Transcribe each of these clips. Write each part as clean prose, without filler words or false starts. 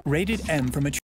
Rated M for mature.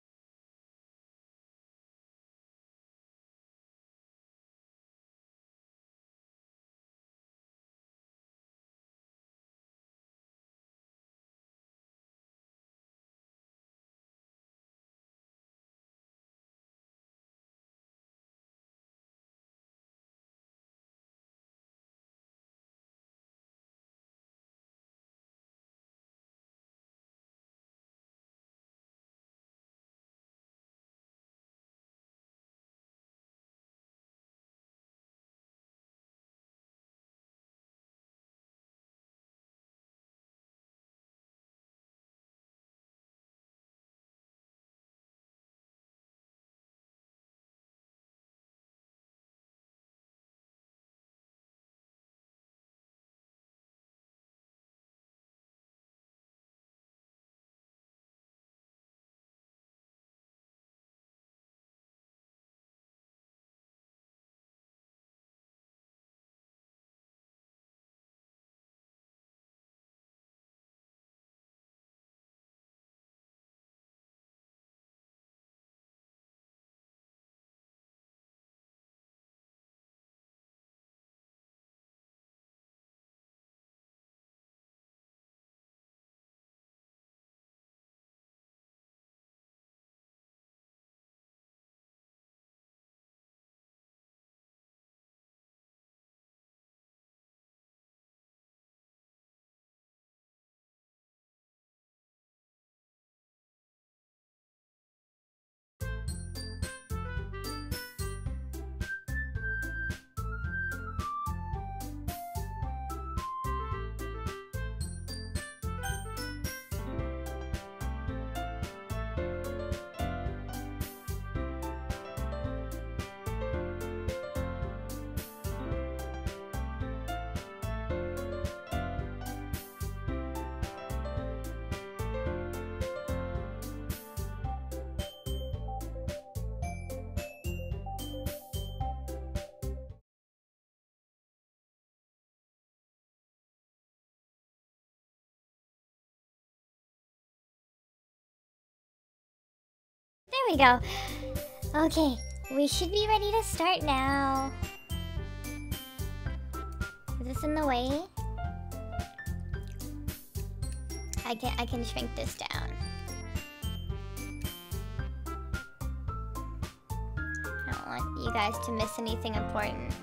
There we go. Okay, we should be ready to start now. Is this in the way? I can shrink this down. I don't want you guys to miss anything important.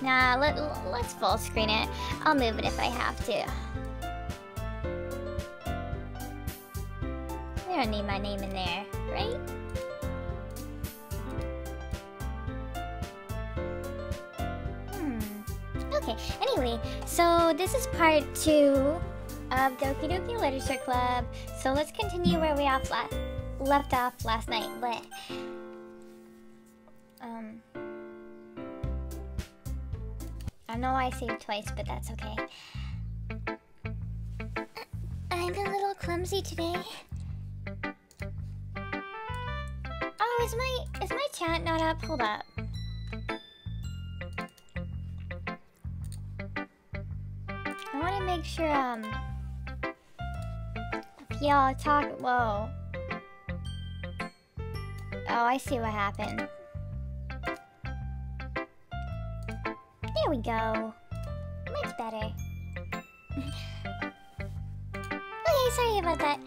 Nah, let's full screen it. I'll move it if I have to. We don't need my name in there, right? Okay, anyway, so this is part 2 of Doki Literature Club. So let's continue where we left off last night. But I know I saved twice, but that's okay. I'm a little clumsy today. Oh, is my chat not up? Hold up. I want to make sure if y'all talk. Whoa. Oh, I see what happened. There we go. Much better. Okay, sorry about that.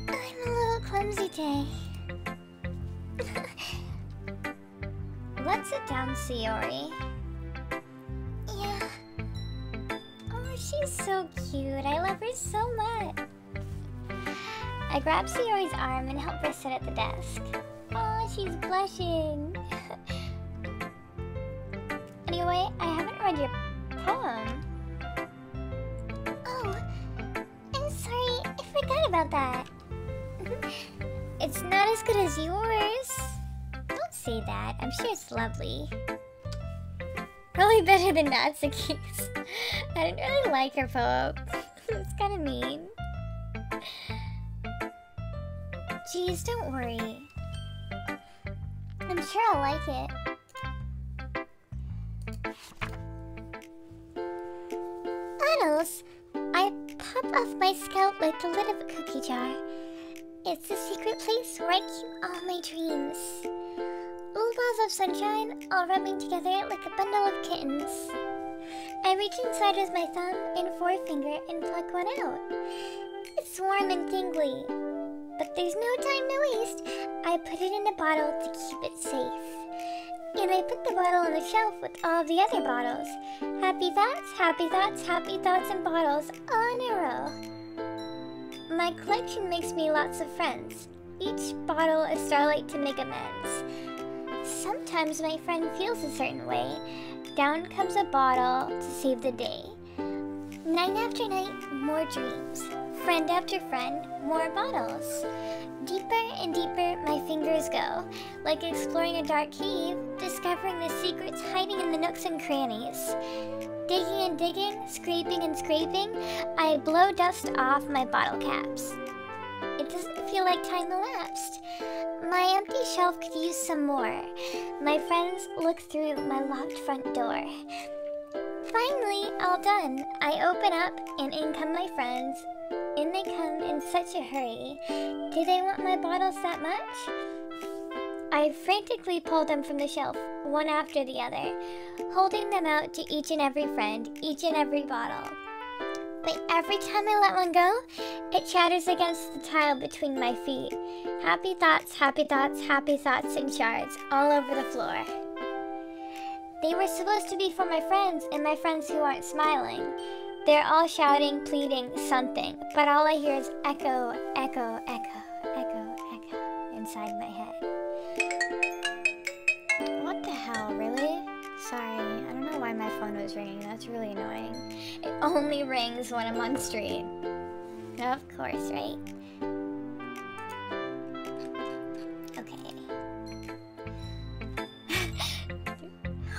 I'm a little clumsy today. Let's sit down, Sayori. Yeah. Oh, she's so cute. I love her so much. I grabbed Sayori's arm and helped her sit at the desk. Oh, she's blushing. Anyway, I haven't read your poem. Oh, I'm sorry. I forgot about that. It's not as good as yours. Don't say that. I'm sure it's lovely. Probably better than Natsuki's. I didn't really like her poem. It's kind of mean. Jeez, don't worry. I'm sure I'll like it. Anos, I off my scalp like the lid of a cookie jar. It's the secret place where I keep all my dreams. Little balls of sunshine, all rubbing together like a bundle of kittens. I reach inside with my thumb and forefinger and pluck one out. It's warm and tingly, but there's no time to waste. I put it in a bottle to keep it safe. And I put the bottle on the shelf with all the other bottles. Happy thoughts, happy thoughts, happy thoughts, and bottles all in a row. My collection makes me lots of friends. Each bottle a starlight to make amends. Sometimes my friend feels a certain way. Down comes a bottle to save the day. Night after night, more dreams. Friend after friend, more bottles. Deeper and deeper my fingers go, like exploring a dark cave, discovering the secrets hiding in the nooks and crannies. Digging and digging, scraping and scraping, I blow dust off my bottle caps. It doesn't feel like time elapsed. My empty shelf could use some more. My friends look through my locked front door. Finally, all done. I open up, and in come my friends. In they come in such a hurry. Do they want my bottles that much? I frantically pull them from the shelf, one after the other, holding them out to each and every friend, each and every bottle. But every time I let one go, it shatters against the tile between my feet. Happy thoughts, happy thoughts, happy thoughts in shards all over the floor. They were supposed to be for my friends and my friends who aren't smiling. They're all shouting, pleading, something, but all I hear is echo, echo, echo, echo, echo inside my head. What the hell, really? Sorry, I don't know why my phone was ringing. That's really annoying. It only rings when I'm on stream. Of course, right? Okay.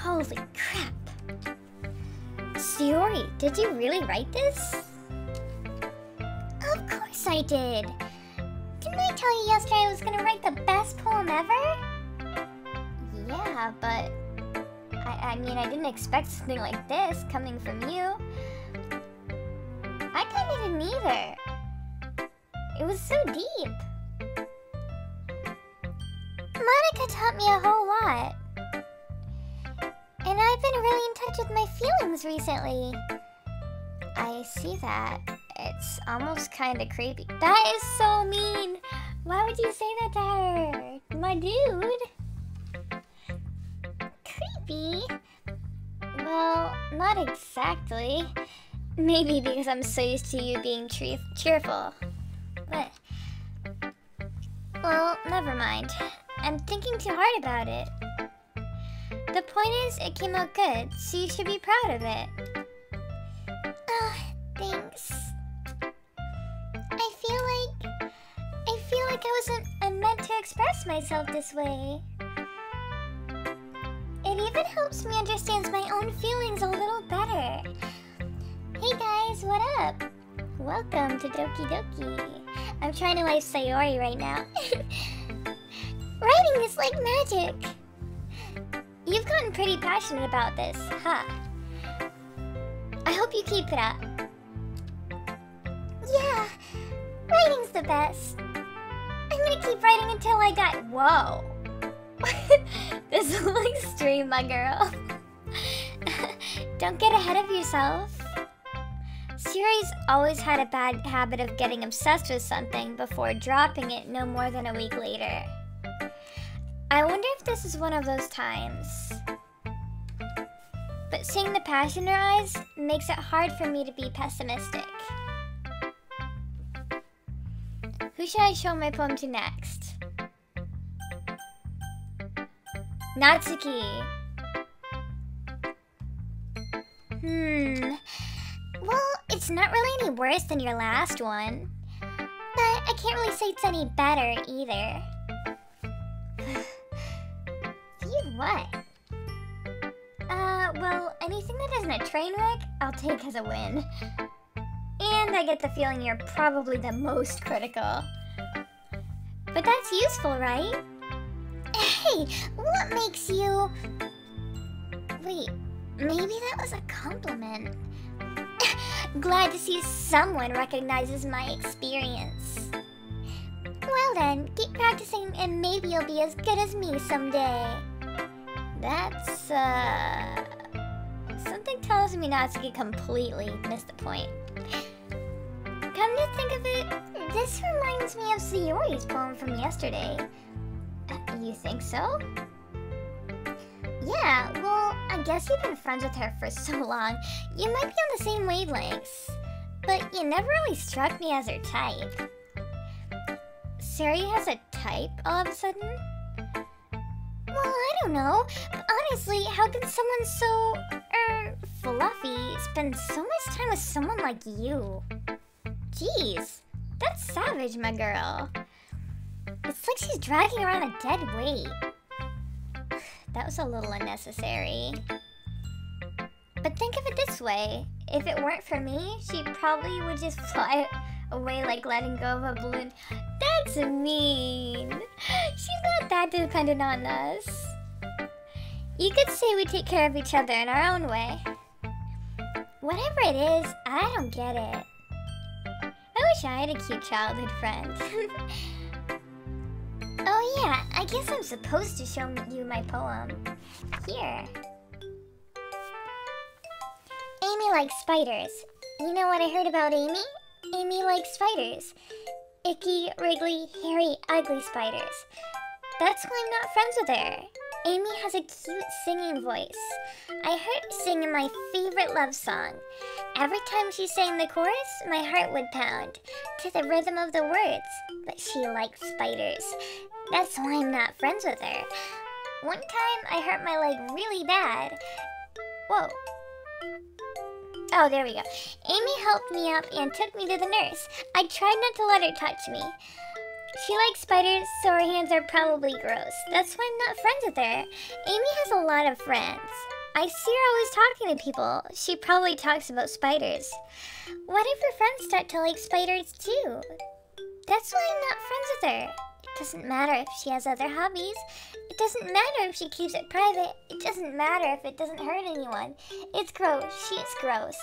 Holy crap. Sayori, did you really write this? Of course I did. Didn't I tell you yesterday I was gonna write the best poem ever? Yeah, but I mean, I didn't expect something like this coming from you. I kinda didn't either. It was so deep. Monica taught me a whole lot. And I've been really in touch with my feelings recently. I see that. It's almost kinda creepy. That is so mean! Why would you say that to her? My dude! Creepy? Well, not exactly. Maybe because I'm so used to you being cheerful. But, well, never mind. I'm thinking too hard about it. The point is, it came out good, so you should be proud of it. Thanks. I feel like I wasn't meant to express myself this way. It even helps me understand my own feelings a little better. Hey guys, what up? Welcome to Doki Doki. I'm trying to live Sayori right now. Writing is like magic. You've gotten pretty passionate about this, huh? I hope you keep it up. Yeah, writing's the best. I'm gonna keep writing until I die. Whoa. This is like extreme, my girl. Don't get ahead of yourself. Sayori's always had a bad habit of getting obsessed with something before dropping it no more than a week later. I wonder if this is one of those times. But seeing the passion in her eyes makes it hard for me to be pessimistic. Who should I show my poem to next? Natsuki. Well, it's not really any worse than your last one. But I can't really say it's any better either. You what? Well, anything that isn't a train wreck, I'll take as a win. And I get the feeling you're probably the most critical. But that's useful, right? Hey, what makes you... Wait, maybe that was a compliment. Glad to see someone recognizes my experience. Well then, keep practicing and maybe you'll be as good as me someday. That's, something tells me Natsuki completely missed the point. Come to think of it, this reminds me of Sayori's poem from yesterday. You think so? Yeah, well, I guess you've been friends with her for so long. You might be on the same wavelengths. But you never really struck me as her type. Sayori has a type all of a sudden? Well, I don't know. Honestly, how can someone so, fluffy spend so much time with someone like you? Jeez, that's savage, my girl. It's like she's dragging around a dead weight. That was a little unnecessary. But think of it this way. If it weren't for me, she probably would just fly away like letting go of a balloon. That's mean. She's not that dependent on us. You could say we take care of each other in our own way. Whatever it is, I don't get it. I wish I had a cute childhood friend. Oh yeah, I guess I'm supposed to show you my poem. Here. Amy likes spiders. You know what I heard about Amy? Amy likes spiders. Icky, wriggly, hairy, ugly spiders. That's why I'm not friends with her. Amy has a cute singing voice. I heard her singing my favorite love song. Every time she sang the chorus, my heart would pound to the rhythm of the words. But she likes spiders. That's why I'm not friends with her. One time, I hurt my leg really bad. Whoa. Oh, there we go. Amy helped me up and took me to the nurse. I tried not to let her touch me. She likes spiders, so her hands are probably gross. That's why I'm not friends with her. Amy has a lot of friends. I see her always talking to people. She probably talks about spiders. What if her friends start to like spiders too? That's why I'm not friends with her. It doesn't matter if she has other hobbies. It doesn't matter if she keeps it private. It doesn't matter if it doesn't hurt anyone. It's gross. She's gross.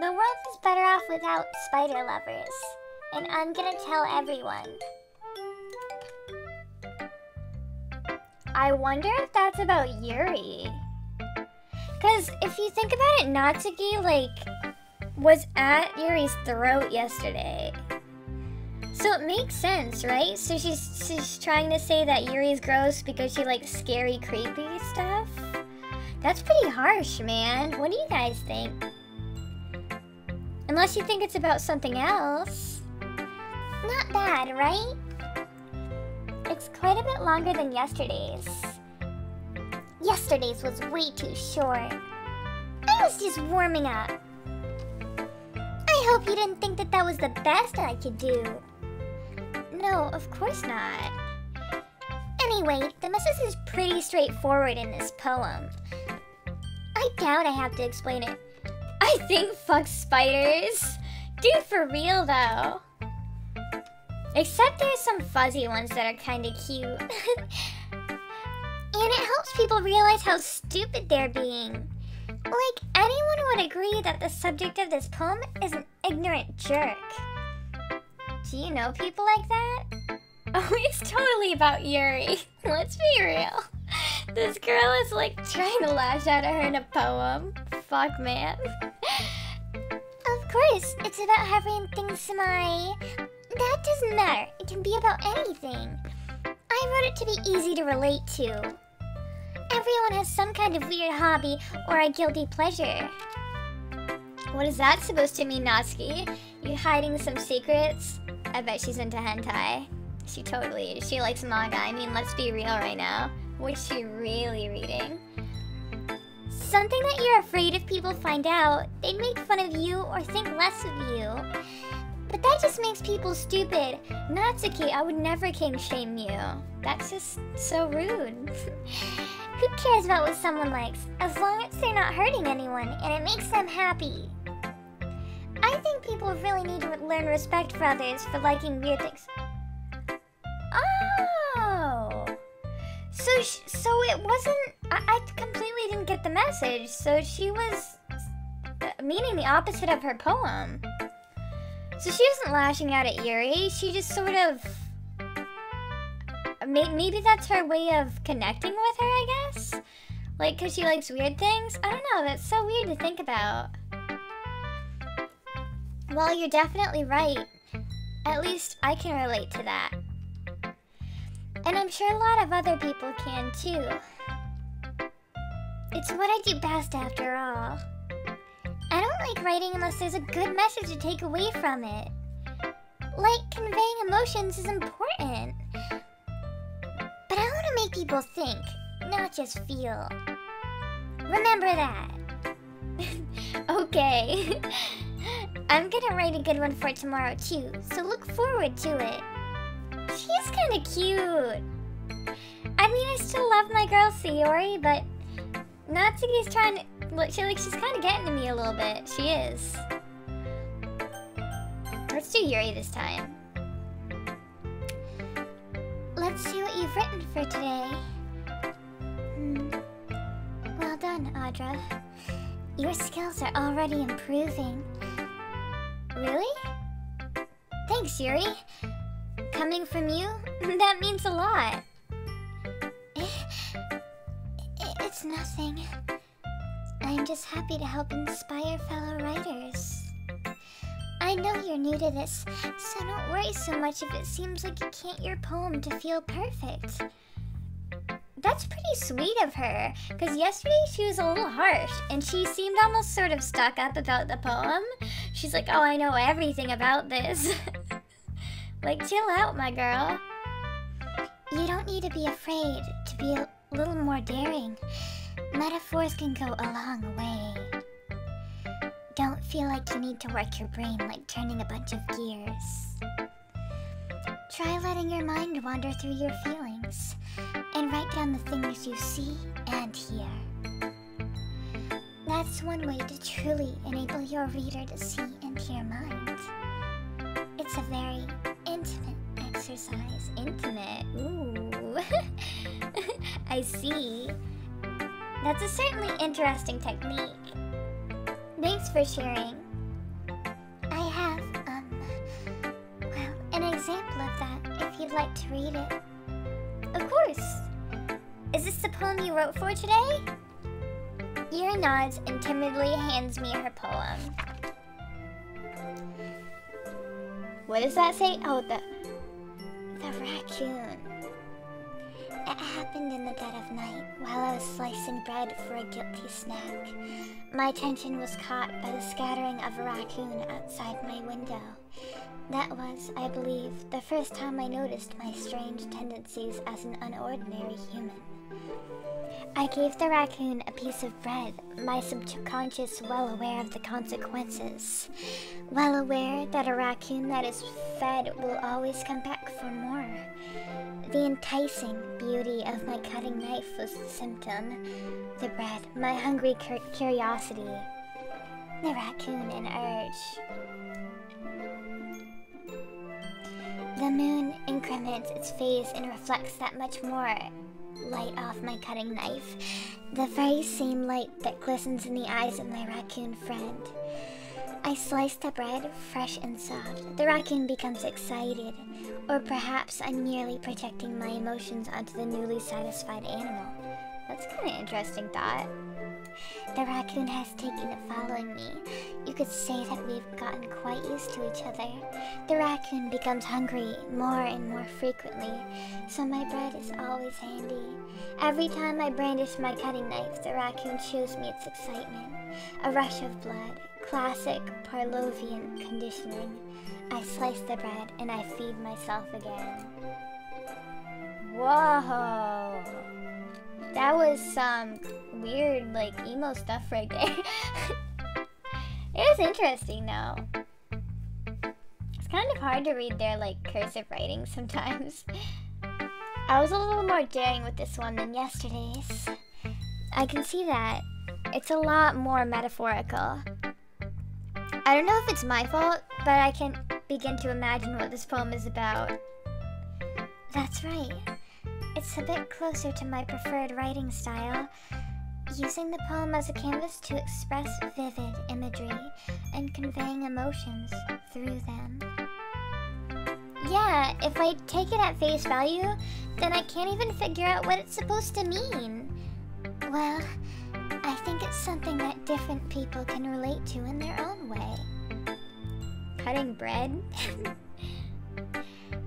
The world is better off without spider lovers. And I'm gonna tell everyone. I wonder if that's about Yuri. Because if you think about it, Natsuki, was at Yuri's throat yesterday. So it makes sense, right? So she's trying to say that Yuri's gross because she likes scary, creepy stuff? That's pretty harsh, man. What do you guys think? Unless you think it's about something else. Not bad, right? It's quite a bit longer than yesterday's. Yesterday's was way too short. I was just warming up. I hope you didn't think that was the best I could do. No, of course not. Anyway, the message is pretty straightforward in this poem. I doubt I have to explain it. I think fuck spiders. Dude, for real though. Except there's some fuzzy ones that are kinda cute. And it helps people realize how stupid they're being. Like, anyone would agree that the subject of this poem is an ignorant jerk. Do you know people like that? Oh, it's totally about Yuri. Let's be real. This girl is trying to lash out at her in a poem. Fuck, man. Of course, it's about having things to my... That doesn't matter. It can be about anything. I wrote it to be easy to relate to. Everyone has some kind of weird hobby or a guilty pleasure. What is that supposed to mean, Natsuki? You hiding some secrets? I bet she's into hentai. She totally is. She likes manga. I mean, let's be real right now. What's she really reading? Something that you're afraid if people find out, they'd make fun of you or think less of you. But that just makes people stupid. Natsuki, I would never king shame you. That's just so rude. Who cares about what someone likes, as long as they're not hurting anyone and it makes them happy? I think people really need to learn respect for others for liking weird things. Oh! So it wasn't... I completely didn't get the message. So she was meaning the opposite of her poem. So she wasn't lashing out at Yuri, she just sort of... Maybe that's her way of connecting with her, I guess? Like, because she likes weird things? I don't know, that's so weird to think about. Well, you're definitely right. At least I can relate to that. And I'm sure a lot of other people can too. It's what I do best after all. I don't like writing unless there's a good message to take away from it. Like, conveying emotions is important. But I want to make people think, not just feel. Remember that. Okay. I'm gonna write a good one for tomorrow too, so look forward to it. She's kinda cute. I mean, I still love my girl Sayori, but Natsuki's trying to... Look, she's kinda getting to me a little bit. She is. Let's do Yuri this time. Let's see what you've written for today. Well done, Audra. Your skills are already improving. Really? Thanks, Yuri. Coming from you, that means a lot. It's nothing. I'm just happy to help inspire fellow writers. I know you're new to this, so don't worry so much if it seems like you can't get your poem to feel perfect. That's pretty sweet of her, because yesterday she was a little harsh, and she seemed almost sort of stuck up about the poem. She's like, oh, I know everything about this. Like, chill out, my girl. You don't need to be afraid to be a little more daring. Metaphors can go a long way. Don't feel like you need to work your brain like turning a bunch of gears. Try letting your mind wander through your feelings and write down the things you see and hear. That's one way to truly enable your reader to see into your mind. It's a very intimate exercise. Intimate? Ooh. I see. That's a certainly interesting technique. Thanks for sharing. I have, well, an example of that if you'd like to read it. Of course. Is this the poem you wrote for today? Yuri nods and timidly hands me her poem. What does that say? Oh, the raccoon. It happened in the dead of night while I was slicing bread for a guilty snack. My attention was caught by the scattering of a raccoon outside my window. That was, I believe, the first time I noticed my strange tendencies as an unordinary human. I gave the raccoon a piece of bread, my subconscious well aware of the consequences. Well aware that a raccoon that is fed will always come back for more. The enticing beauty of my cutting knife was the symptom. The bread, my hungry curiosity. The raccoon, an urge. The moon increments its phase and reflects that much more light off my cutting knife. The very same light that glistens in the eyes of my raccoon friend. I slice the bread, fresh and soft. The raccoon becomes excited. Or perhaps I'm merely projecting my emotions onto the newly satisfied animal. That's kind of interesting thought. The raccoon has taken to following me. You could say that we've gotten quite used to each other. The raccoon becomes hungry more and more frequently, so my bread is always handy. Every time I brandish my cutting knife, the raccoon shows me its excitement. A rush of blood, classic Pavlovian conditioning. I slice the bread and I feed myself again. Whoa! That was some weird, like, emo stuff right there. It was interesting, though. It's kind of hard to read their, like, cursive writing sometimes. I was a little more daring with this one than yesterday's. I can see that. It's a lot more metaphorical. I don't know if it's my fault, but I can begin to imagine what this poem is about. That's right. It's a bit closer to my preferred writing style. using the poem as a canvas to express vivid imagery and conveying emotions through them. Yeah, if I take it at face value, then I can't even figure out what it's supposed to mean. Well, I think it's something that different people can relate to in their own way. Cutting bread?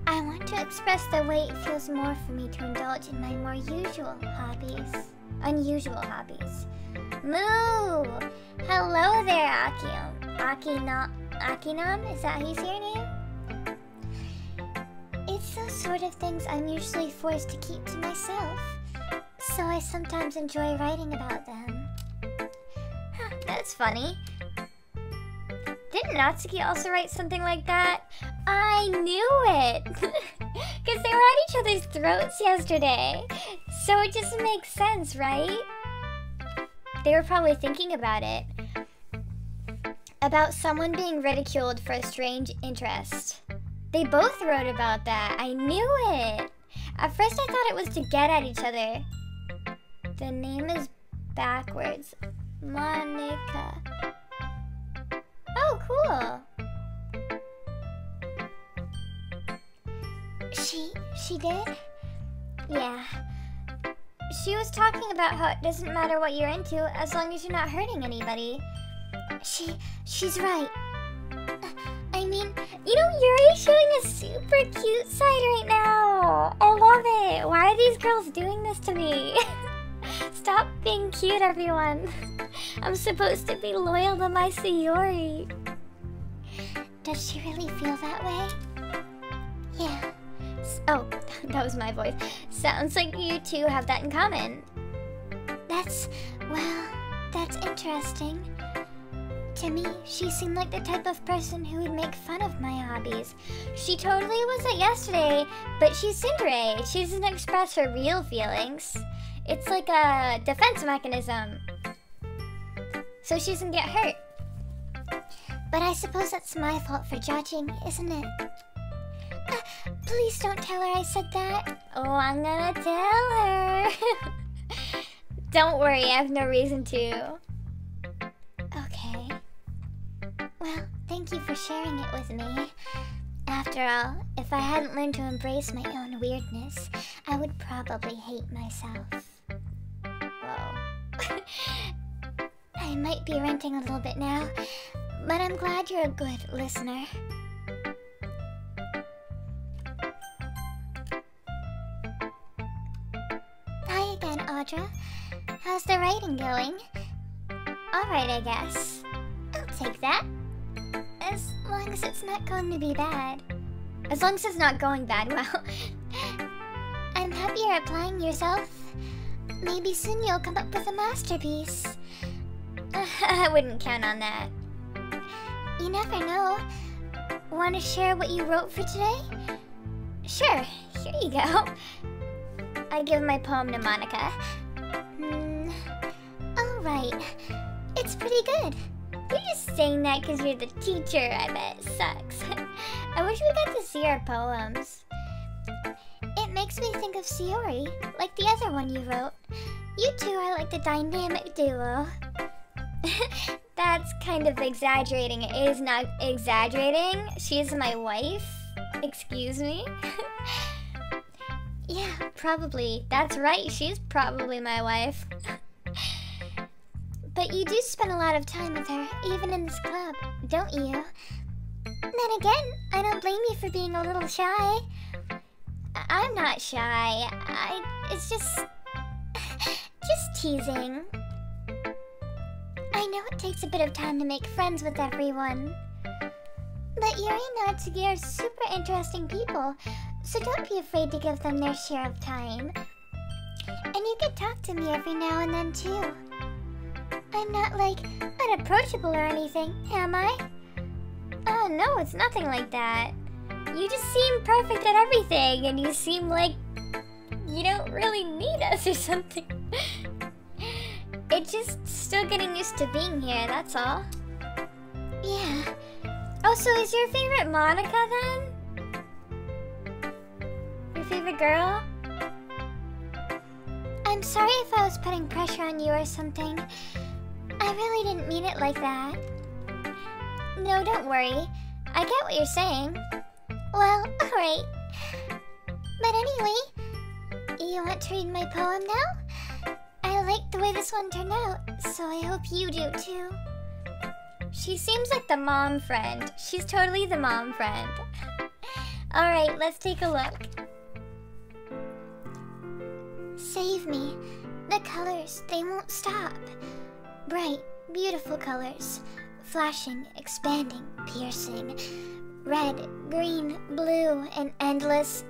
I want to express the way it feels more for me to indulge in my more unusual hobbies. Moo! Hello there, Akinon? Is that how you say your name? It's those sort of things I'm usually forced to keep to myself, so I sometimes enjoy writing about them. Huh, that's funny. Didn't Natsuki also write something like that? I knew it! Because they were at each other's throats yesterday. So it just makes sense, right? They were probably thinking about it. About someone being ridiculed for a strange interest. They both wrote about that. I knew it! At first I thought it was to get at each other. The name is backwards. Monica. Oh, cool. She did? Yeah. She was talking about how it doesn't matter what you're into as long as you're not hurting anybody. She's right. I mean, you know, Yuri's showing a super cute side right now. I love it. Why are these girls doing this to me? Stop being cute, everyone. I'm supposed to be loyal to my Sayori. Does she really feel that way? Yeah. Oh, that was my voice. Sounds like you two have that in common. That's interesting. To me, she seemed like the type of person who would make fun of my hobbies. She totally wasn't yesterday, but she's Tsundere. She doesn't express her real feelings. It's like a defense mechanism, so she doesn't get hurt. But I suppose that's my fault for judging, isn't it? Please don't tell her I said that. Oh, I'm gonna tell her. Don't worry, I have no reason to. Okay. Well, thank you for sharing it with me. After all, if I hadn't learned to embrace my own weirdness, I would probably hate myself. Whoa. I might be ranting a little bit now, but I'm glad you're a good listener. Hi again, Audra. How's the writing going? Alright, I guess. I'll take that. As long as it's not going to be bad. As long as it's not going bad, well. I'm happy you're applying yourself. Maybe soon you'll come up with a masterpiece. I wouldn't count on that. You never know. Want to share what you wrote for today? Sure, here you go. I give my poem to Monica. Alright. It's pretty good. You're just saying that because you're the teacher, I bet. It sucks. I wish we got to see our poems. It makes me think of Sayori, like the other one you wrote. You two are like the dynamic duo. That's kind of exaggerating. It is not exaggerating. She's my wife. Excuse me? Yeah, probably. That's right, she's probably my wife. But you do spend a lot of time with her, even in this club, don't you? Then again, I don't blame you for being a little shy. I'm not shy. It's just teasing. I know it takes a bit of time to make friends with everyone. But Yuri and Natsuki are super interesting people, so don't be afraid to give them their share of time. And you can talk to me every now and then too. I'm not, like, unapproachable or anything, am I? Oh, no, it's nothing like that. You just seem perfect at everything, and you seem like you don't really need us or something. It's just still getting used to being here, that's all. Yeah. Oh, so is your favorite Monica, then? Your favorite girl? I I'm sorry if I was putting pressure on you or something. I really didn't mean it like that. No, don't worry. I get what you're saying. Well, alright. But anyway, you want to read my poem now? I like the way this one turned out, so I hope you do too. She seems like the mom friend. She's totally the mom friend. Alright, let's take a look. Save me. The colors, they won't stop. Bright, beautiful colors. Flashing, expanding, piercing. Red, green, blue, and endless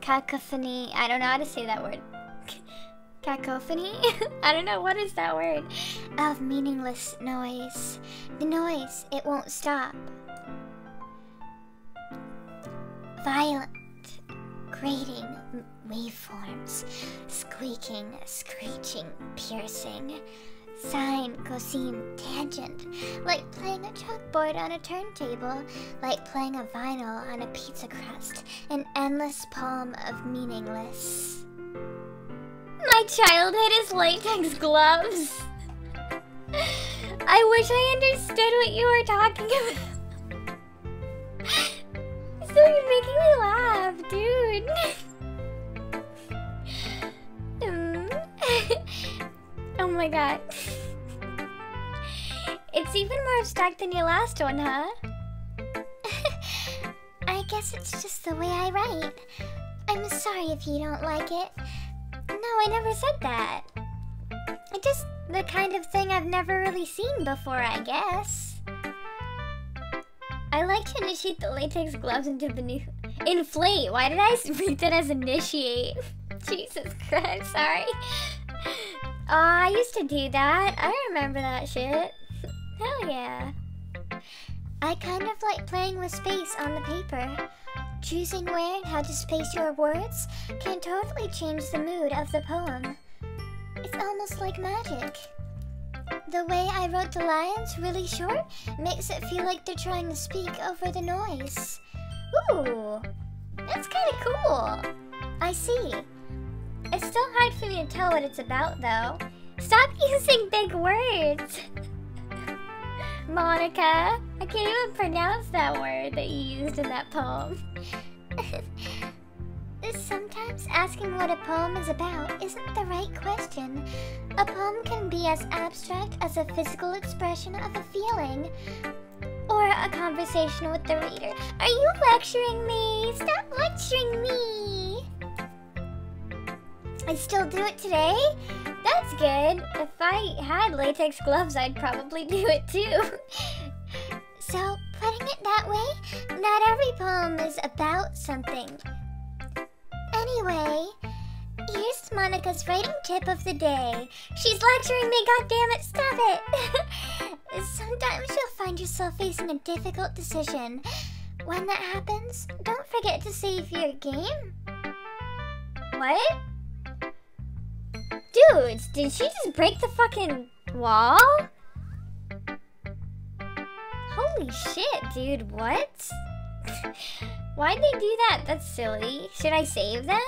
cacophony. I don't know how to say that word. Cacophony? I don't know, what is that word? Of meaningless noise. The noise, it won't stop. Violent, grating waveforms. Squeaking, screeching, piercing. Sine, cosine, tangent. Like playing a chalkboard on a turntable. Like playing a vinyl on a pizza crust. An endless poem of meaningless. My childhood is latex gloves. I wish I understood what you were talking about. So you're making me laugh, dude. Oh my god. It's even more abstract than your last one, huh? I guess it's just the way I write. I'm sorry if you don't like it. No, I never said that. It's just the kind of thing I've never really seen before, I guess. I like to initiate the latex gloves into inflate. Why did I read that as initiate? Jesus Christ, sorry. Oh, I used to do that. I remember that shit. Hell yeah. I kind of like playing with space on the paper. Choosing where and how to space your words can totally change the mood of the poem. It's almost like magic. The way I wrote the lines really short makes it feel like they're trying to speak over the noise. Ooh, that's kind of cool. I see. It's still hard for me to tell what it's about, though. Stop using big words! Monica, I can't even pronounce that word that you used in that poem. Sometimes asking what a poem is about isn't the right question. A poem can be as abstract as a physical expression of a feeling, or a conversation with the reader. Are you lecturing me? Stop lecturing me! I still do it today? That's good. If I had latex gloves, I'd probably do it too. So, putting it that way, not every poem is about something. Anyway, here's Monica's writing tip of the day. She's lecturing me, goddammit, stop it! Sometimes you'll find yourself facing a difficult decision. When that happens, don't forget to save your game. What? Dude, did she just break the fucking wall? Holy shit, dude, what? Why'd they do that? That's silly. Should I save them?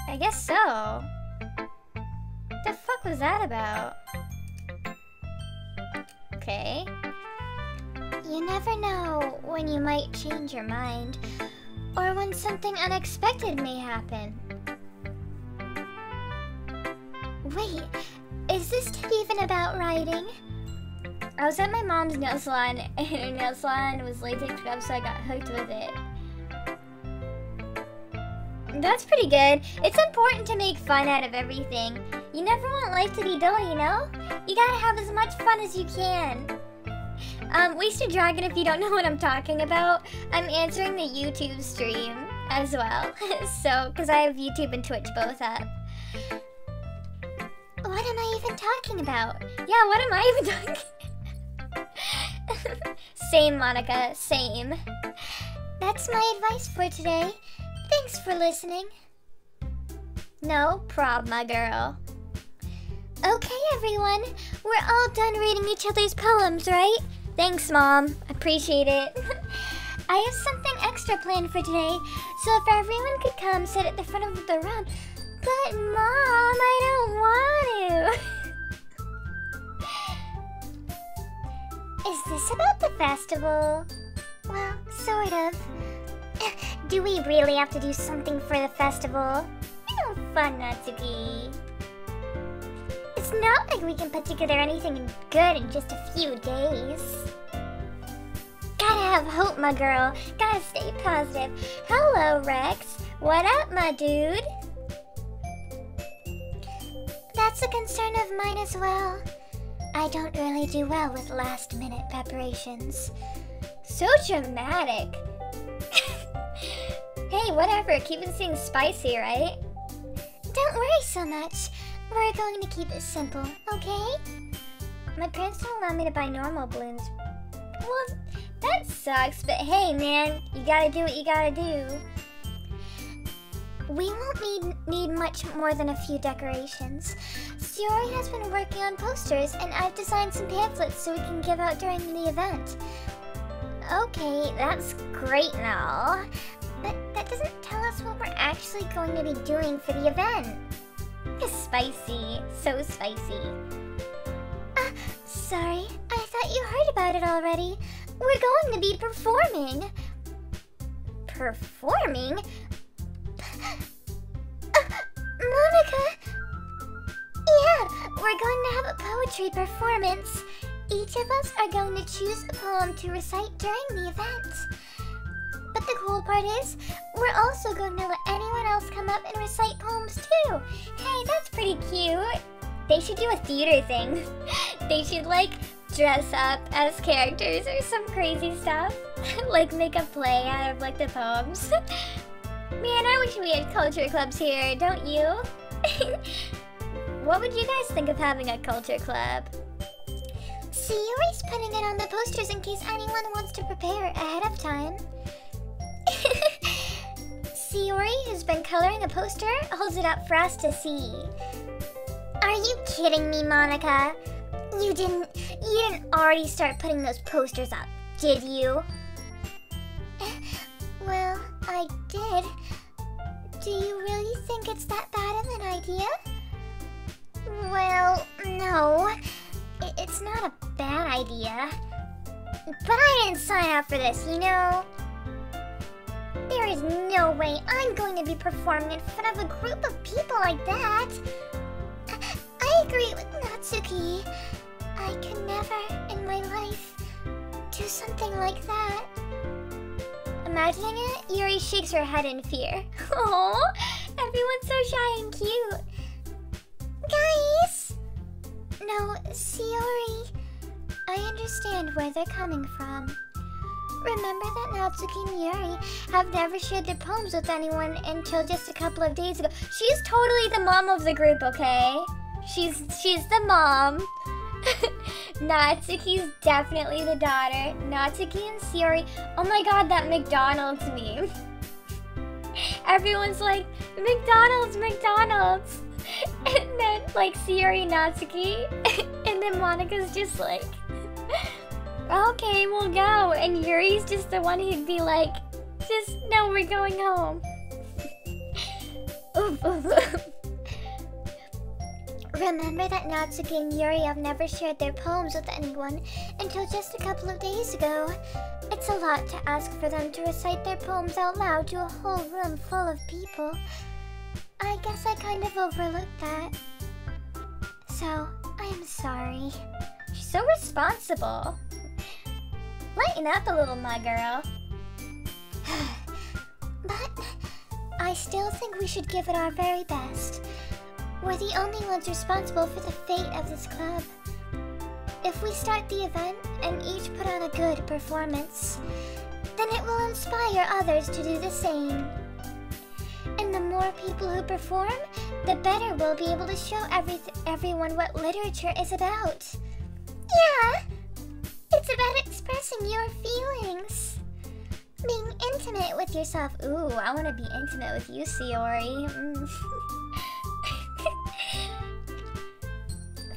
I guess so. What the fuck was that about? Okay. You never know when you might change your mind, or when something unexpected may happen. Wait, is this tip even about writing? I was at my mom's nail salon, and her nail salon was latex gloves, so I got hooked with it. That's pretty good. It's important to make fun out of everything. You never want life to be dull, you know? You gotta have as much fun as you can. Wasted Dragon, if you don't know what I'm talking about, I'm answering the YouTube stream as well. So, because I have YouTube and Twitch both up. What am I even talking about? Yeah, what am I even talking about? Same, Monica, same. That's my advice for today. Thanks for listening. No prob, my girl. Okay, everyone. We're all done reading each other's poems, right? Thanks, Mom. Appreciate it. I have something extra planned for today, so if everyone could come sit at the front of the room. But Mom, I don't want to. Is this about the festival? Well, sort of. Do we really have to do something for the festival? No fun, Natsuki. It's not like we can put together anything good in just a few days. Gotta have hope, my girl. Gotta stay positive. Hello, Rex. What up, my dude? That's a concern of mine as well. I don't really do well with last-minute preparations. So dramatic. Hey, whatever. Keep it seeing spicy, right? Don't worry so much. We're going to keep it simple, okay? My parents don't allow me to buy normal balloons. Well, that sucks, but hey, man, you gotta do what you gotta do. We won't need much more than a few decorations. Sayori has been working on posters, and I've designed some pamphlets so we can give out during the event. Okay, that's great and all, but that doesn't tell us what we're actually going to be doing for the event. Spicy. So spicy. Sorry. I thought you heard about it already. We're going to be performing. Performing? Monica! Yeah, we're going to have a poetry performance. Each of us are going to choose a poem to recite during the event. But the cool part is, we're also going to let anyone else come up and recite poems too. Hey, that's pretty cute. They should do a theater thing. They should, like, dress up as characters or some crazy stuff. Like, make a play out of, like, the poems. Man, I wish we had culture clubs here, don't you? What would you guys think of having a culture club? Sayori's putting it on the posters in case anyone wants to prepare ahead of time. Sayori, who's been coloring a poster, holds it up for us to see. Are you kidding me, Monica? You didn't already start putting those posters up, did you? Well, I did. Do you really think it's that bad of an idea? Well, no. It's not a bad idea. But I didn't sign up for this, you know? There is no way I'm going to be performing in front of a group of people like that. I agree with Natsuki. I could never in my life do something like that. Imagining it, Yuri shakes her head in fear. Oh, everyone's so shy and cute. Guys! No, Sayori. I understand where they're coming from. Remember that Natsuki and Yuri have never shared their poems with anyone until just a couple of days ago. She's totally the mom of the group, okay? She's the mom. Natsuki's definitely the daughter. Natsuki and Sayori. Oh my god, that McDonald's meme. Everyone's like, McDonald's, McDonald's. And then, like, Sayori, Natsuki. And then Monica's just like, okay, we'll go. And Yuri's just the one who'd be like, just, no, we're going home. Remember that Natsuki and Yuri have never shared their poems with anyone until just a couple of days ago. It's a lot to ask for them to recite their poems out loud to a whole room full of people. I guess I kind of overlooked that. So, I'm sorry. She's so responsible. Lighten up a little, my girl. But I still think we should give it our very best. We're the only ones responsible for the fate of this club. If we start the event and each put on a good performance, then it will inspire others to do the same. And the more people who perform, the better we'll be able to show everyone what literature is about. Yeah! It's about expressing your feelings. Being intimate with yourself. Ooh, I want to be intimate with you, Sayori.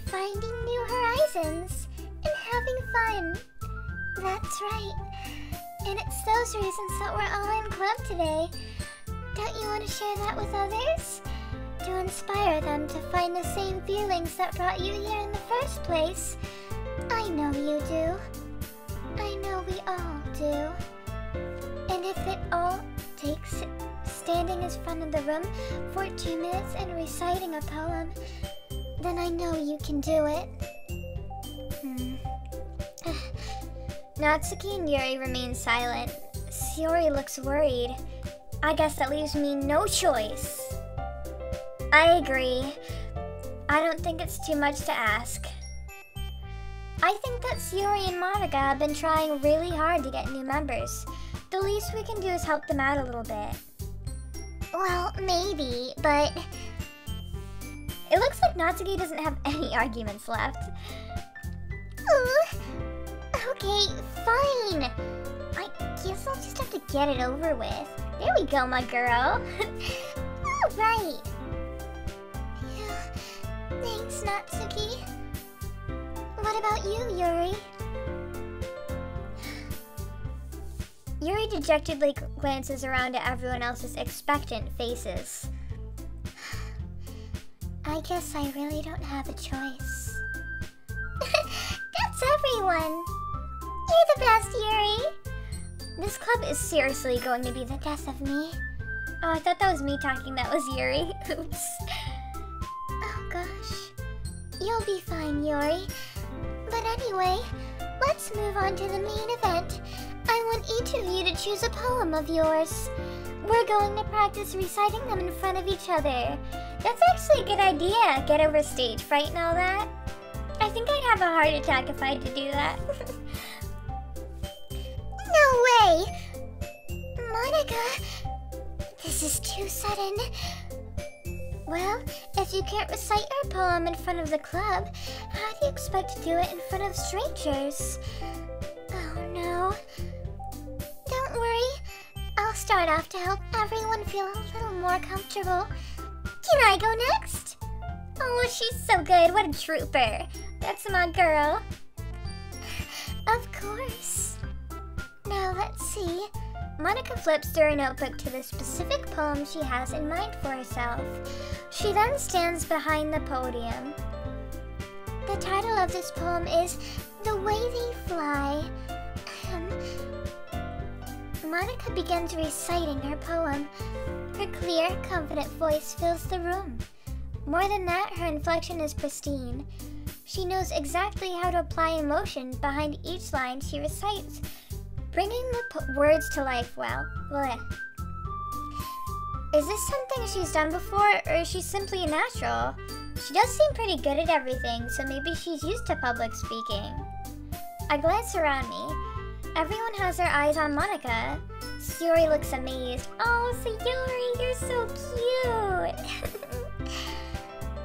Finding new horizons and having fun. That's right. And it's those reasons that we're all in club today. Don't you want to share that with others? To inspire them to find the same feelings that brought you here in the first place. I know you do. I know we all do. And if it all takes standing in front of the room for 2 minutes and reciting a poem, then I know you can do it. Natsuki and Yuri remain silent. Sayori looks worried. I guess that leaves me no choice. I agree. I don't think it's too much to ask. I think that Sayori and Monica have been trying really hard to get new members. The least we can do is help them out a little bit. Well, maybe, but... It looks like Natsuki doesn't have any arguments left. Okay, fine. I guess I'll just have to get it over with. There we go, my girl. Alright. Yeah, thanks, Natsuki. What about you, Yuri? Yuri dejectedly glances around at everyone else's expectant faces. I guess I really don't have a choice. That's everyone! You're the best, Yuri! This club is seriously going to be the death of me. Oh, I thought that was me talking, that was Yuri. Oops. Oh gosh. You'll be fine, Yuri. But anyway, let's move on to the main event. I want each of you to choose a poem of yours. We're going to practice reciting them in front of each other. That's actually a good idea. Get over stage fright and all that. I think I'd have a heart attack if I had to do that. No way! Monica, this is too sudden. Well, if you can't recite your poem in front of the club, how do you expect to do it in front of strangers? Oh no. Don't worry. I'll start off to help everyone feel a little more comfortable. Can I go next? Oh, she's so good. What a trooper. That's my girl. Of course. Now let's see. Monica flips through her notebook to the specific poem she has in mind for herself. She then stands behind the podium. The title of this poem is The Way They Fly. Monica begins reciting her poem. Her clear, confident voice fills the room. More than that, her inflection is pristine. She knows exactly how to apply emotion behind each line she recites, bringing the words to life well. Blech. Is this something she's done before, or is she simply a natural? She does seem pretty good at everything, so maybe she's used to public speaking. I glance around me. Everyone has their eyes on Monica. Sayori looks amazed. Oh, Sayori, you're so cute!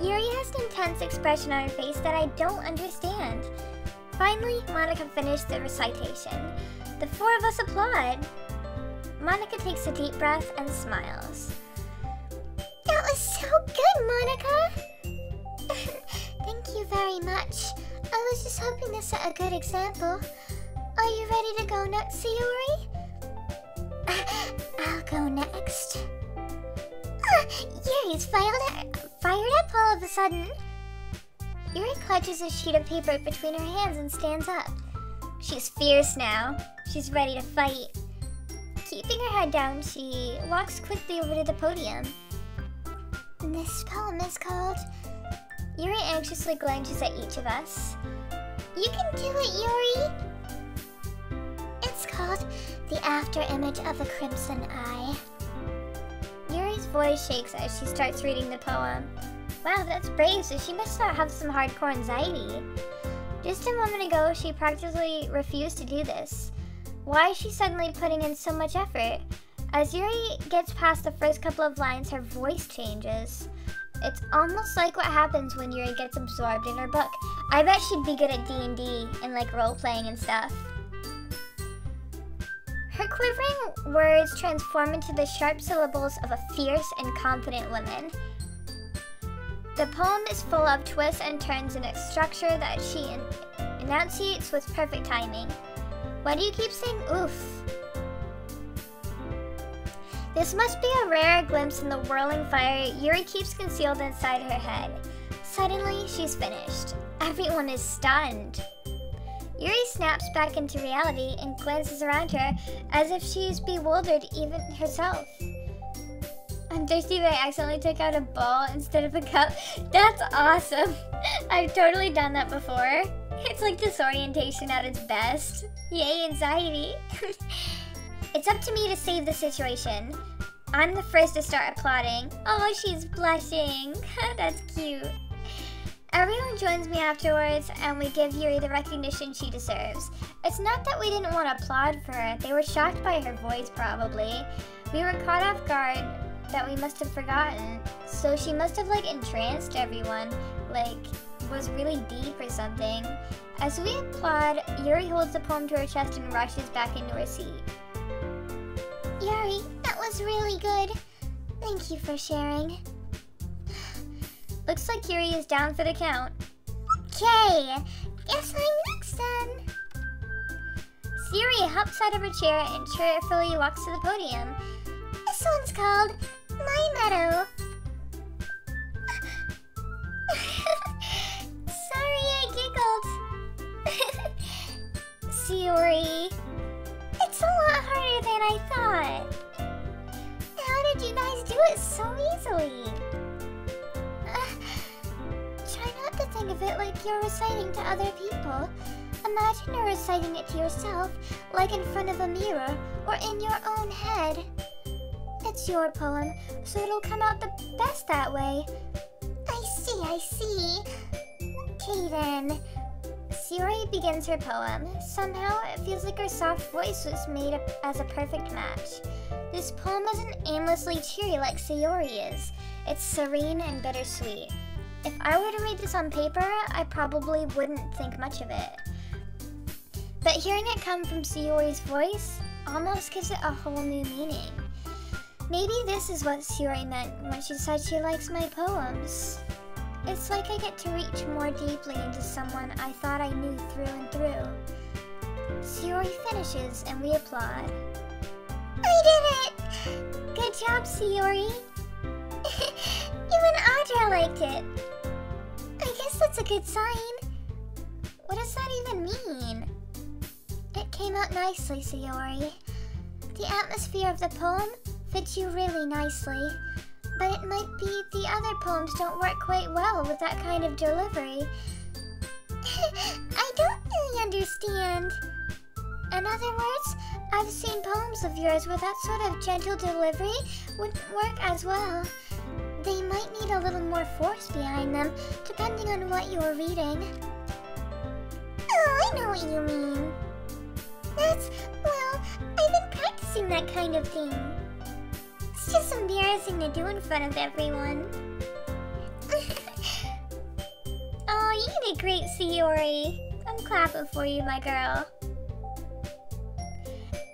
Yuri has an intense expression on her face that I don't understand. Finally, Monica finished the recitation. The four of us applaud. Monica takes a deep breath and smiles. That was so good, Monica! Thank you very much. I was just hoping to set a good example. Are you ready to go next, Sayori? I'll go next. Yuri's fired up all of a sudden. Yuri clutches a sheet of paper between her hands and stands up. She's fierce now. She's ready to fight. Keeping her head down, she walks quickly over to the podium. This poem is called... Yuri anxiously glances at each of us. You can do it, Yuri! It's called The After Image of a Crimson Eye. Yuri's voice shakes as she starts reading the poem. Wow, that's brave, so she must not have some hardcore anxiety. Just a moment ago, she practically refused to do this. Why is she suddenly putting in so much effort? As Yuri gets past the first couple of lines, her voice changes. It's almost like what happens when Yuri gets absorbed in her book. I bet she'd be good at D&D and like role-playing and stuff. Her quivering words transform into the sharp syllables of a fierce and confident woman. The poem is full of twists and turns in a structure that she enunciates with perfect timing. Why do you keep saying oof? This must be a rare glimpse in the whirling fire Yuri keeps concealed inside her head. Suddenly, she's finished. Everyone is stunned. Yuri snaps back into reality and glances around her as if she's bewildered even herself. I'm thirsty, but I accidentally took out a ball instead of a cup. That's awesome. I've totally done that before. It's like disorientation at its best. Yay, anxiety. It's up to me to save the situation. I'm the first to start applauding. Oh, she's blushing. That's cute. Everyone joins me afterwards, and we give Yuri the recognition she deserves. It's not that we didn't want to applaud for her. They were shocked by her voice, probably. We were caught off guard that we must have forgotten. So she must have, like, entranced everyone. Like, was really deep or something. As we applaud, Yuri holds the poem to her chest and rushes back into her seat. Yuri, that was really good. Thank you for sharing. Looks like Yuri is down for the count. Okay, guess I'm next then. Sayori hops out of her chair and cheerfully walks to the podium. This one's called My Meadow. Sorry, I giggled. Sayori, it's a lot harder than I thought. How did you guys do it so easily? Try not to think of it like you're reciting to other people. Imagine you're reciting it to yourself, like in front of a mirror or in your own head. It's your poem, so it'll come out the best that way. I see. Okay then. Sayori begins her poem. Somehow, it feels like her soft voice was made up as a perfect match. This poem isn't aimlessly cheery like Sayori is. It's serene and bittersweet. If I were to read this on paper, I probably wouldn't think much of it. But hearing it come from Sayori's voice almost gives it a whole new meaning. Maybe this is what Sayori meant when she said she likes my poems. It's like I get to reach more deeply into someone I thought I knew through and through. Sayori finishes and we applaud. I did it! Good job, Sayori. Even Audra liked it. I guess that's a good sign. What does that even mean? It came out nicely, Sayori. The atmosphere of the poem fits you really nicely. But it might be the other poems don't work quite well with that kind of delivery. I don't really understand. In other words, I've seen poems of yours where that sort of gentle delivery wouldn't work as well. They might need a little more force behind them, depending on what you're reading. Oh, I know what you mean. Well, I've been practicing that kind of thing. It's just embarrassing to do in front of everyone. Oh, you did great, Sayori. I'm clapping for you, my girl.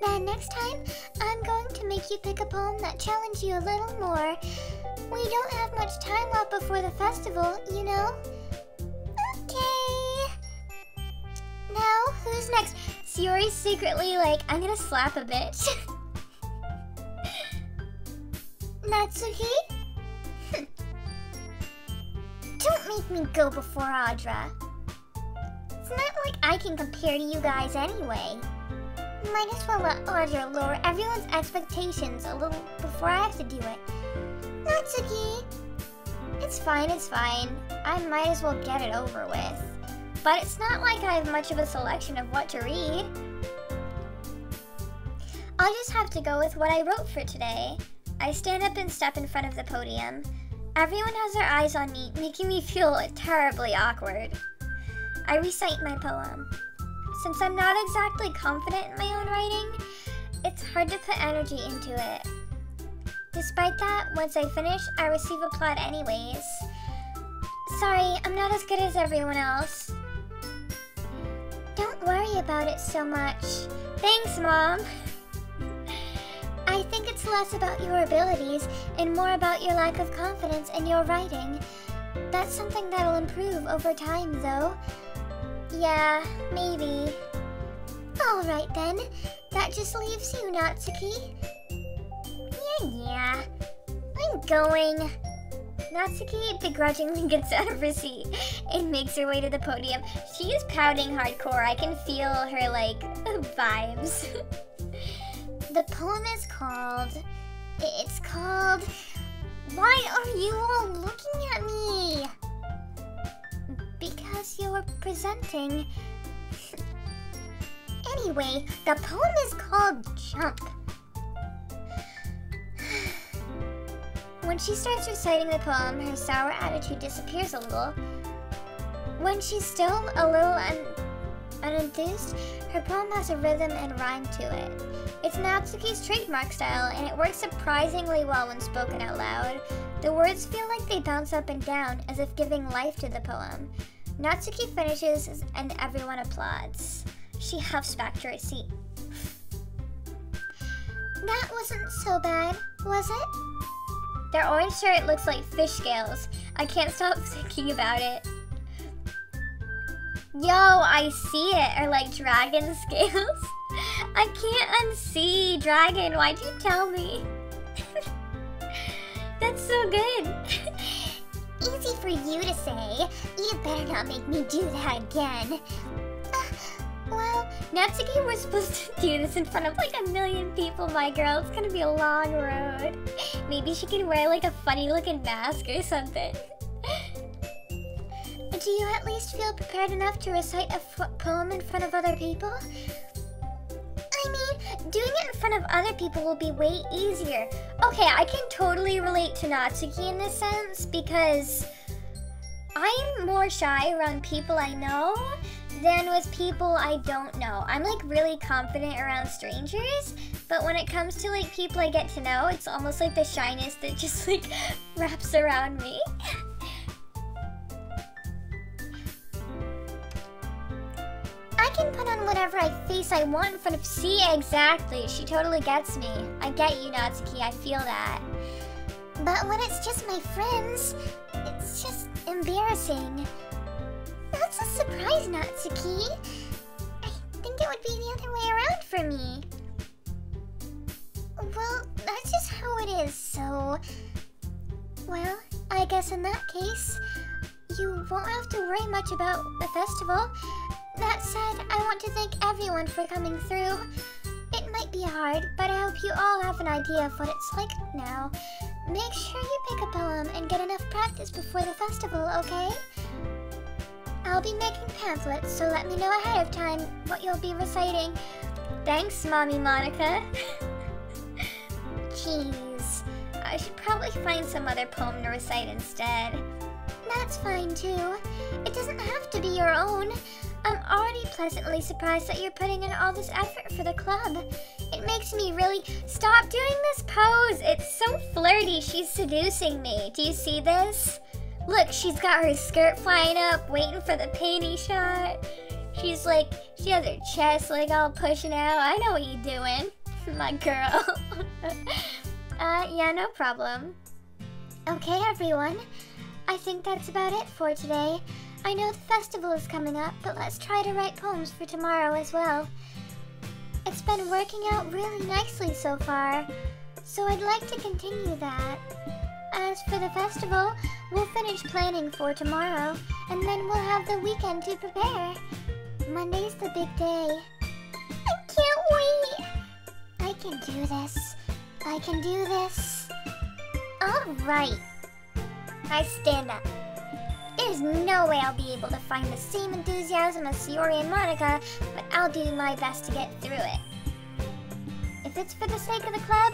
Then next time, I'm going to make you pick a poem that challenges you a little more. We don't have much time left before the festival, you know? Okay. Now, who's next? Sayori's secretly like, I'm gonna slap a bitch. Natsuki? Don't make me go before Audra. It's not like I can compare to you guys anyway. Might as well let Audra lower everyone's expectations a little before I have to do it. Natsuki! It's fine. I might as well get it over with. But it's not like I have much of a selection of what to read. I'll just have to go with what I wrote for today. I stand up and step in front of the podium. Everyone has their eyes on me, making me feel terribly awkward. I recite my poem. Since I'm not exactly confident in my own writing, it's hard to put energy into it. Despite that, once I finish, I receive applaud anyways. Sorry, I'm not as good as everyone else. Don't worry about it so much. Thanks, Mom. I think it's less about your abilities and more about your lack of confidence in your writing. That's something that'll improve over time, though. Yeah, maybe. Alright then, that just leaves you, Natsuki. going. Natsuki begrudgingly gets out of her seat and makes her way to the podium. She is pouting hardcore. I can feel her, like, vibes. The poem is called... It's called... Why are you all looking at me? Because you're presenting... Anyway, the poem is called Jump. When she starts reciting the poem, her sour attitude disappears a little. When she's still a little unenthused, her poem has a rhythm and rhyme to it. It's Natsuki's trademark style, and it works surprisingly well when spoken out loud. The words feel like they bounce up and down, as if giving life to the poem. Natsuki finishes, and everyone applauds. She huffs back to her seat. That wasn't so bad, was it? Their orange shirt looks like fish scales. I can't stop thinking about it. Yo, I see it. Or like dragon scales. I can't unsee dragon. Why'd you tell me? That's so good. Easy for you to say. You better not make me do that again. Well, Natsuki, we're supposed to do this in front of like 1 million people, my girl. It's gonna be a long road. Maybe she can wear like a funny looking mask or something. Do you at least feel prepared enough to recite a poem in front of other people? I mean, doing it in front of other people will be way easier. Okay, I can totally relate to Natsuki in this sense because I'm more shy around people I know than with people I don't know. I'm like really confident around strangers, but when it comes to like people I get to know, it's almost like the shyness that just like wraps around me. I can put on whatever face I want in front of... See, exactly. She totally gets me. I get you, Natsuki. I feel that. But when it's just my friends, it's just embarrassing. That's a surprise, Natsuki. I think it would be the other way around for me. Well, that's just how it is, so... Well, I guess in that case, you won't have to worry much about the festival. That said, I want to thank everyone for coming through. It might be hard, but I hope you all have an idea of what it's like now. Make sure you pick a poem and get enough practice before the festival, okay? I'll be making pamphlets, so let me know ahead of time what you'll be reciting. Thanks, Mommy Monica. Jeez, I should probably find some other poem to recite instead. That's fine too. It doesn't have to be your own. I'm already pleasantly surprised that you're putting in all this effort for the club. It makes me really... Stop doing this pose! It's so flirty. She's seducing me. Do you see this? Look, she's got her skirt flying up, waiting for the panty shot. She's like, she has her chest like all pushing out. I know what you're doing, my girl. Yeah, no problem. Okay, everyone. I think that's about it for today. I know the festival is coming up, but let's try to write poems for tomorrow as well. It's been working out really nicely so far, so I'd like to continue that. As for the festival, we'll finish planning for tomorrow, and then we'll have the weekend to prepare. Monday's the big day. I can't wait! I can do this. I can do this. Alright. I stand up. There's no way I'll be able to find the same enthusiasm as Sayori and Monica, but I'll do my best to get through it. If it's for the sake of the club,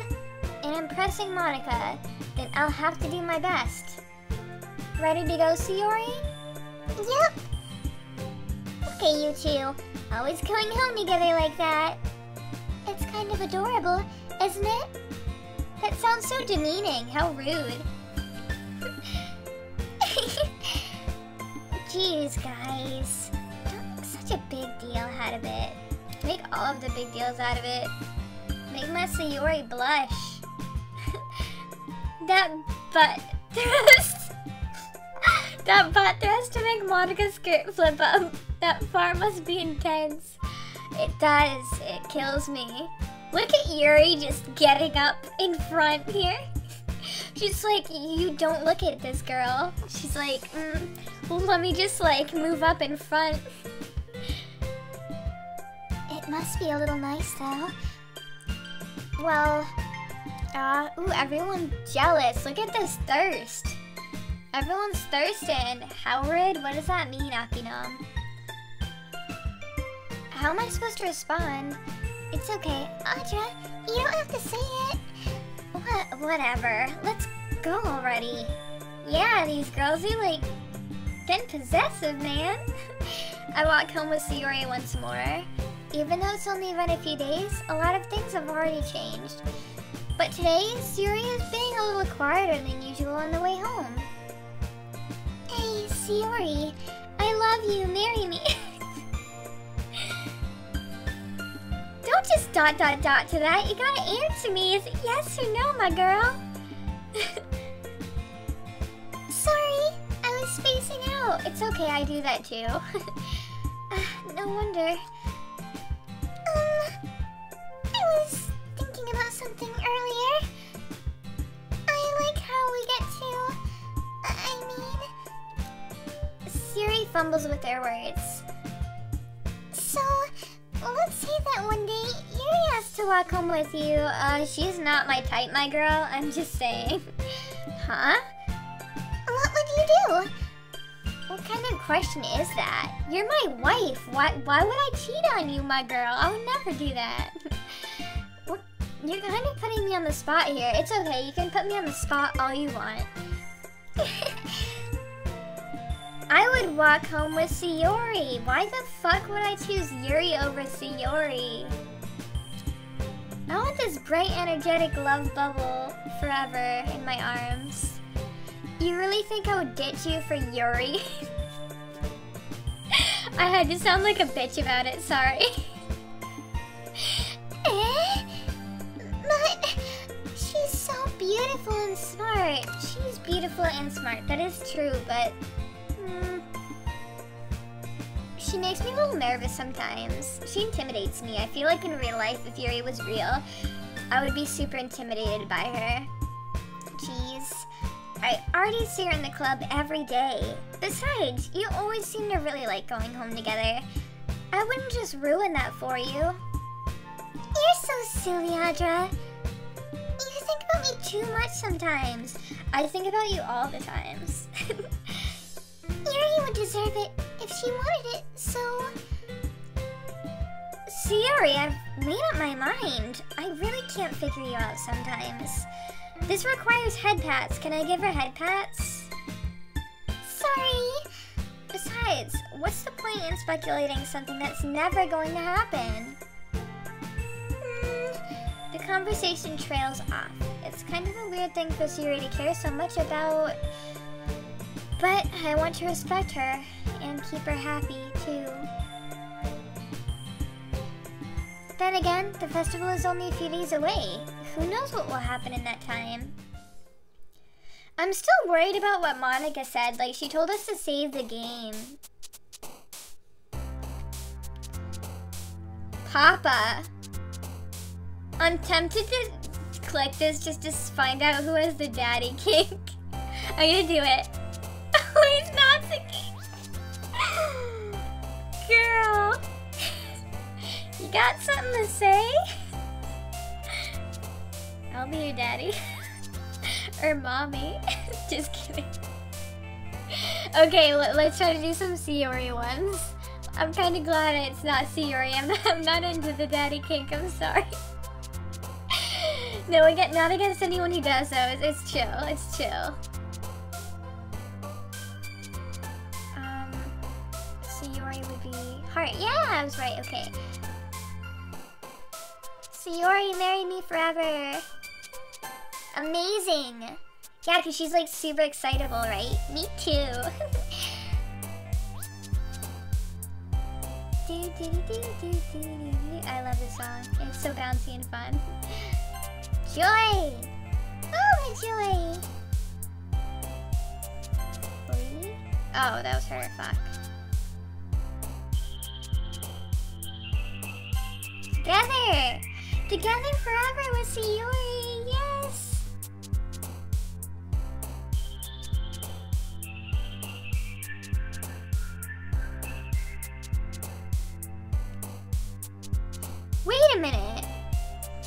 and impressing Monica, then I'll have to do my best. Ready to go, Sayori? Yep. Okay, you two. Always going home together like that. It's kind of adorable, isn't it? That sounds so demeaning. How rude. Jeez, guys. Don't make such a big deal out of it. Make all of the big deals out of it. Make my Sayori blush. That butt thrust. That butt thrust to make Monica's skirt flip up. That far must be intense. It does. It kills me. Look at Yuri just getting up in front here. She's like, you don't look at this girl. She's like, well, let me just like move up in front. It must be a little nice though. Well, ooh, everyone's jealous. Look at this thirst. Everyone's thirsting. How rude? What does that mean, Akinam? How am I supposed to respond? It's okay. Audra, you don't have to say it. Whatever. Let's go already. Yeah, these girls are like getting possessive, man. I walk home with Sayori once more. Even though it's only been a few days, a lot of things have already changed. But today, Sayori is being a little quieter than usual on the way home. Hey, Sayori, I love you. Marry me. Don't just ... to that. You gotta answer me. Is it yes or no, my girl? Sorry, I was spacing out. It's okay, I do that too. No wonder. I was thinking about something earlier. I like how we get to... Sayori fumbles with their words. So, let's say that one day Yuri has to walk home with you. She's not my type, my girl. I'm just saying. Huh? What would you do? What kind of question is that? You're my wife. Why would I cheat on you, my girl? I would never do that. You're kind of putting me on the spot here. It's okay. You can put me on the spot all you want. I would walk home with Sayori. Why the fuck would I choose Yuri over Sayori? I want this bright, energetic love bubble forever in my arms. You really think I would ditch you for Yuri? I had to sound like a bitch about it, sorry. But she's so beautiful and smart. She's beautiful and smart, that is true, but... She makes me a little nervous sometimes. She intimidates me. I feel like in real life, if Yuri was real, I would be super intimidated by her. Jeez. I already see her in the club every day. Besides, you always seem to really like going home together. I wouldn't just ruin that for you. You're so silly, Audra. You think about me too much sometimes. I think about you all the times. Yuri would deserve it if she wanted it, so... Sayori, I've made up my mind. I really can't figure you out sometimes. This requires head pats. Can I give her head pats? Sorry. Besides, what's the point in speculating something that's never going to happen? The conversation trails off. It's kind of a weird thing for Sayori to care so much about... But I want to respect her and keep her happy, too. Then again, the festival is only a few days away. Who knows what will happen in that time? I'm still worried about what Monica said. Like, she told us to save the game. Papa. I'm tempted to click this just to find out who has the daddy kink. I'm gonna do it. Oh, he's not singing. Girl. You got something to say? I'll be your daddy. Or mommy. Just kidding. Okay, let's try to do some Sayori ones. I'm kind of glad it's not Sayori. I'm not into the daddy kink. I'm sorry. No, not against anyone who does though. It's chill. It's chill. Sayori would be heart. Yeah, I was right. Okay. Sayori, marry me forever. Amazing. Yeah, because she's like super excitable, right? Me too. I love this song. It's so bouncy and fun. Joy! Oh, Joy! Oh, that was her. Fuck. Together! Together forever with Sayori! Yes! Wait a minute.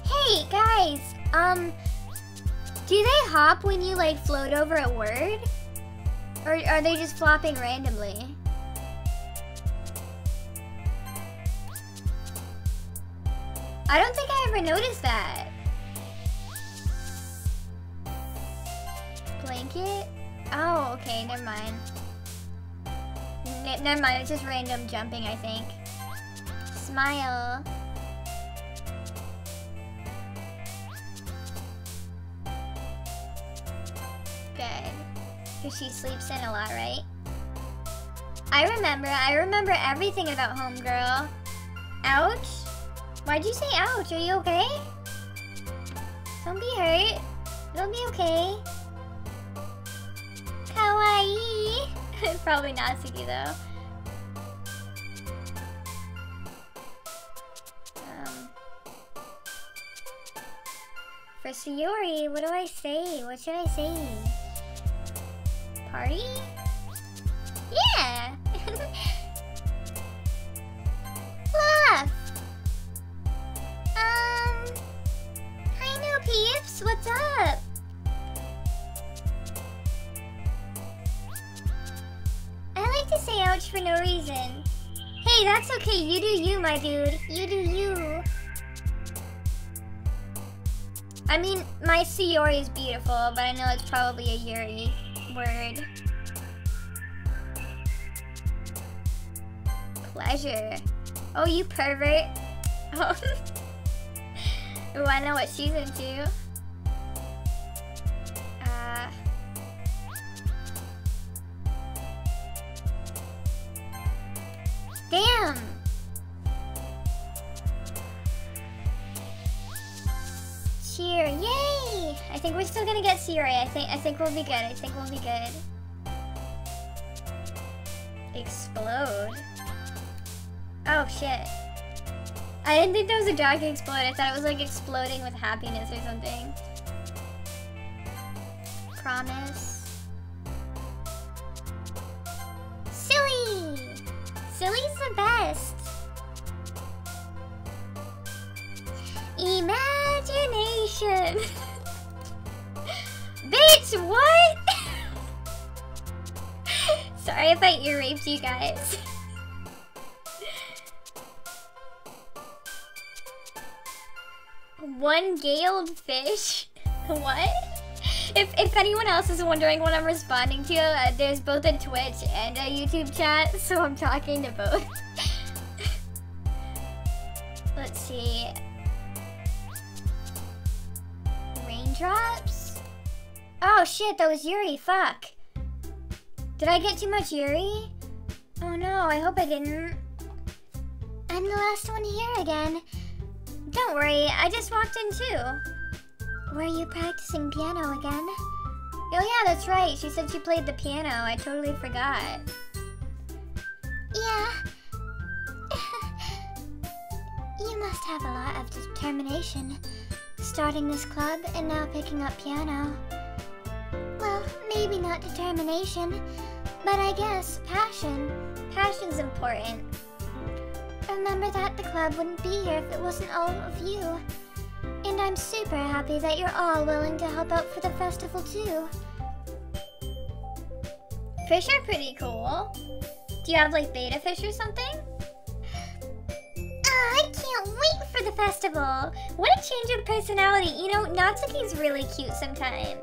Hey, guys. Do they hop when you, like, float over a word? Or are they just flopping randomly? I don't think I ever noticed that. Blanket? Oh, okay, never mind. Never mind, it's just random jumping, I think. Smile. Good. Because she sleeps in a lot, right? I remember everything about Homegirl. Ouch? Why'd you say ouch? Are you okay? Don't be hurt. It'll be okay. Kawaii. Probably Natsuki though. For Sayori, what do I say? What should I say? Party? Yeah! Laugh! Hi new peeps, what's up? I like to say ouch for no reason. Hey, that's okay, you do you, my dude. You do you. I mean, my Sayori is beautiful, but I know it's probably a Yuri word. Pleasure. Oh, you pervert. Oh. Ooh, I know what she's into. Damn! Cheer, yay! I think we're still gonna get Sayori. I think we'll be good. I think we'll be good. Explode. Oh shit. I didn't think that was a dog explode. I thought it was like exploding with happiness or something. Promise. Silly! Silly's the best. Imagination. Bitch, what? Sorry if I ear raped you guys. One galed fish? What? If anyone else is wondering what I'm responding to, there's both a Twitch and a YouTube chat, so I'm talking to both. Let's see. Raindrops? Oh shit, that was Yuri, fuck. Did I get too much Yuri? Oh no, I hope I didn't. I'm the last one here again. Don't worry, I just walked in too. Were you practicing piano again? Oh yeah, that's right. She said she played the piano. I totally forgot. Yeah. You must have a lot of determination. Starting this club and now picking up piano. Well, maybe not determination, but I guess passion. Passion's important. Remember that the club wouldn't be here if it wasn't all of you. And I'm super happy that you're all willing to help out for the festival too. Fish are pretty cool. Do you have like beta fish or something? I can't wait for the festival. What a change of personality. You know, Natsuki's really cute sometimes.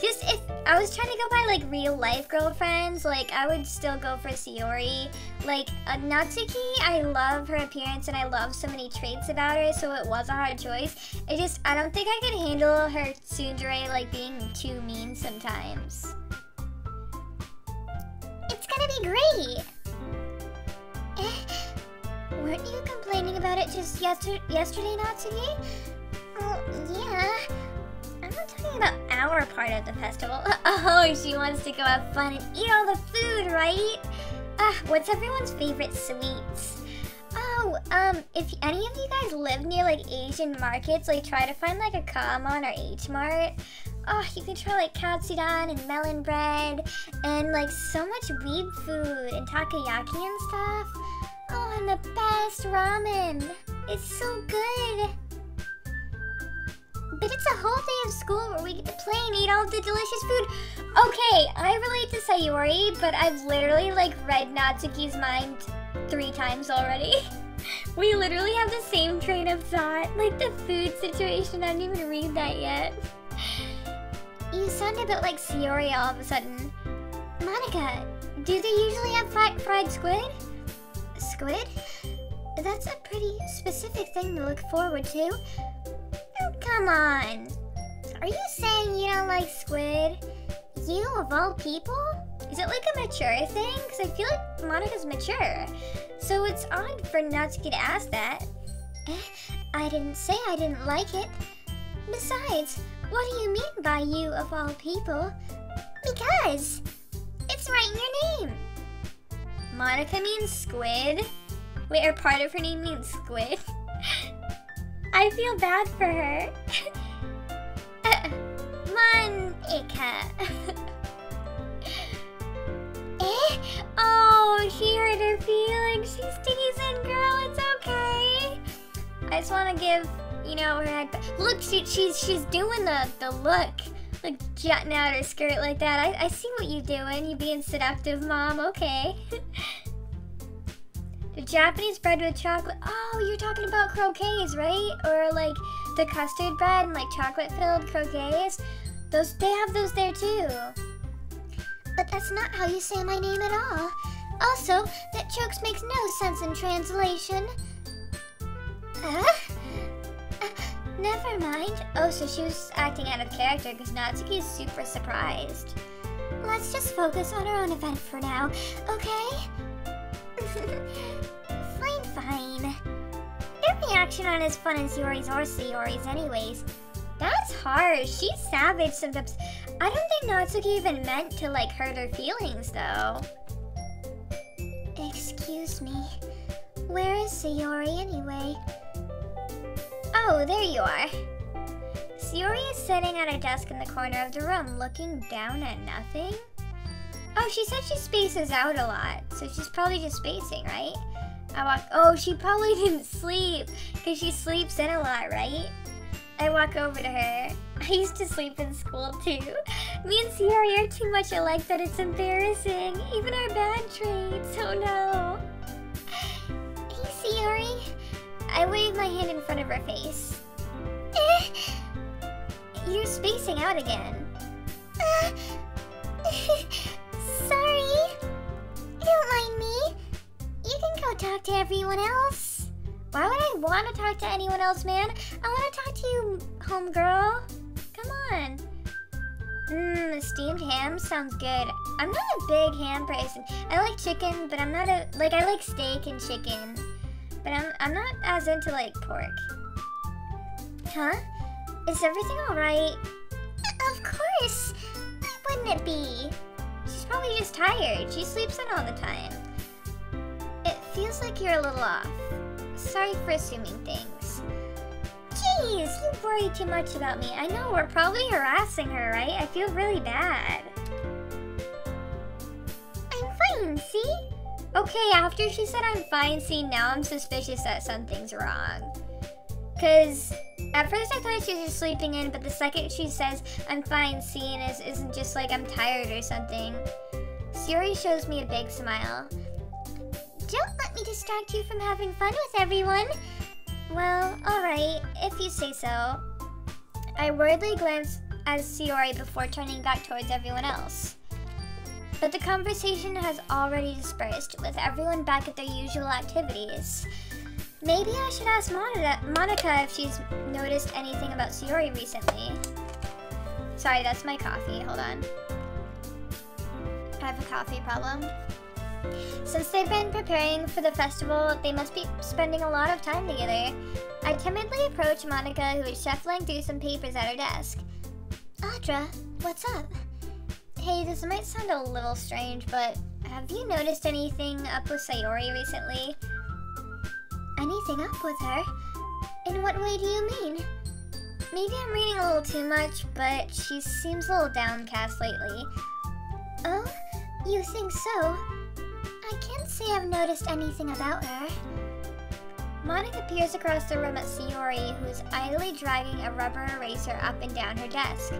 Just if I was trying to go by like real life girlfriends, like I would still go for Sayori. Like Natsuki, I love her appearance and I love so many traits about her, so it was a hard choice. I don't think I could handle her tsundere like being too mean sometimes. It's gonna be great. Weren't you complaining about it just yesterday, Natsuki? Oh, yeah. I'm not talking about our part of the festival. Oh, she wants to go have fun and eat all the food, right? What's everyone's favorite sweets? Oh, if any of you guys live near like Asian markets, like try to find like a Kamon or H-Mart. Oh, you can try like katsudan and melon bread and like so much weeb food and takoyaki and stuff. Oh, and the best ramen. It's so good. But it's a whole day of school where we get to play and eat all the delicious food. Okay, I relate to Sayori, but I've literally like read Natsuki's mind 3 times already. We literally have the same train of thought. Like the food situation, I didn't even read that yet. You sound a bit like Sayori all of a sudden. Monica, do they usually have fried squid? Squid? That's a pretty specific thing to look forward to. Oh, come on. Are you saying you don't like squid? You, of all people? Is it like a mature thing? Because I feel like Monica's mature. So it's odd for Natsuki to ask that. I didn't say I didn't like it. Besides, what do you mean by you, of all people? Because it's right in your name. Monica means squid? Wait, or part of her name means squid? I feel bad for her. Monica. Oh, she hurt her feelings. She's teasing, girl. It's okay. I just want to give, you know, her head back. Look, she's doing the look. Like, jutting out her skirt like that. I see what you're doing. You being seductive, Mom. Okay. The Japanese bread with chocolate. Oh, you're talking about croquets, right? Or like the custard bread and like chocolate-filled croquets. They have those there too. But that's not how you say my name at all. Also, that jokes makes no sense in translation. Never mind. Oh, so she was acting out of character because Natsuki is super surprised. Let's just focus on our own event for now, okay? Fine. Their reaction aren't as fun as Yori's or Sayori's anyways. That's harsh. She's savage sometimes. I don't think Natsuki even meant to like hurt her feelings though. Excuse me. Where is Sayori anyway? Oh, there you are. Sayori is sitting at her desk in the corner of the room looking down at nothing. Oh, she said she spaces out a lot, so she's probably just spacing, right? Oh, she probably didn't sleep, because she sleeps in a lot, right? I walk over to her. I used to sleep in school too. Me and Sayori are too much alike that it's embarrassing. Even our bad traits, oh no. Hey Sayori. I wave my hand in front of her face. You're spacing out again. Sorry. Don't mind me. You can go talk to everyone else. Why would I want to talk to anyone else, man? I want to talk to you, homegirl. Come on. Steamed ham sounds good. I'm not a big ham person. I like chicken, but I'm not I like steak and chicken. But I'm not as into, like, pork. Huh? Is everything alright? Of course. Why wouldn't it be? She's probably just tired. She sleeps in all the time. It feels like you're a little off. Sorry for assuming things. Jeez, you worry too much about me. I know, we're probably harassing her, right? I feel really bad. I'm fine, see? Okay, after she said I'm fine, see, now I'm suspicious that something's wrong. Because at first I thought she was just sleeping in, but the second she says I'm fine, see, and isn't just like I'm tired or something. Sayori shows me a big smile. Don't let me distract you from having fun with everyone. Well, alright, if you say so. I worriedly glanced at Sayori before turning back towards everyone else. But the conversation has already dispersed, with everyone back at their usual activities. Maybe I should ask Monica if she's noticed anything about Sayori recently. Sorry, that's my coffee. Hold on. I have a coffee problem. Since they've been preparing for the festival, they must be spending a lot of time together. I timidly approach Monica, who is shuffling through some papers at her desk. Audra, what's up? Hey, this might sound a little strange, but have you noticed anything up with Sayori recently? Anything up with her? In what way do you mean? Maybe I'm reading a little too much, but she seems a little downcast lately. Oh, you think so? I can't say I've noticed anything about her. Monica peers across the room at Sayori, who is idly dragging a rubber eraser up and down her desk.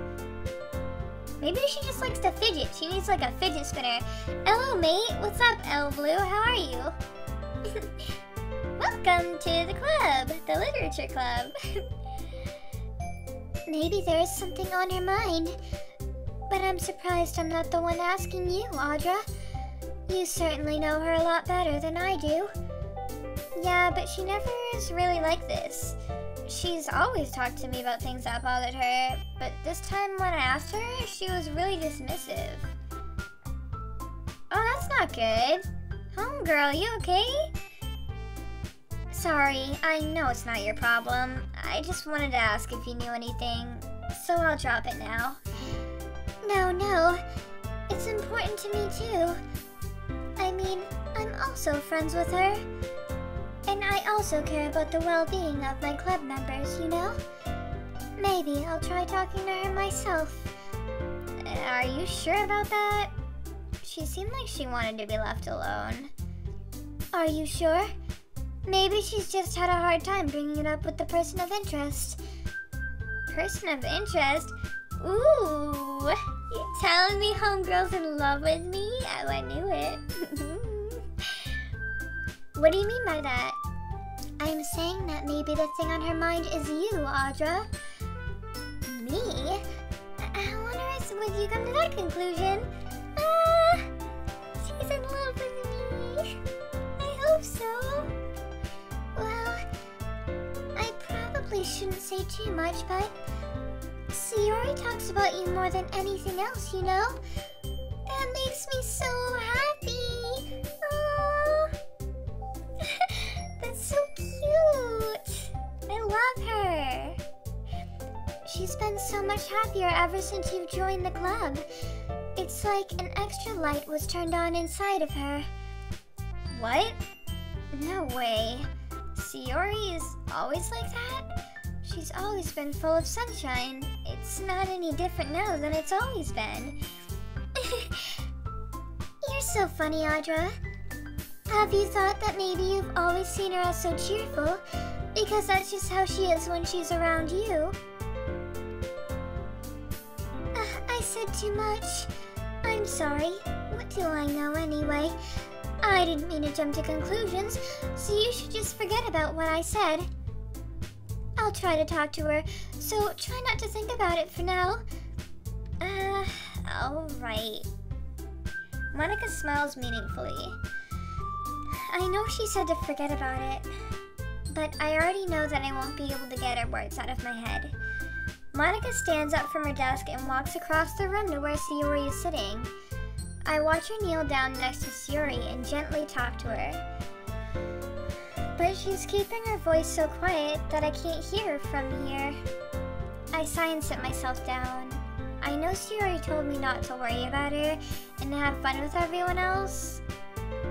Maybe she just likes to fidget. She needs like a fidget spinner. Hello, mate. What's up, L Blue? How are you? Welcome to the club, the literature club. Maybe there is something on her mind. But I'm surprised I'm not the one asking you, Audra. You certainly know her a lot better than I do. Yeah, but she never is really like this. She's always talked to me about things that bothered her, but this time when I asked her, she was really dismissive. Oh, that's not good. Homegirl, you okay? Sorry, I know it's not your problem. I just wanted to ask if you knew anything, so I'll drop it now. No. It's important to me too. I mean, I'm also friends with her. And I also care about the well-being of my club members, you know? Maybe I'll try talking to her myself. Are you sure about that? She seemed like she wanted to be left alone. Are you sure? Maybe she's just had a hard time bringing it up with the person of interest. Person of interest? Ooh, you telling me homegirl's in love with me? Oh, I knew it. What do you mean by that? I'm saying that maybe the thing on her mind is you, Audra. Me? How on earth would you come to that conclusion? She's in love with me. I hope so. Well, I probably shouldn't say too much, but Sayori talks about you more than anything else, you know? That makes me so happy. Oh. That's so cute. I love her. She's been so much happier ever since you've joined the club. It's like an extra light was turned on inside of her. What? No way. Sayori is always like that? She's always been full of sunshine. It's not any different now than it's always been. You're so funny, Audra. Have you thought that maybe you've always seen her as so cheerful because that's just how she is when she's around you? I said too much. I'm sorry. What do I know anyway? I didn't mean to jump to conclusions, so you should just forget about what I said. I'll try to talk to her, so try not to think about it for now. Alright. Monica smiles meaningfully. I know she said to forget about it, but I already know that I won't be able to get her words out of my head. Monica stands up from her desk and walks across the room to where Sayori is sitting. I watch her kneel down next to Sayori and gently talk to her. But she's keeping her voice so quiet that I can't hear her from here. I sigh and sit myself down. I know Sayori told me not to worry about her and to have fun with everyone else.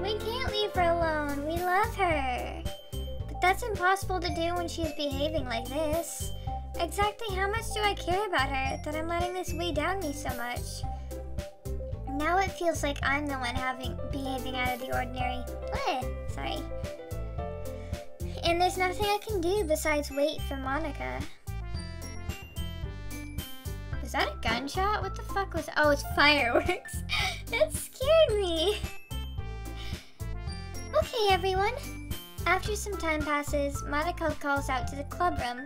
We can't leave her alone. We love her. But that's impossible to do when she's behaving like this. Exactly how much do I care about her that I'm letting this weigh down me so much? Now it feels like I'm the one behaving out of the ordinary. Sorry. And there's nothing I can do besides wait for Monica. Was that a gunshot? What the fuck was that? Oh, it's fireworks. That scared me. Okay, everyone. After some time passes, Monica calls out to the club room.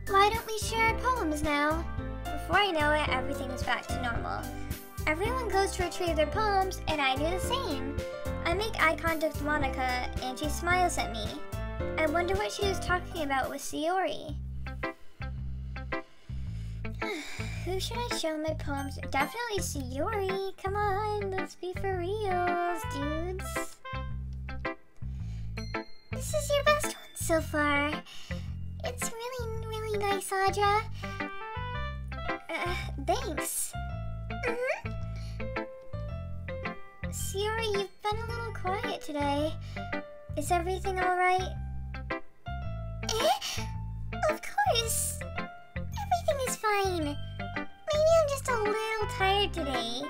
Why don't we share our poems now? Before I know it, everything is back to normal. Everyone goes to retrieve their poems, and I do the same. I make eye contact with Monica, and she smiles at me. I wonder what she was talking about with Sayori. Who should I show my poems? Definitely Sayori. Come on, let's be for reals, dudes. This is your best one so far. It's really, really nice, Audra. Thanks. Sayori, you've been a little quiet today. Is everything alright? Of course. Everything is fine. Maybe I'm just a little tired today.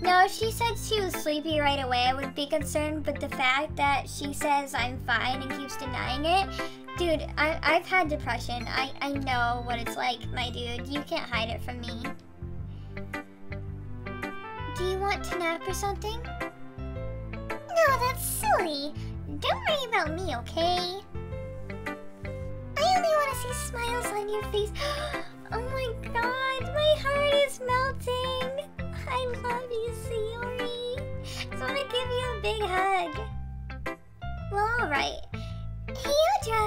No, if she said she was sleepy right away, I would be concerned, but the fact that she says I'm fine and keeps denying it, dude, I've had depression. I know what it's like, my dude. You can't hide it from me. Do you want to nap or something? No, that's silly. Don't worry about me, okay? I only want to see smiles on your face. Oh my god, my heart is melting. I love you, Sayori. I just want to give you a big hug. Well, alright. Hey, Audra.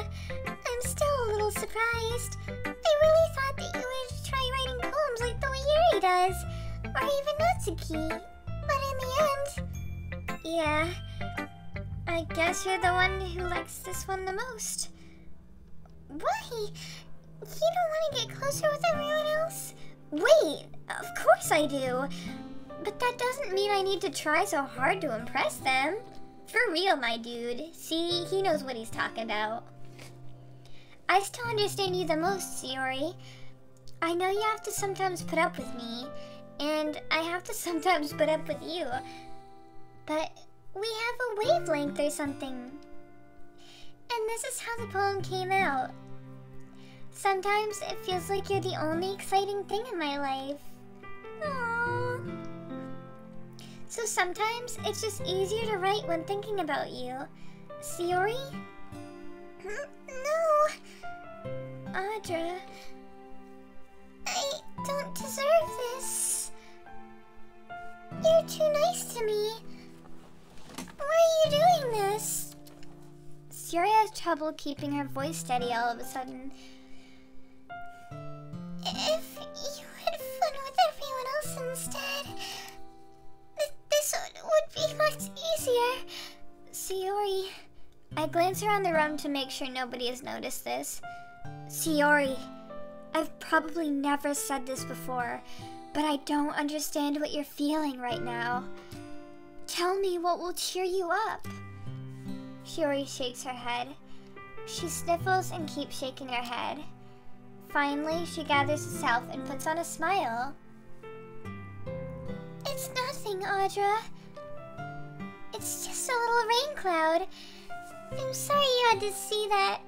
I'm still a little surprised. I really thought that you would try writing poems like the way Yuri does. Or even Natsuki. But in the end... Yeah. I guess you're the one who likes this one the most. Why? You don't want to get closer with everyone else? Wait, of course I do. But that doesn't mean I need to try so hard to impress them. For real, my dude. See, he knows what he's talking about. I still understand you the most, Sayori. I know you have to sometimes put up with me, and I have to sometimes put up with you. But we have a wavelength or something. And this is how the poem came out. Sometimes it feels like you're the only exciting thing in my life. Aww. So sometimes it's just easier to write when thinking about you. Sayori? No. Audra. I don't deserve this. You're too nice to me. Why are you doing this? Sayori has trouble keeping her voice steady all of a sudden. If you had fun with everyone else instead, this would be much easier. Sayori. I glance around the room to make sure nobody has noticed this. Sayori, I've probably never said this before, but I don't understand what you're feeling right now. Tell me what will cheer you up. Sayori shakes her head. She sniffles and keeps shaking her head. Finally, she gathers herself and puts on a smile. It's nothing, Audra. It's just a little rain cloud. I'm sorry you had to see that.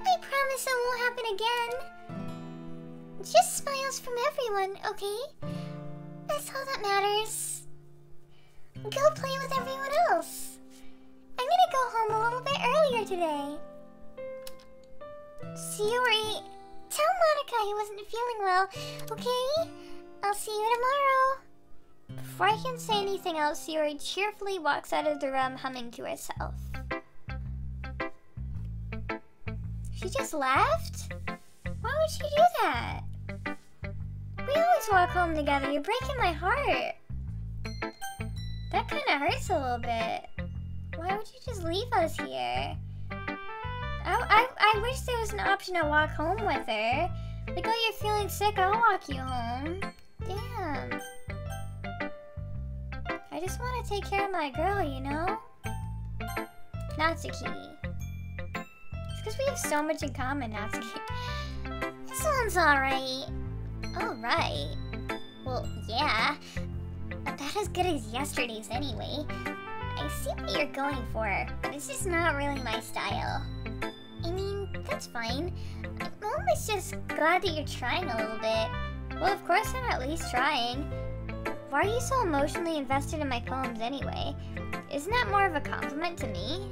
I promise it won't happen again. Just smiles from everyone, okay? That's all that matters. Go play with everyone else. I'm gonna go home a little bit earlier today. Sayori, tell Monica I wasn't feeling well, okay? I'll see you tomorrow. Before I can say anything else, Sayori cheerfully walks out of the room humming to herself. She just left? Why would she do that? We always walk home together. You're breaking my heart. That kind of hurts a little bit. Why would you just leave us here? I wish there was an option to walk home with her. Like, oh, you're feeling sick, I'll walk you home. Damn. I just want to take care of my girl, you know? Natsuki. It's because we have so much in common, Natsuki. This one's alright. Alright. Well, yeah. About as good as yesterday's anyway. I see what you're going for, but it's just not really my style. I mean, that's fine. I'm almost just glad that you're trying a little bit. Well, of course I'm at least trying. Why are you so emotionally invested in my poems anyway? Isn't that more of a compliment to me?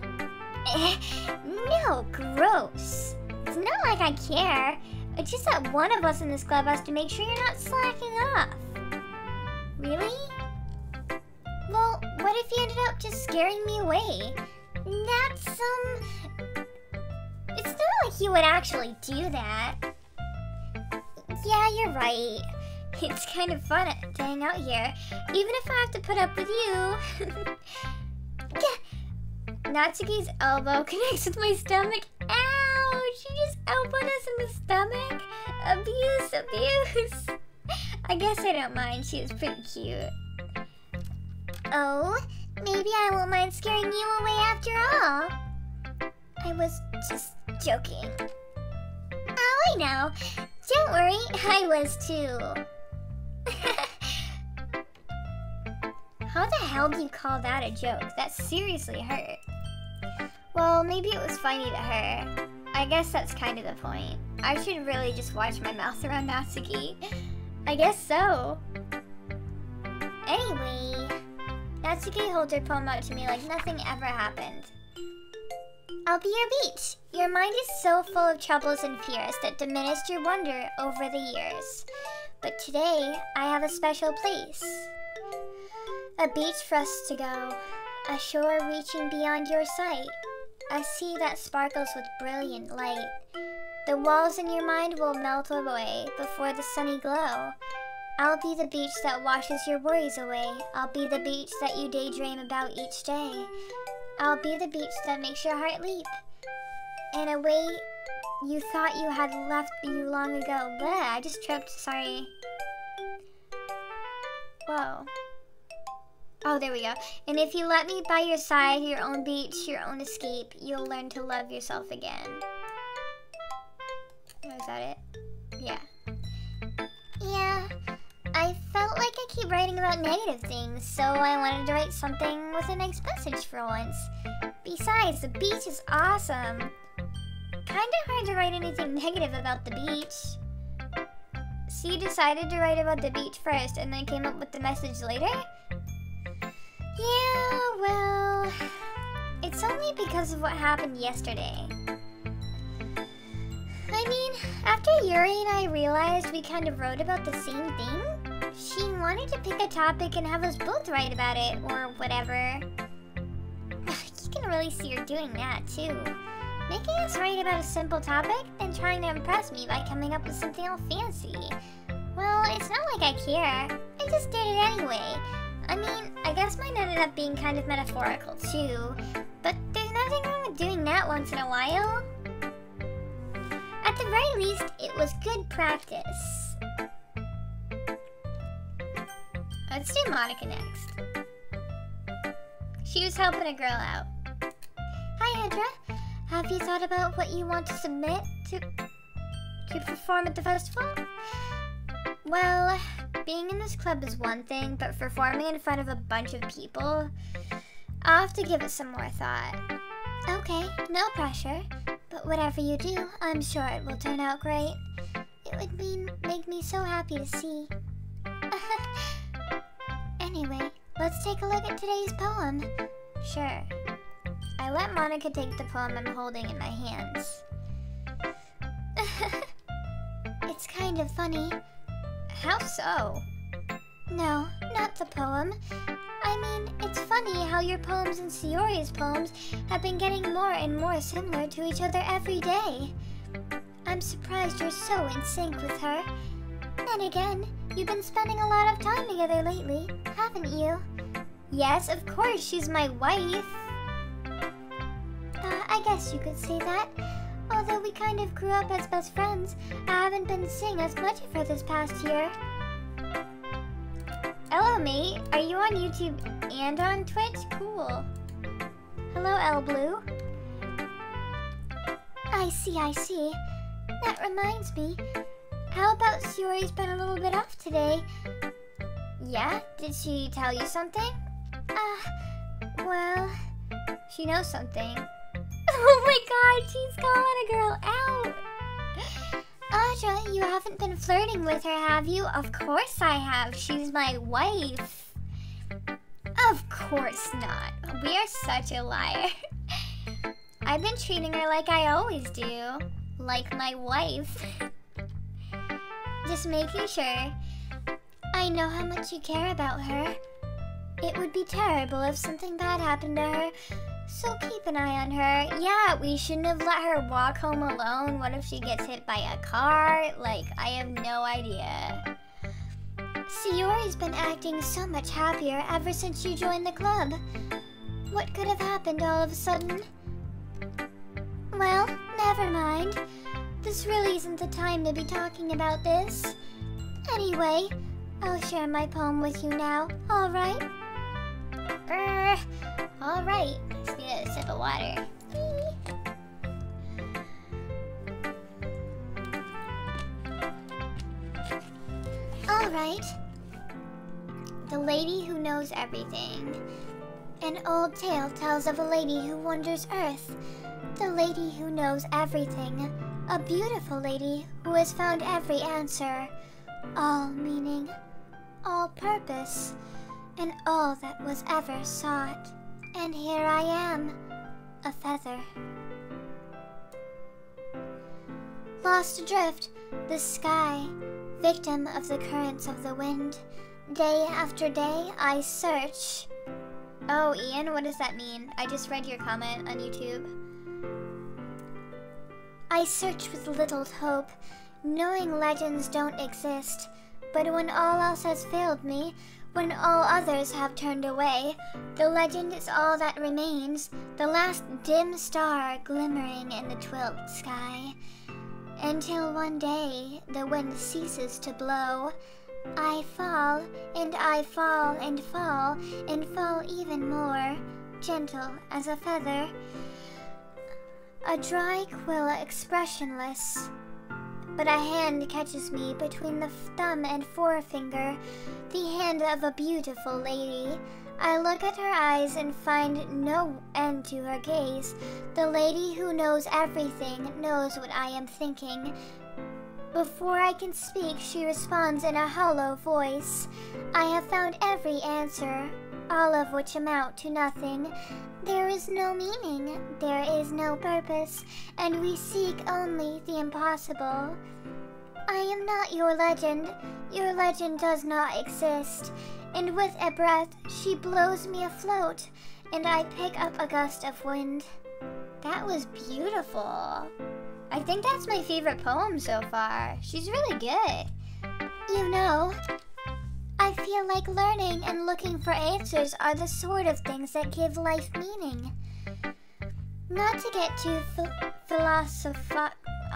No, gross. It's not like I care. It's just that one of us in this club has to make sure you're not slacking off. Really? Well, what if you ended up just scaring me away? That's, It's not like you would actually do that. Yeah, you're right. It's kind of fun to hang out here, even if I have to put up with you. Natsuki's elbow connects with my stomach. Ow! She just elbowed us in the stomach. Abuse, abuse. I guess I don't mind. She was pretty cute. Oh, maybe I won't mind scaring you away after all. I was just joking. Oh, I know. Don't worry, I was too. hell do you call that a joke? That seriously hurt. Well, maybe it was funny to her. I guess that's kind of the point. I should really just watch my mouth around Natsuki. I guess so. Anyway, Natsuki holds her poem out to me like nothing ever happened. I'll be your beach. Your mind is so full of troubles and fears that diminished your wonder over the years. But today, I have a special place. A beach for us to go. A shore reaching beyond your sight. A sea that sparkles with brilliant light. The walls in your mind will melt away before the sunny glow. I'll be the beach that washes your worries away. I'll be the beach that you daydream about each day. I'll be the beach that makes your heart leap in a way you thought you had left you long ago. Bleh, I just tripped, sorry. Whoa. Oh, there we go. And if you let me by your side, your own beach, your own escape, you'll learn to love yourself again. Is that it? Yeah. Yeah, I felt like I keep writing about negative things, so I wanted to write something with a nice message for once. Besides, the beach is awesome. Kinda hard to write anything negative about the beach. So you decided to write about the beach first and then came up with the message later? Yeah, well, it's only because of what happened yesterday. I mean, after Yuri and I realized we kind of wrote about the same thing, she wanted to pick a topic and have us both write about it, or whatever. You can really see her doing that, too. Making us write about a simple topic, then trying to impress me by coming up with something all fancy. Well, it's not like I care. I just did it anyway. I mean, I guess mine ended up being kind of metaphorical, too. But there's nothing wrong with doing that once in a while. At the very least, it was good practice. Let's do Monica next. She was helping a girl out. Hi, Audra. Have you thought about what you want to submit to perform at the festival? Well, being in this club is one thing, but performing in front of a bunch of people, I'll have to give it some more thought. Okay, no pressure. But whatever you do, I'm sure it will turn out great. It would make me so happy to see. Anyway, let's take a look at today's poem. Sure. I let Monica take the poem I'm holding in my hands. It's kind of funny. How so? No, not the poem. I mean, it's funny how your poems and Sayori's poems have been getting more and more similar to each other every day. I'm surprised you're so in sync with her. Then again, you've been spending a lot of time together lately, haven't you? Yes, of course, she's my wife. I guess you could say that. Although we kind of grew up as best friends, I haven't been seeing as much of her this past year. Hello, mate. Are you on YouTube and on Twitch? Cool. Hello, L Blue. I see. That reminds me. How about Sayori's been a little bit off today? Yeah? Did she tell you something? Well, she knows something. Oh my god, she's calling a girl out! Audra, you haven't been flirting with her, have you? Of course I have. She's my wife. Of course not. We are such a liar. I've been treating her like I always do. Like my wife. Just making sure. I know how much you care about her. It would be terrible if something bad happened to her. So keep an eye on her. Yeah, we shouldn't have let her walk home alone. What if she gets hit by a car? Like, I have no idea. Sayori's been acting so much happier ever since you joined the club. What could have happened all of a sudden? Well, never mind. This really isn't the time to be talking about this. Anyway, I'll share my poem with you now, alright? Alright. Just need a sip of water. Alright. the lady who knows everything. An old tale tells of a lady who wanders Earth, the lady who knows everything, a beautiful lady who has found every answer, all meaning, all purpose, and all that was ever sought. And here I am, a feather. Lost adrift, the sky, victim of the currents of the wind. Day after day, I search. Oh, Ian, what does that mean? I just read your comment on YouTube. I search with little hope, knowing legends don't exist. But when all else has failed me, when all others have turned away, the legend is all that remains, the last dim star glimmering in the twilight sky. Until one day, the wind ceases to blow. I fall, and I fall, and fall, and fall even more, gentle as a feather. A dry quill expressionless, but a hand catches me between the thumb and forefinger, the hand of a beautiful lady. I look at her eyes and find no end to her gaze. The lady who knows everything knows what I am thinking. Before I can speak, she responds in a hollow voice. I have found every answer, all of which amount to nothing. There is no meaning, there is no purpose, and we seek only the impossible. I am not your legend does not exist. And with a breath, she blows me afloat, and I pick up a gust of wind. That was beautiful. I think that's my favorite poem so far. She's really good. You know, I feel like learning and looking for answers are the sort of things that give life meaning. Not to get too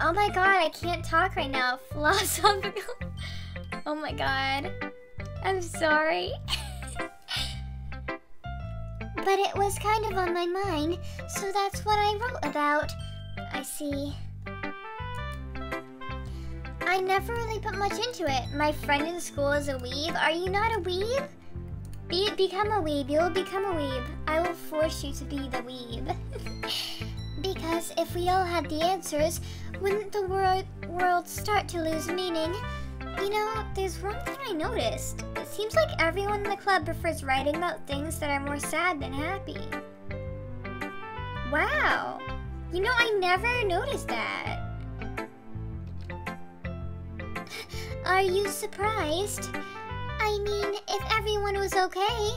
oh my god, I can't talk right now. Philosophical. Oh my god. I'm sorry. But it was kind of on my mind, so that's what I wrote about. I see. I never really put much into it. My friend in school is a weeb. Are you not a weeb? Become a weeb. You'll become a weeb. I will force you to be the weeb. Because if we all had the answers, wouldn't the world start to lose meaning? You know, there's one thing I noticed. It seems like everyone in the club prefers writing about things that are more sad than happy. Wow. You know, I never noticed that. Are you surprised? I mean, if everyone was okay,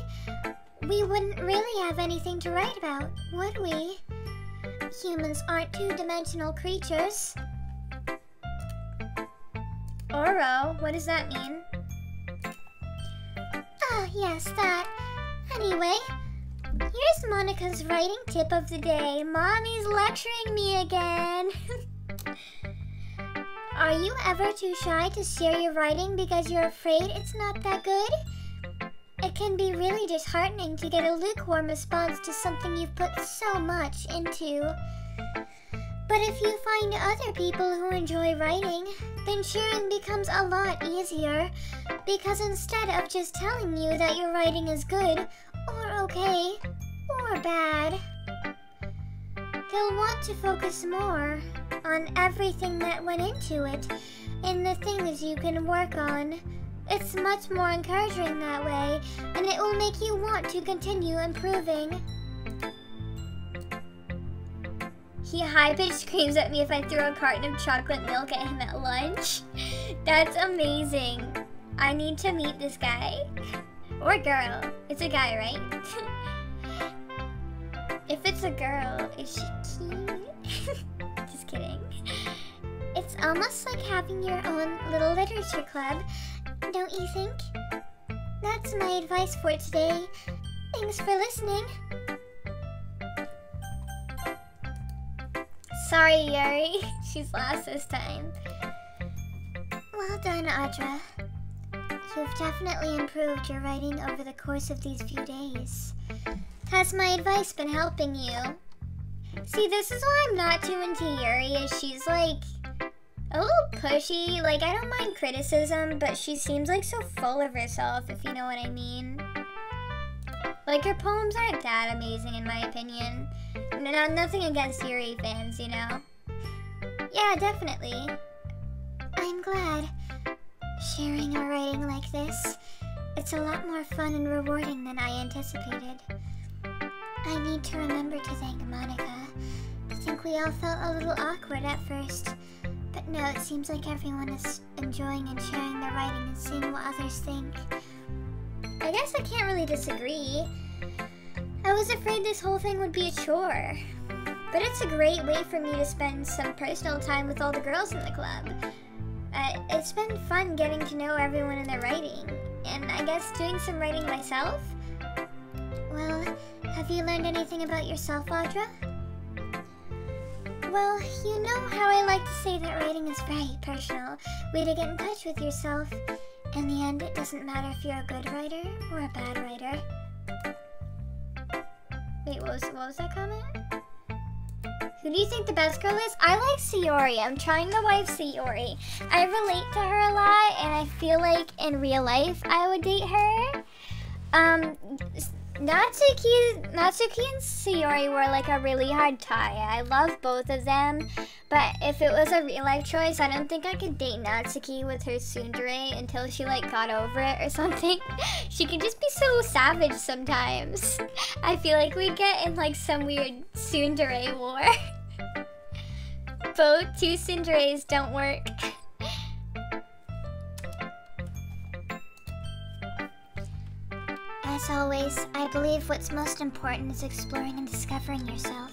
we wouldn't really have anything to write about, would we? Humans aren't two-dimensional creatures. Oro, what does that mean? Ah, yes, that. Anyway, here's Monica's writing tip of the day. Mommy's lecturing me again. Are you ever too shy to share your writing because you're afraid it's not that good? It can be really disheartening to get a lukewarm response to something you've put so much into. But if you find other people who enjoy writing, then sharing becomes a lot easier, because instead of just telling you that your writing is good, or okay, or bad, they'll want to focus more on everything that went into it, and the things you can work on. It's much more encouraging that way, and it will make you want to continue improving. He high-pitched screams at me if I throw a carton of chocolate milk at him at lunch. That's amazing. I need to meet this guy. Or girl. It's a guy, right? If it's a girl, is she cute? Just kidding. It's almost like having your own little literature club, don't you think? That's my advice for today. Thanks for listening. Sorry, Yuri. She's lost this time. Well done, Audra. You've definitely improved your writing over the course of these few days. Has my advice been helping you? See, this is why I'm not too into Yuri, is she's like A little pushy. Like, I don't mind criticism, but she seems like so full of herself, if you know what I mean. Like, her poems aren't that amazing in my opinion. Nothing against Yuri fans, you know? Yeah, definitely. I'm glad. Sharing a writing like this, it's a lot more fun and rewarding than I anticipated. I need to remember to thank Monica. I think we all felt a little awkward at first, but no, it seems like everyone is enjoying and sharing their writing and seeing what others think. I guess I can't really disagree. I was afraid this whole thing would be a chore, but it's a great way for me to spend some personal time with all the girls in the club. It's been fun getting to know everyone in their writing, and I guess doing some writing myself. Well, have you learned anything about yourself, Audra? Well, you know how I like to say that writing is very personal way to get in touch with yourself. In the end, it doesn't matter if you're a good writer or a bad writer. Wait, what was that comment? Who do you think the best girl is? I like Sayori. I'm trying to wife Sayori. I relate to her a lot, and I feel like in real life I would date her. Natsuki and Sayori were like a really hard tie. I love both of them, but if it was a real life choice, I don't think I could date Natsuki with her tsundere until she like got over it or something. She can just be so savage sometimes. I feel like we'd get in like some weird tsundere war. Both two tsunderes don't work. As always, I believe what's most important is exploring and discovering yourself.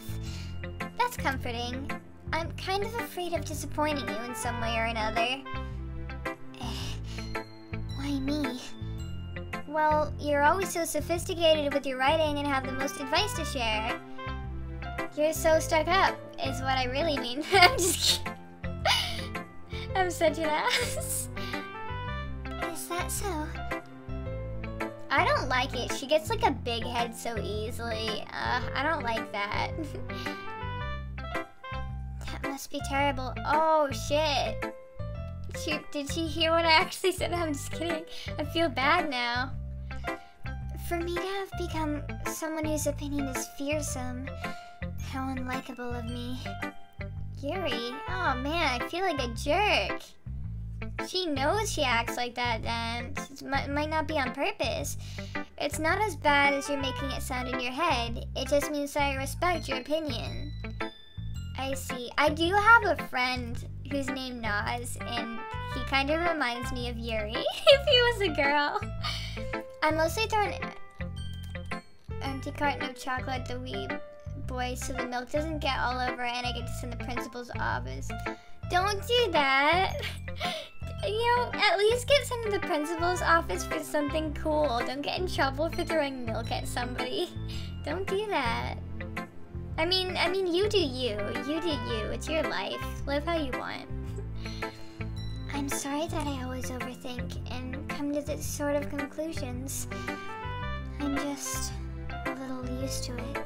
That's comforting. I'm kind of afraid of disappointing you in some way or another. Why me? Well, you're always so sophisticated with your writing and have the most advice to share. You're so stuck up, is what I really mean. I'm just kidding. I'm such an ass. Is that so? I don't like it. She gets like a big head so easily. I don't like that. That must be terrible. Oh shit. Did she hear what I actually said? I'm just kidding. I feel bad now. For me to have become someone whose opinion is fearsome, how unlikable of me. Yuri, oh man, I feel like a jerk. She knows she acts like that then. It might not be on purpose. It's not as bad as you're making it sound in your head. It just means that I respect your opinion. I see. I do have a friend who's named Naz, and he kind of reminds me of Yuri if he was a girl. I mostly throw an empty carton of chocolate at the wee boy so the milk doesn't get all over and I get to send the principal's office. Don't do that. You know, at least get sent to the principal's office for something cool. Don't get in trouble for throwing milk at somebody. Don't do that. I mean, you do you. You do you. It's your life. Live how you want. I'm sorry that I always overthink and come to this sort of conclusions. I'm just a little used to it.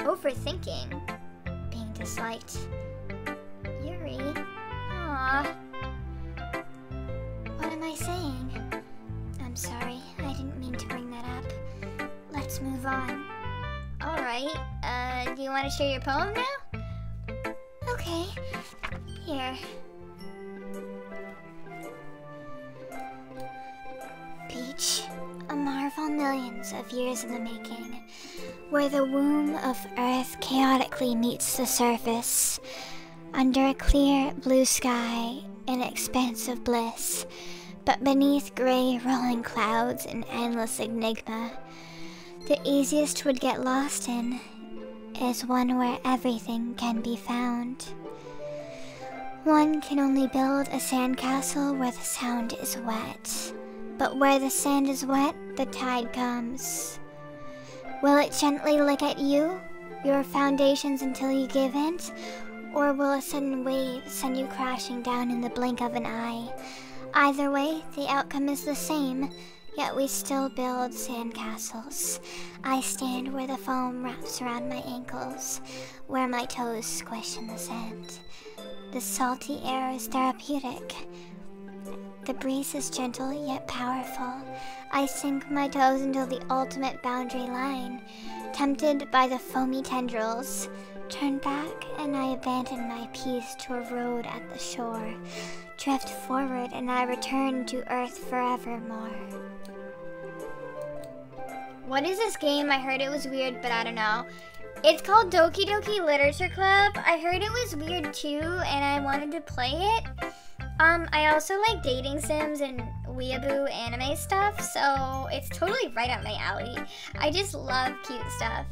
Overthinking? Being disliked. Yuri? Aww. What am I saying? I'm sorry, I didn't mean to bring that up. Let's move on. Alright, do you want to share your poem now? Okay, here. Beach, a marvel millions of years in the making, where the womb of Earth chaotically meets the surface, under a clear blue sky, an expanse of bliss, but beneath gray rolling clouds an endless enigma. The easiest would get lost in is one where everything can be found. One can only build a sandcastle where the sound is wet, but where the sand is wet, the tide comes. Will it gently lick at you, your foundations until you give in? Or will a sudden wave send you crashing down in the blink of an eye? Either way, the outcome is the same, yet we still build sandcastles. I stand where the foam wraps around my ankles, where my toes squish in the sand. The salty air is therapeutic. The breeze is gentle yet powerful. I sink my toes into the ultimate boundary line, tempted by the foamy tendrils. Turn back, and I abandon my peace to a road at the shore. Drift forward, and I return to Earth forevermore. What is this game? I heard it was weird, but I don't know. It's called Doki Doki Literature Club. I heard it was weird too, and I wanted to play it. I also like dating sims and weeaboo anime stuff, so it's totally right up my alley. I just love cute stuff.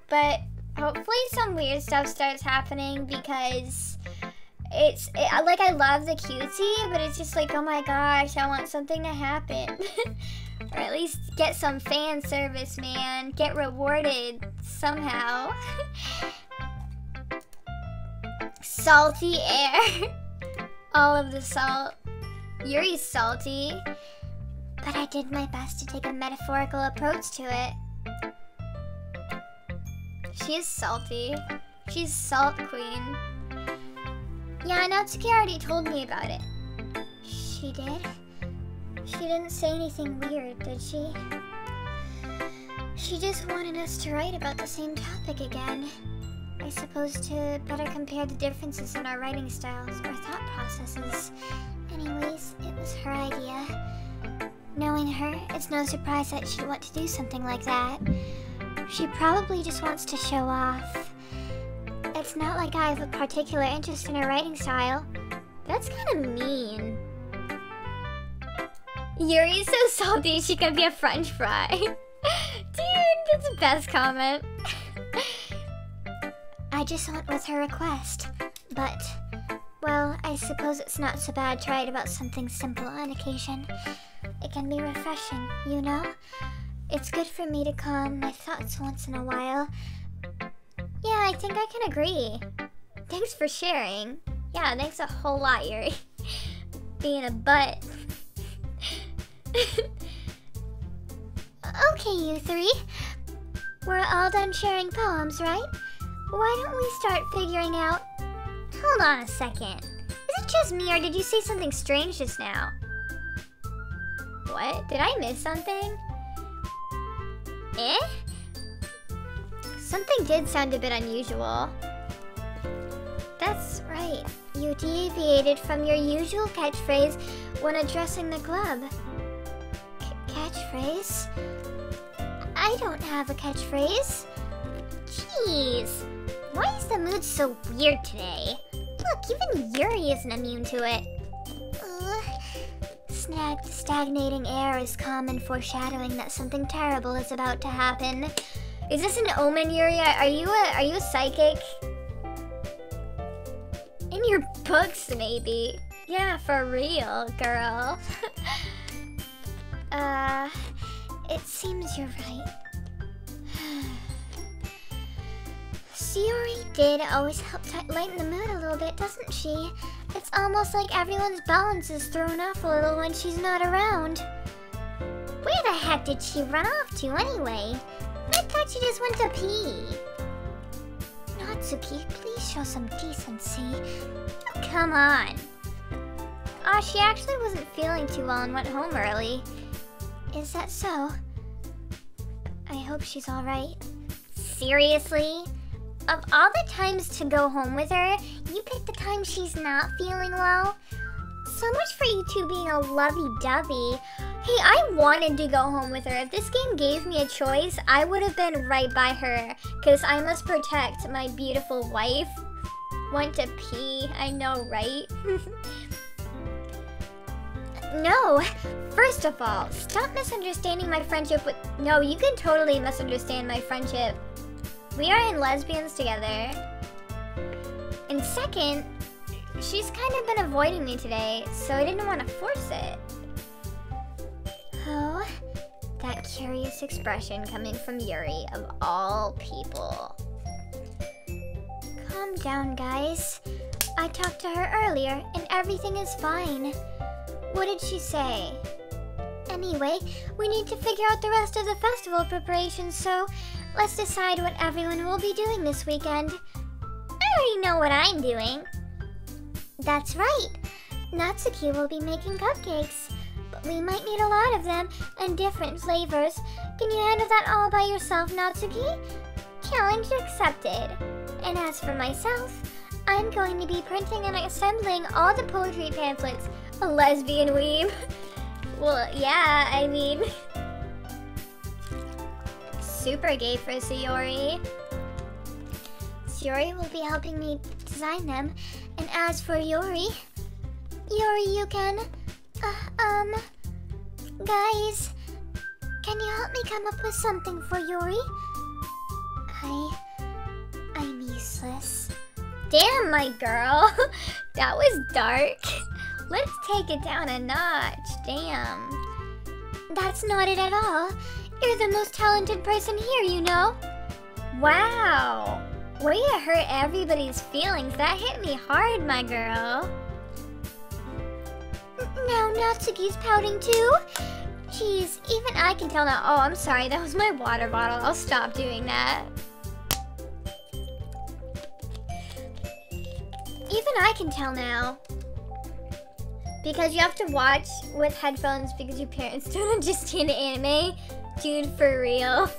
But hopefully some weird stuff starts happening, because like, I love the cutesy, but it's just like, oh my gosh, I want something to happen. Or at least get some fan service, man. Get rewarded somehow. Salty air. All of the salt. Yuri's salty. But I did my best to take a metaphorical approach to it. She is salty. She's Salt Queen. Yeah, Natsuki already told me about it. She did? She didn't say anything weird, did she? She just wanted us to write about the same topic again. I suppose to better compare the differences in our writing styles or thought processes. Anyways, it was her idea. Knowing her, it's no surprise that she'd want to do something like that. She probably just wants to show off. It's not like I have a particular interest in her writing style. That's kind of mean. Yuri's so salty she can be a french fry. Dude, that's the best comment. I just went with her request. But, well, I suppose it's not so bad to write about something simple on occasion. It can be refreshing, you know? It's good for me to calm my thoughts once in a while. Yeah, I think I can agree. Thanks for sharing. Yeah, thanks a whole lot, Yuri. Being a butt. Okay, you three. We're all done sharing poems, right? Why don't we start figuring out... Hold on a second. Is it just me, or did you say something strange just now? What? Did I miss something? Eh? Something did sound a bit unusual. That's right. You deviated from your usual catchphrase when addressing the club. Catchphrase? I don't have a catchphrase. Jeez. Why is the mood so weird today? Look, even Yuri isn't immune to it. Stagnating air is common foreshadowing that something terrible is about to happen. Is this an omen, Yuri? Are you a psychic? In your books, maybe. Yeah, for real, girl. It seems you're right. Sayori did always help lighten the mood a little bit, doesn't she? It's almost like everyone's balance is thrown off a little when she's not around. Where the heck did she run off to anyway? I thought she just went to pee. Natsuki, please show some decency. Oh, come on. Aw, she actually wasn't feeling too well and went home early. Is that so? I hope she's alright. Seriously? Of all the times to go home with her, you picked the time she's not feeling well? So much for you two being a lovey-dovey. Hey, I wanted to go home with her. If this game gave me a choice, I would have been right by her, because I must protect my beautiful wife. Went to pee, I know, right? No, first of all, stop misunderstanding my friendship with... No, you can totally misunderstand my friendship. We are in lesbians together. And second, she's kind of been avoiding me today, so I didn't want to force it. Oh, that curious expression coming from Yuri, of all people. Calm down, guys. I talked to her earlier, and everything is fine. What did she say? Anyway, we need to figure out the rest of the festival preparations, so let's decide what everyone will be doing this weekend. already know what I'm doing. That's right. Natsuki will be making cupcakes. But we might need a lot of them and different flavors. Can you handle that all by yourself, Natsuki? Challenge accepted. And as for myself, I'm going to be printing and assembling all the poetry pamphlets. A lesbian weeb. Well, yeah, I mean... super gay for Sayori. Sayori will be helping me design them. And as for Yori, you can... guys, can you help me come up with something for Yori? I'm useless. Damn, my girl. That was dark. Let's take it down a notch. Damn. That's not it at all. You're the most talented person here, you know? Wow. Way to hurt everybody's feelings. That hit me hard, my girl. Now Natsuki's pouting too? Jeez, even I can tell now. Oh, I'm sorry. That was my water bottle. I'll stop doing that. Even I can tell now. Because you have to watch with headphones because your parents don't understand anime. Dude, for real.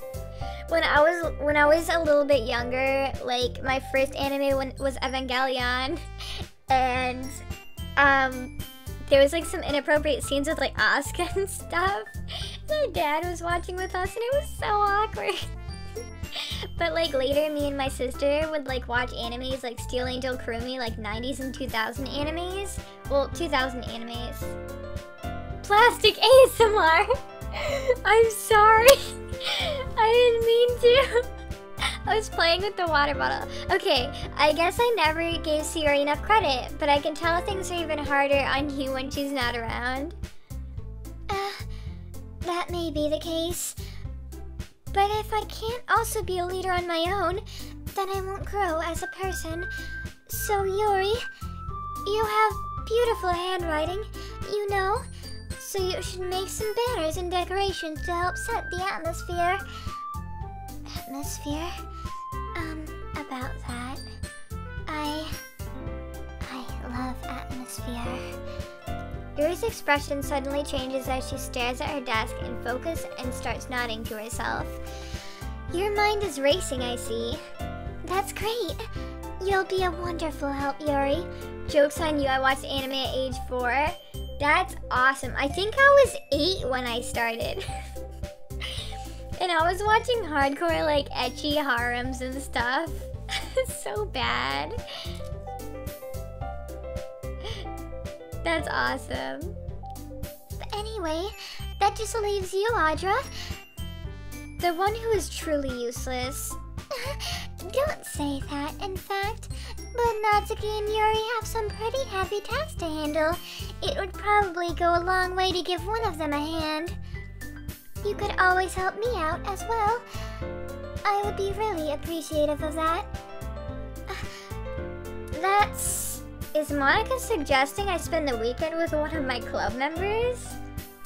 When I was a little bit younger, like my first anime was Evangelion, and there was like some inappropriate scenes with like Asuka and stuff. My dad was watching with us, and it was so awkward. But like later, me and my sister would like watch animes like Steel Angel Kurumi, like 90s and 2000 animes. Well, 2000 animes. Plastic ASMR. I'm sorry. I didn't mean to. I was playing with the water bottle. Okay, I guess I never gave Sayori enough credit, but I can tell things are even harder on you when she's not around. That may be the case. But if I can't also be a leader on my own, then I won't grow as a person. So Yori, you have beautiful handwriting, you know? So you should make some banners and decorations to help set the atmosphere. Atmosphere? About that. I love atmosphere. Yuri's expression suddenly changes as she stares at her desk in focus and starts nodding to herself. Your mind is racing, I see. That's great. You'll be a wonderful help, Yuri. Joke's on you, I watched anime at age 4. That's awesome. I think I was 8 when I started. And I was watching hardcore, like, ecchi harems and stuff. So bad. That's awesome. But anyway, that just leaves you, Audra. The one who is truly useless. Don't say that, in fact. But Natsuki and Yuri have some pretty heavy tasks to handle. It would probably go a long way to give one of them a hand. You could always help me out as well. I would be really appreciative of that. Is Monica suggesting I spend the weekend with one of my club members?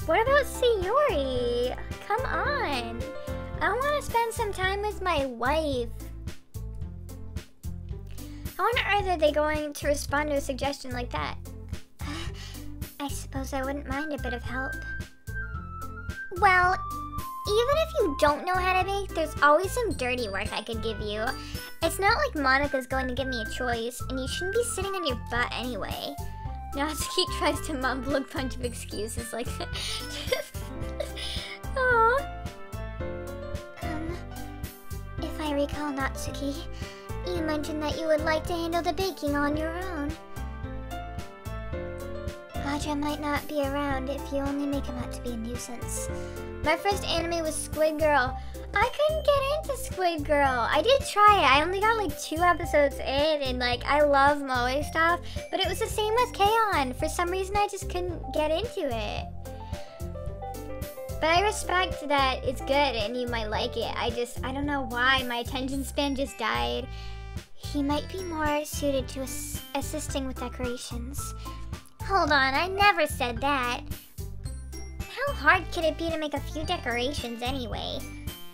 What about Sayori? Come on. I want to spend some time with my wife. I wonder, are they going to respond to a suggestion like that? I suppose I wouldn't mind a bit of help. Well, even if you don't know how to bake, there's always some dirty work I could give you. It's not like Monica's going to give me a choice, and you shouldn't be sitting on your butt anyway. Natsuki tries to mumble a bunch of excuses like that. Aww. If I recall, Natsuki, you mentioned that you would like to handle the baking on your own. Audra might not be around if you only make him out to be a nuisance. My first anime was Squid Girl. I couldn't get into Squid Girl. I did try it. I only got like 2 episodes in, and like I love moe stuff, but it was the same with K-On! For some reason I just couldn't get into it. But I respect that it's good and you might like it. I don't know why my attention span just died. He might be more suited to assisting with decorations. Hold on, I never said that. How hard could it be to make a few decorations anyway?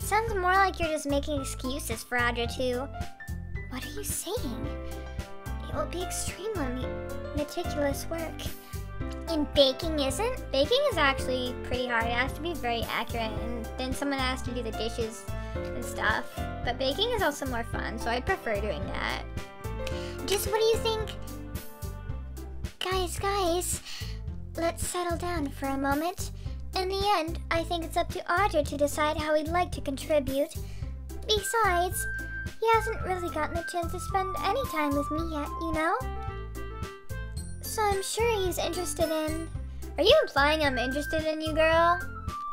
Sounds more like you're just making excuses for Audra too. What are you saying? will be extremely meticulous work. And baking isn't? Baking is actually pretty hard. It has to be very accurate, and then someone has to do the dishes and stuff. But baking is also more fun, so I prefer doing that. Just what do you think? Guys, let's settle down for a moment. In the end, I think it's up to Audra to decide how he'd like to contribute. Besides, he hasn't really gotten a chance to spend any time with me yet, you know? So I'm sure he's interested in... Are you implying I'm interested in you, girl?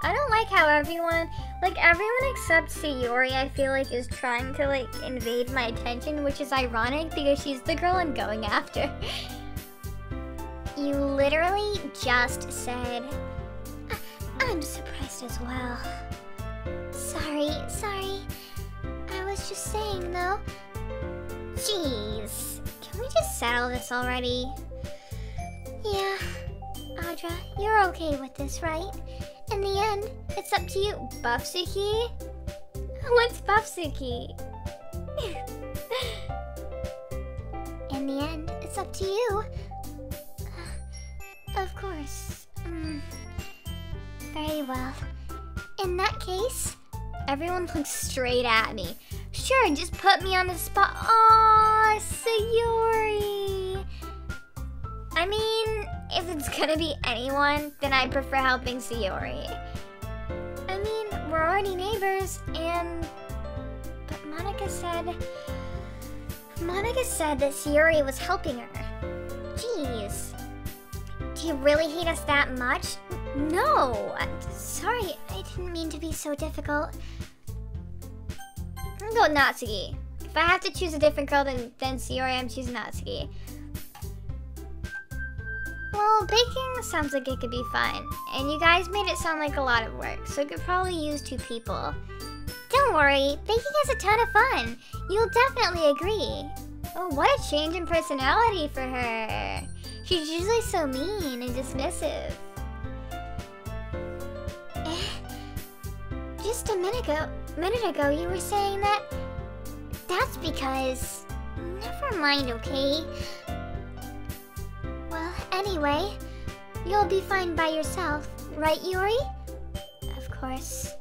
I don't like how everyone except Sayori, I feel like, is trying to, like, invade my attention, which is ironic because she's the girl I'm going after. You literally just said... I'm surprised as well. Sorry. I was just saying, though. Jeez. Can we just settle this already? Yeah. Audra, you're okay with this, right? In the end, it's up to you. Buffsuki? What's Buffsuki? In the end, it's up to you. Of course. Very well. In that case, everyone looks straight at me. Sure, just put me on the spot. Aww, Sayori. I mean, if it's gonna be anyone, then I prefer helping Sayori. I mean, we're already neighbors, and... But Monica said that Sayori was helping her. Jeez. Do you really hate us that much? No! Sorry, I didn't mean to be so difficult. I'm going Natsuki. If I have to choose a different girl than Sayori, I'm choosing Natsuki. Well, baking sounds like it could be fun, and you guys made it sound like a lot of work, so it could probably use 2 people. Don't worry, baking is a ton of fun. You'll definitely agree. Oh, what a change in personality for her. She's usually so mean and dismissive. Just a minute ago, you were saying that... That's because... Never mind, okay? Well, anyway, you'll be fine by yourself, right, Yuri? Of course.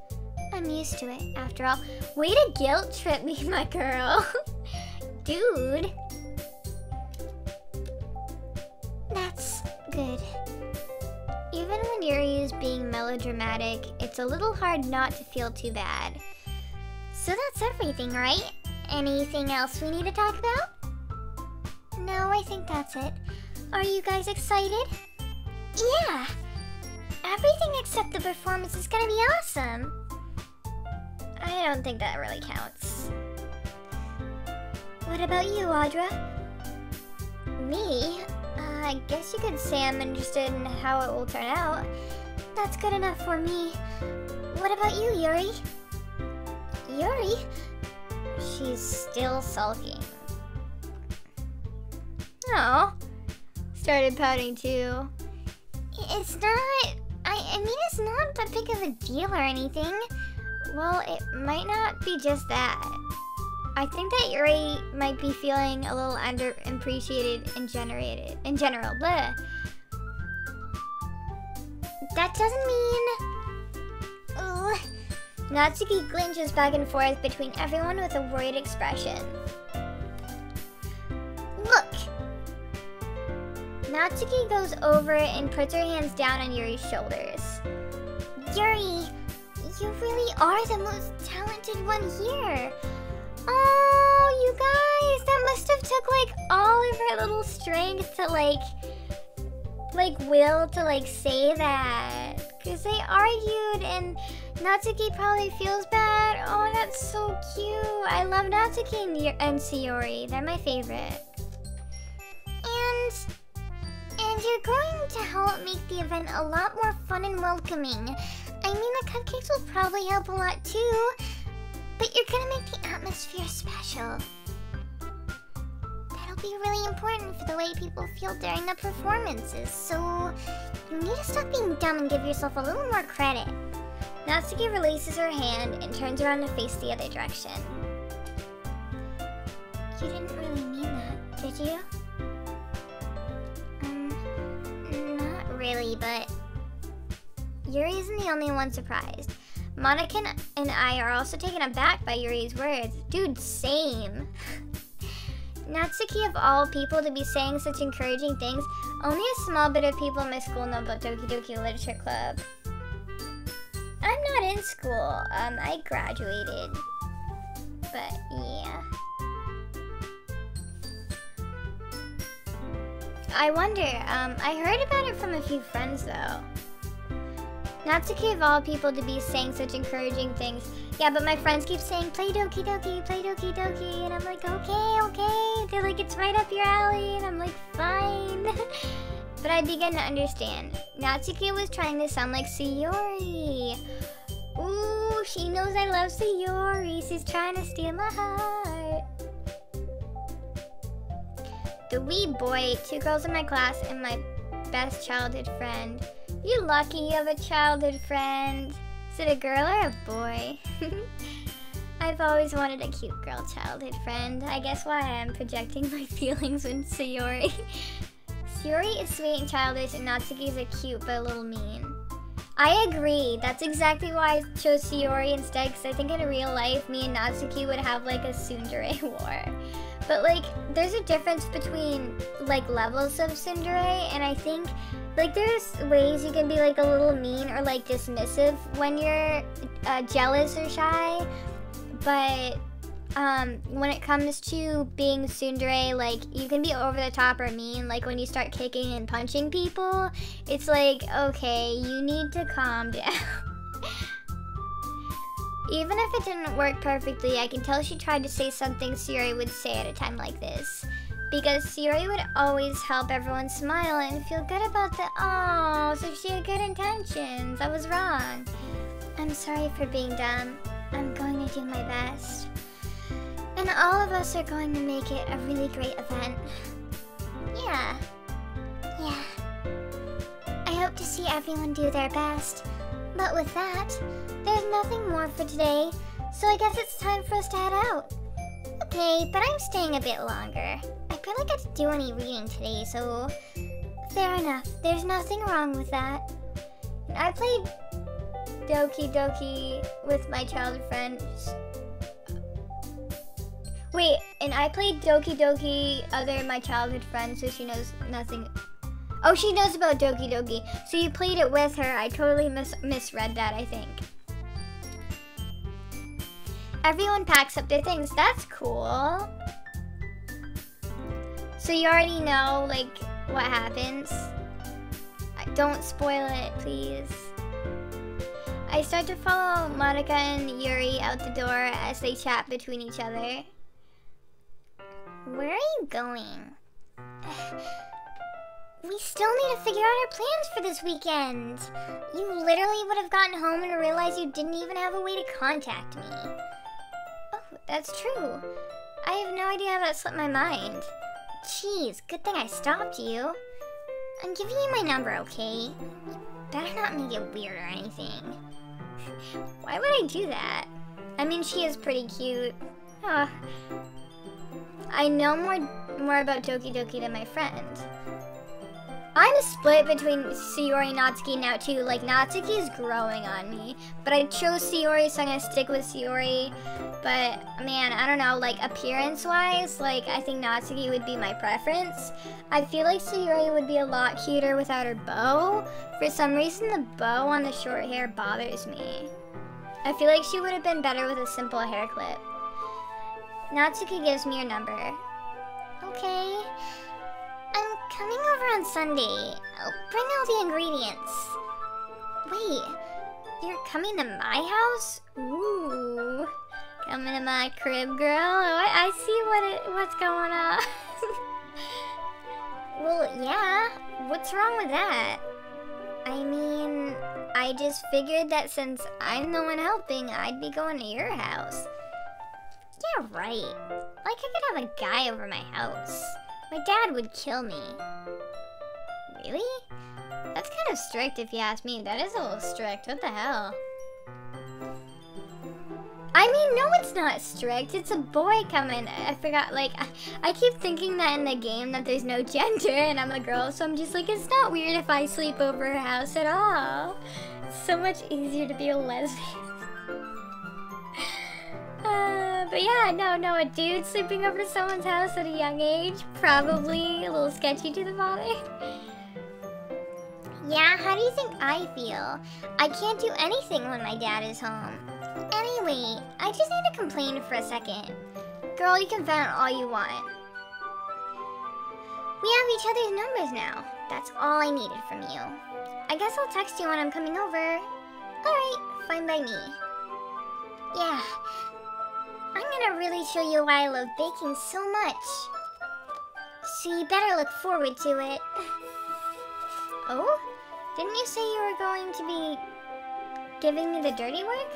I'm used to it, after all. Way to guilt trip me, my girl. Dude. That's good. Even when Yuri is being melodramatic, it's a little hard not to feel too bad. So that's everything, right? Anything else we need to talk about? No, I think that's it. Are you guys excited? Yeah! Everything except the performance is gonna be awesome! I don't think that really counts. What about you, Audra? Me? I guess you could say I'm interested in how it will turn out. That's good enough for me. What about you, Yuri? Yuri? She's still sulking. Oh. Started pouting too. It's not... I mean, it's not that big of a deal or anything. Well, it might not be just that. I think that Yuri might be feeling a little underappreciated in general. Bleh. That doesn't mean... Ugh. Natsuki glinches back and forth between everyone with a worried expression. Look! Natsuki goes over and puts her hands down on Yuri's shoulders. Yuri, you really are the most talented one here. Oh, you guys, that must have took like all of her little strength to like will to like say that. Cause they argued and Natsuki probably feels bad. Oh, that's so cute. I love Natsuki and Sayori. They're my favorite. And you're going to help make the event a lot more fun and welcoming. I mean, the cupcakes will probably help a lot too. But you're gonna make the atmosphere special. That'll be really important for the way people feel during the performances, so you need to stop being dumb and give yourself a little more credit. Natsuki releases her hand and turns around to face the other direction. You didn't really mean that, did you? really, but Yuri isn't the only one surprised. Monica and I are also taken aback by Yuri's words. Dude, same. Natsuki of all people to be saying such encouraging things. Only a small bit of people in my school know about Doki Doki Literature Club. I'm not in school. I graduated. But yeah. I wonder, I heard about it from a few friends though. Natsuki of all people to be saying such encouraging things. Yeah, but my friends keep saying, play Doki Doki, play Doki Doki. And I'm like, okay. They're like, it's right up your alley. And I'm like, fine. But I begin to understand. Natsuki was trying to sound like Sayori. Ooh, she knows I love Sayori. She's trying to steal my heart. The wee boy, 2 girls in my class, and my best childhood friend. You're lucky you have a childhood friend. Is it a girl or a boy? I've always wanted a cute girl childhood friend. I guess why I'm projecting my feelings with Sayori. Sayori is sweet and childish, and Natsuki is a cute but a little mean. I agree. That's exactly why I chose Sayori instead, because I think in real life, me and Natsuki would have like a tsundere war. But like, there's a difference between like levels of tsundere, and I think like there's ways you can be like a little mean or like dismissive when you're jealous or shy. But when it comes to being tsundere, like you can be over the top or mean. Like when you start kicking and punching people, it's like, okay, you need to calm down. Even if it didn't work perfectly, I can tell she tried to say something Sayori would say at a time like this. Because Sayori would always help everyone smile and feel good about the, oh, so she had good intentions. I was wrong. I'm sorry for being dumb. I'm going to do my best. And all of us are going to make it a really great event. Yeah. I hope to see everyone do their best. But with that, there's nothing more for today, so I guess it's time for us to head out. Okay, but I'm staying a bit longer. I barely got to do any reading today, so fair enough. There's nothing wrong with that. And I played Doki Doki with my childhood friends. Wait, and I played Doki Doki other my childhood friends, so she knows nothing. Oh, she knows about Doki Doki. So you played it with her. I totally misread that, I think. Everyone packs up their things. That's cool. So you already know, like, what happens. Don't spoil it, please. I start to follow Monica and Yuri out the door as they chat between each other. Where are you going? We still need to figure out our plans for this weekend. You literally would have gotten home and realized you didn't even have a way to contact me. Oh, that's true. I have no idea how that slipped my mind. Jeez, good thing I stopped you. I'm giving you my number, okay? Better not make it weird or anything. Why would I do that? I mean, she is pretty cute. I know more about Doki Doki than my friend. I'm split between Sayori and Natsuki now too. Like, Natsuki is growing on me. But I chose Sayori, so I'm gonna stick with Sayori. But, man, I don't know, like, appearance-wise, like, I think Natsuki would be my preference. I feel like Sayori would be a lot cuter without her bow. For some reason, the bow on the short hair bothers me. I feel like she would have been better with a simple hair clip. Natsuki gives me her number. Okay. I'm coming over on Sunday. I'll bring all the ingredients. Wait, you're coming to my house? Ooh, coming to my crib, girl. Oh, I see what's going on. Well, yeah. What's wrong with that? I mean, I just figured that since I'm the one helping, I'd be going to your house. Yeah, right. Like, I could have a guy over my house. My dad would kill me. Really? That's kind of strict if you ask me. That is a little strict. What the hell? I mean, no, it's not strict. It's a boy coming. I forgot, like, I keep thinking that in the game that there's no gender and I'm a girl, so I'm just like, it's not weird if I sleep over her house at all. It's so much easier to be a lesbian. But yeah, no, a dude sleeping over someone's house at a young age, probably a little sketchy to the father. Yeah, how do you think I feel? I can't do anything when my dad is home. Anyway, I just need to complain for a second. Girl, you can vent all you want. We have each other's numbers now. That's all I needed from you. I guess I'll text you when I'm coming over. Alright, fine by me. Yeah, I'm gonna really show you why I love baking so much. So you better look forward to it. Oh? Didn't you say you were going to be giving me the dirty work?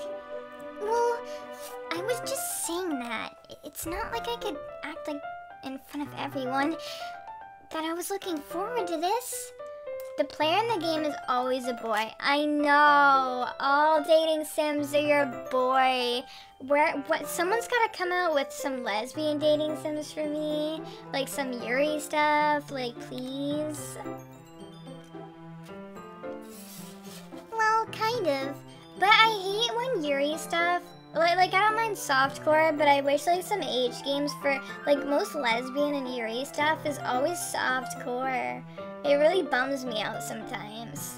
Well, I was just saying that. It's not like I could act like in front of everyone that I was looking forward to this. The player in the game is always a boy. I know. All dating sims are your boy. Someone's gotta come out with some lesbian dating sims for me. Like some Yuri stuff. Like, please. Well, kind of. But I hate when Yuri stuff, like I don't mind softcore, but I wish like some H games for, like most lesbian and Yuri stuff is always softcore. It really bums me out sometimes.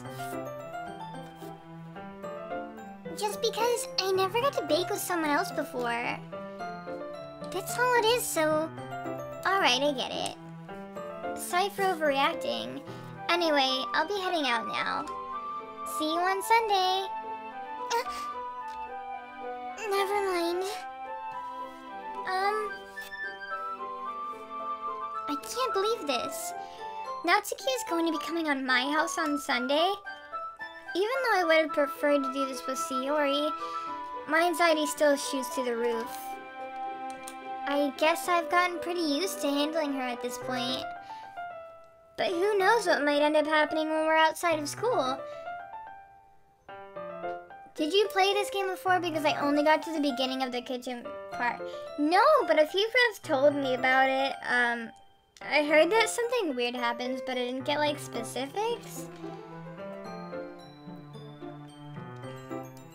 Just because I never got to bake with someone else before. That's all it is, so... Alright, I get it. Sorry for overreacting. Anyway, I'll be heading out now. See you on Sunday. Never mind. I can't believe this. Natsuki is going to be coming on my house on Sunday. Even though I would have preferred to do this with Sayori, my anxiety still shoots through the roof. I guess I've gotten pretty used to handling her at this point. But who knows what might end up happening when we're outside of school. Did you play this game before? Because I only got to the beginning of the kitchen part. No, but a few friends told me about it. I heard that something weird happens, but I didn't get like specifics.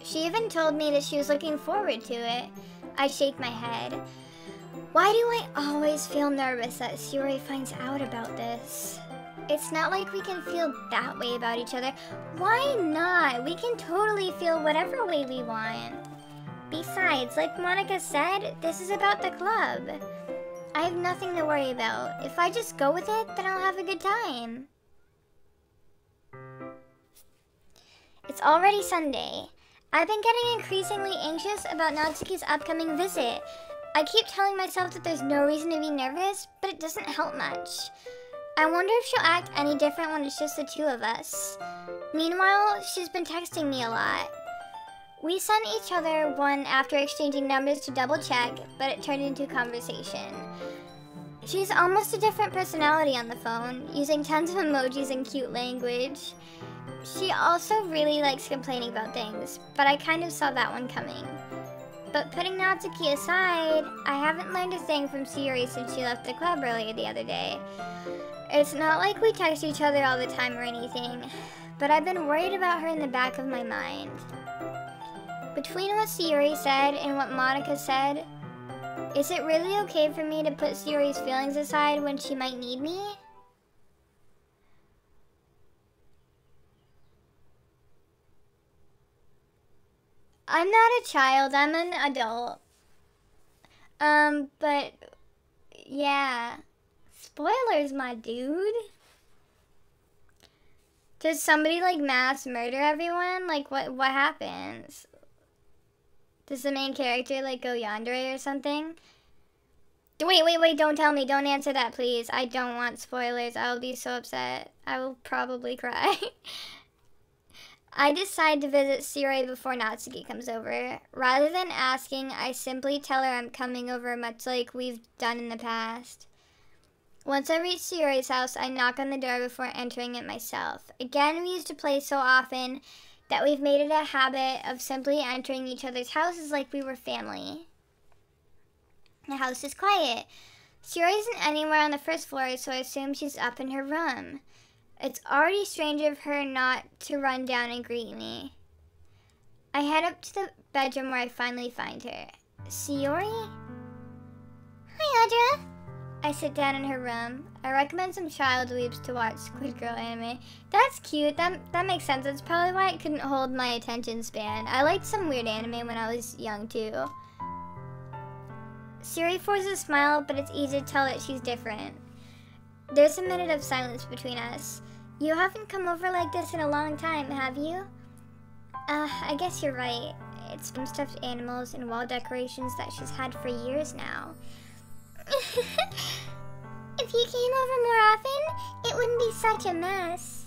She even told me that she was looking forward to it. I shake my head. Why do I always feel nervous that Sayori finds out about this? It's not like we can feel that way about each other. Why not? We can totally feel whatever way we want. Besides, like Monica said, this is about the club. I have nothing to worry about. If I just go with it, then I'll have a good time. It's already Sunday. I've been getting increasingly anxious about Natsuki's upcoming visit. I keep telling myself that there's no reason to be nervous, but it doesn't help much. I wonder if she'll act any different when it's just the two of us. Meanwhile, she's been texting me a lot. We sent each other one after exchanging numbers to double check, but it turned into a conversation. She's almost a different personality on the phone, using tons of emojis and cute language. She also really likes complaining about things, but I kind of saw that one coming. But putting Natsuki aside, I haven't learned a thing from Sayori since she left the club earlier the other day. It's not like we text each other all the time or anything, but I've been worried about her in the back of my mind. Between what Sayori said and what Monica said, is it really okay for me to put Sayori's feelings aside when she might need me? I'm not a child, I'm an adult. But yeah. Spoilers, my dude. Does somebody like mass murder everyone? Like what happens? Does the main character like go yandere or something? Wait, don't tell me. Don't answer that, please. I don't want spoilers. I will be so upset. I will probably cry. I decide to visit Sayori before Natsuki comes over. Rather than asking, I simply tell her I'm coming over, much like we've done in the past. Once I reach Sayori's house, I knock on the door before entering it myself. Again, we used to play so often that we've made it a habit of simply entering each other's houses like we were family. The house is quiet. Sayori isn't anywhere on the first floor, so I assume she's up in her room. It's already strange of her not to run down and greet me. I head up to the bedroom where I finally find her. Sayori? Hi, Audra. I sit down in her room. I recommend some child weeps to watch Squid Girl anime. That's cute. That makes sense. That's probably why it couldn't hold my attention span. I liked some weird anime when I was young, too. Sayori forces a smile, but it's easy to tell that she's different. There's a minute of silence between us. You haven't come over like this in a long time, have you? I guess you're right. It's been stuffed animals and wall decorations that she's had for years now. If you came over more often, it wouldn't be such a mess.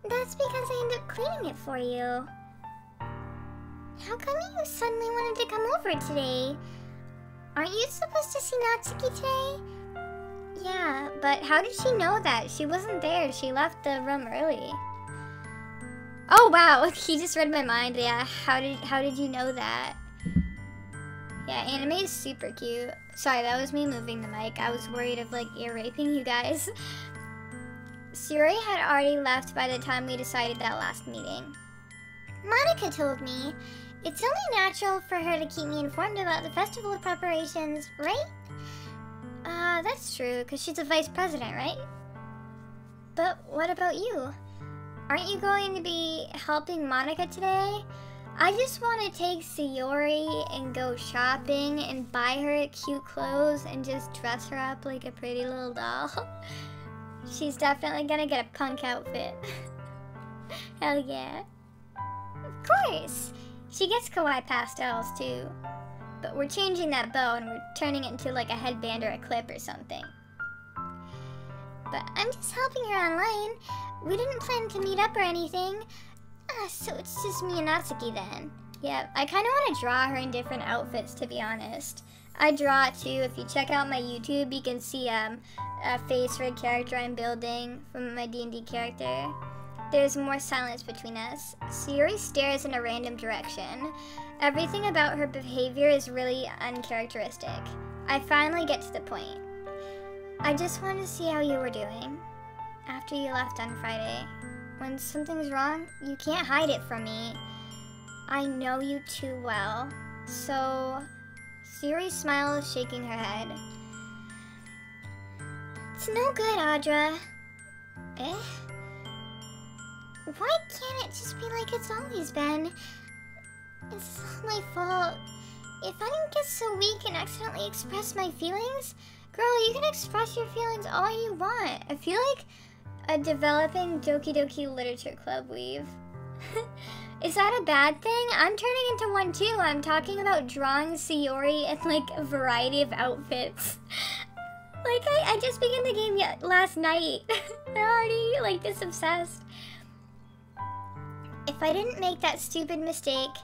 That's because I end up cleaning it for you. How come you suddenly wanted to come over today? Aren't you supposed to see Natsuki today? Yeah, but how did she know that? She wasn't there. She left the room early. Oh wow, he just read my mind. Yeah, how did you know that? Yeah, anime is super cute. Sorry, that was me moving the mic. I was worried of like ear raping you guys. Sayori had already left by the time we decided that last meeting. Monica told me it's only natural for her to keep me informed about the festival preparations, right? That's true, because she's a vice president, right? But what about you? Aren't you going to be helping Monica today? I just want to take Sayori and go shopping and buy her cute clothes and just dress her up like a pretty little doll. She's definitely gonna get a punk outfit. Hell yeah. Of course! She gets kawaii pastels too. But we're changing that bow and we're turning it into like a headband or a clip or something. But I'm just helping her online. We didn't plan to meet up or anything. So it's just me and Natsuki then. Yeah, I kind of want to draw her in different outfits, to be honest. I draw too. If you check out my YouTube, you can see a face for a character I'm building from my D&D character. There's more silence between us. Sayori stares in a random direction. Everything about her behavior is really uncharacteristic. I finally get to the point. I just wanted to see how you were doing after you left on Friday. When something's wrong, you can't hide it from me. I know you too well. So, Sayori's smile is shaking her head. It's no good, Audra. Eh? Why can't it just be like it's always been? It's all my fault. If I didn't get so weak and accidentally express my feelings, girl, you can express your feelings all you want. I feel like a developing Doki Doki Literature Club weave. Is that a bad thing? I'm turning into one too. I'm talking about drawing Sayori in like a variety of outfits. Like I just began the game last night. I'm already like this obsessed. If I didn't make that stupid mistake,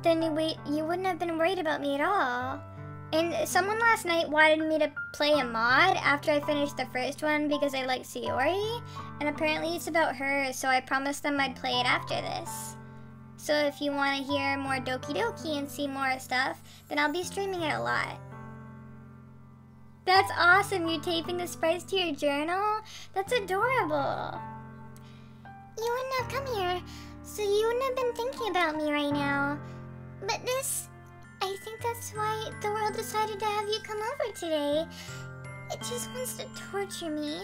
then you wouldn't have been worried about me at all. And someone last night wanted me to play a mod after I finished the first one because I like Sayori, and apparently it's about her, so I promised them I'd play it after this. So if you want to hear more Doki Doki and see more stuff, then I'll be streaming it a lot. That's awesome, you're taping the sprites to your journal? That's adorable. You wouldn't have come here, so you wouldn't have been thinking about me right now. But I think that's why the world decided to have you come over today. It just wants to torture me.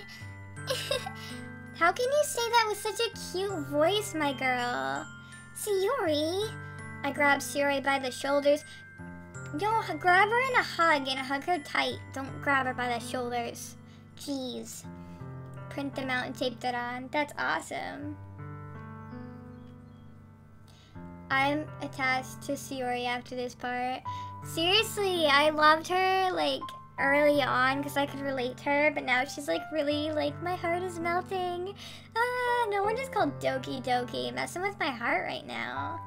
How can you say that with such a cute voice, my girl? Sayori? I grab Sayori by the shoulders. Yo, grab her in a hug and hug her tight. Don't grab her by the shoulders. Jeez. Print them out and tape that on. That's awesome. I'm attached to Sayori after this part. Seriously, I loved her like early on because I could relate to her, but now she's like really like my heart is melting. No one just called Doki Doki, messing with my heart right now.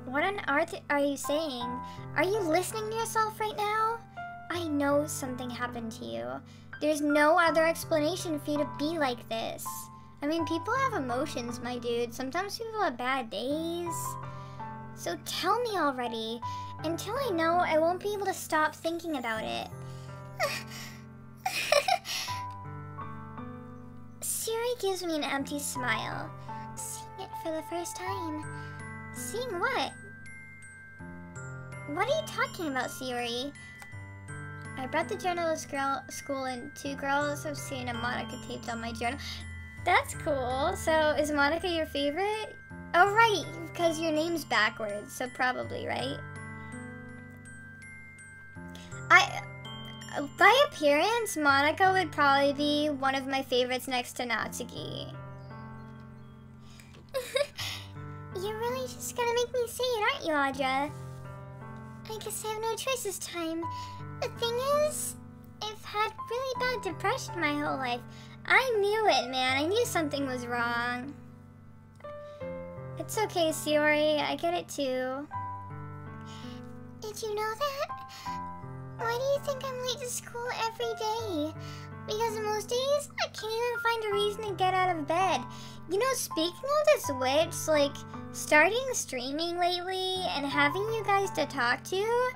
What on earth are you saying? Are you listening to yourself right now? I know something happened to you. There's no other explanation for you to be like this. I mean, people have emotions, my dude. Sometimes people have bad days. So tell me already. Until I know, I won't be able to stop thinking about it. Sayori gives me an empty smile. Seeing it for the first time. Seeing what? What are you talking about, Sayori? I brought the journal to school and 2 girls have seen a Monica taped on my journal. That's cool. So, is Monica your favorite? Oh, right, because your name's backwards, so probably, right? By appearance, Monica would probably be one of my favorites next to Natsuki. You're really just gonna make me say it, aren't you, Audra? I guess I have no choice this time. The thing is, I've had really bad depression my whole life. I knew it, man. I knew something was wrong. It's okay, Sayori. I get it too. Did you know that? Why do you think I'm late to school every day? Because most days, I can't even find a reason to get out of bed. You know, speaking of the Switch, like, starting streaming lately and having you guys to talk to,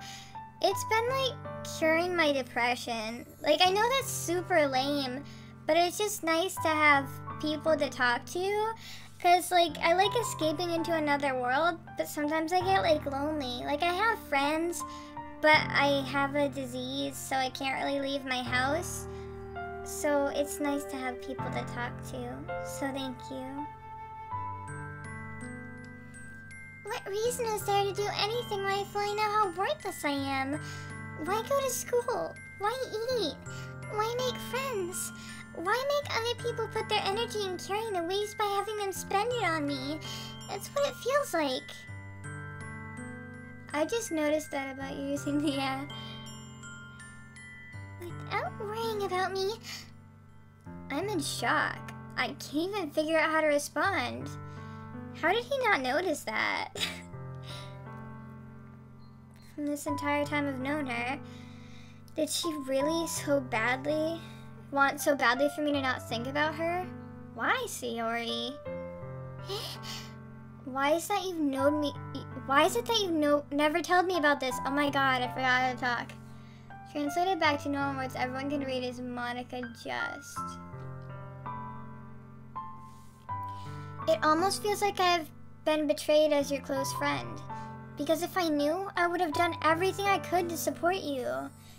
it's been, like, curing my depression. Like, I know that's super lame, but it's just nice to have people to talk to. Because, like, I like escaping into another world, but sometimes I get, like, lonely. Like, I have friends, but I have a disease, so I can't really leave my house. So it's nice to have people to talk to. So thank you. What reason is there to do anything when I find out how worthless I am? Why go to school? Why eat? Why make friends? Why make other people put their energy in carrying the waste by having them spend it on me? That's what it feels like. I just noticed that about you using the without worrying about me. I'm in shock. I can't even figure out how to respond. How did he not notice that? From this entire time I've known her, did she really want so badly for me to not think about her? Why, Sayori? Why is that you've never told me about this? Oh my god, I forgot how to talk. Translated back to normal words everyone can read is Monica just. It almost feels like I've been betrayed as your close friend. Because if I knew, I would have done everything I could to support you.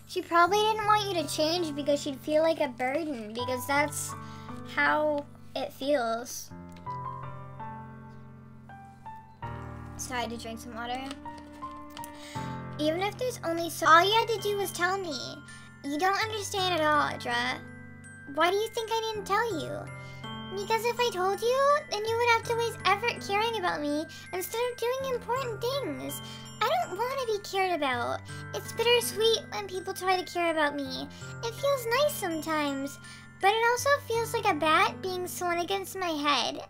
She probably didn't want you to change because she'd feel like a burden, because that's how it feels. So I had to drink some water. Even if there's only all you had to do was tell me. You don't understand at all, Audra. Why do you think I didn't tell you? Because if I told you, then you would have to waste effort caring about me instead of doing important things. I don't want to be cared about. It's bittersweet when people try to care about me. It feels nice sometimes, but it also feels like a bat being swung against my head.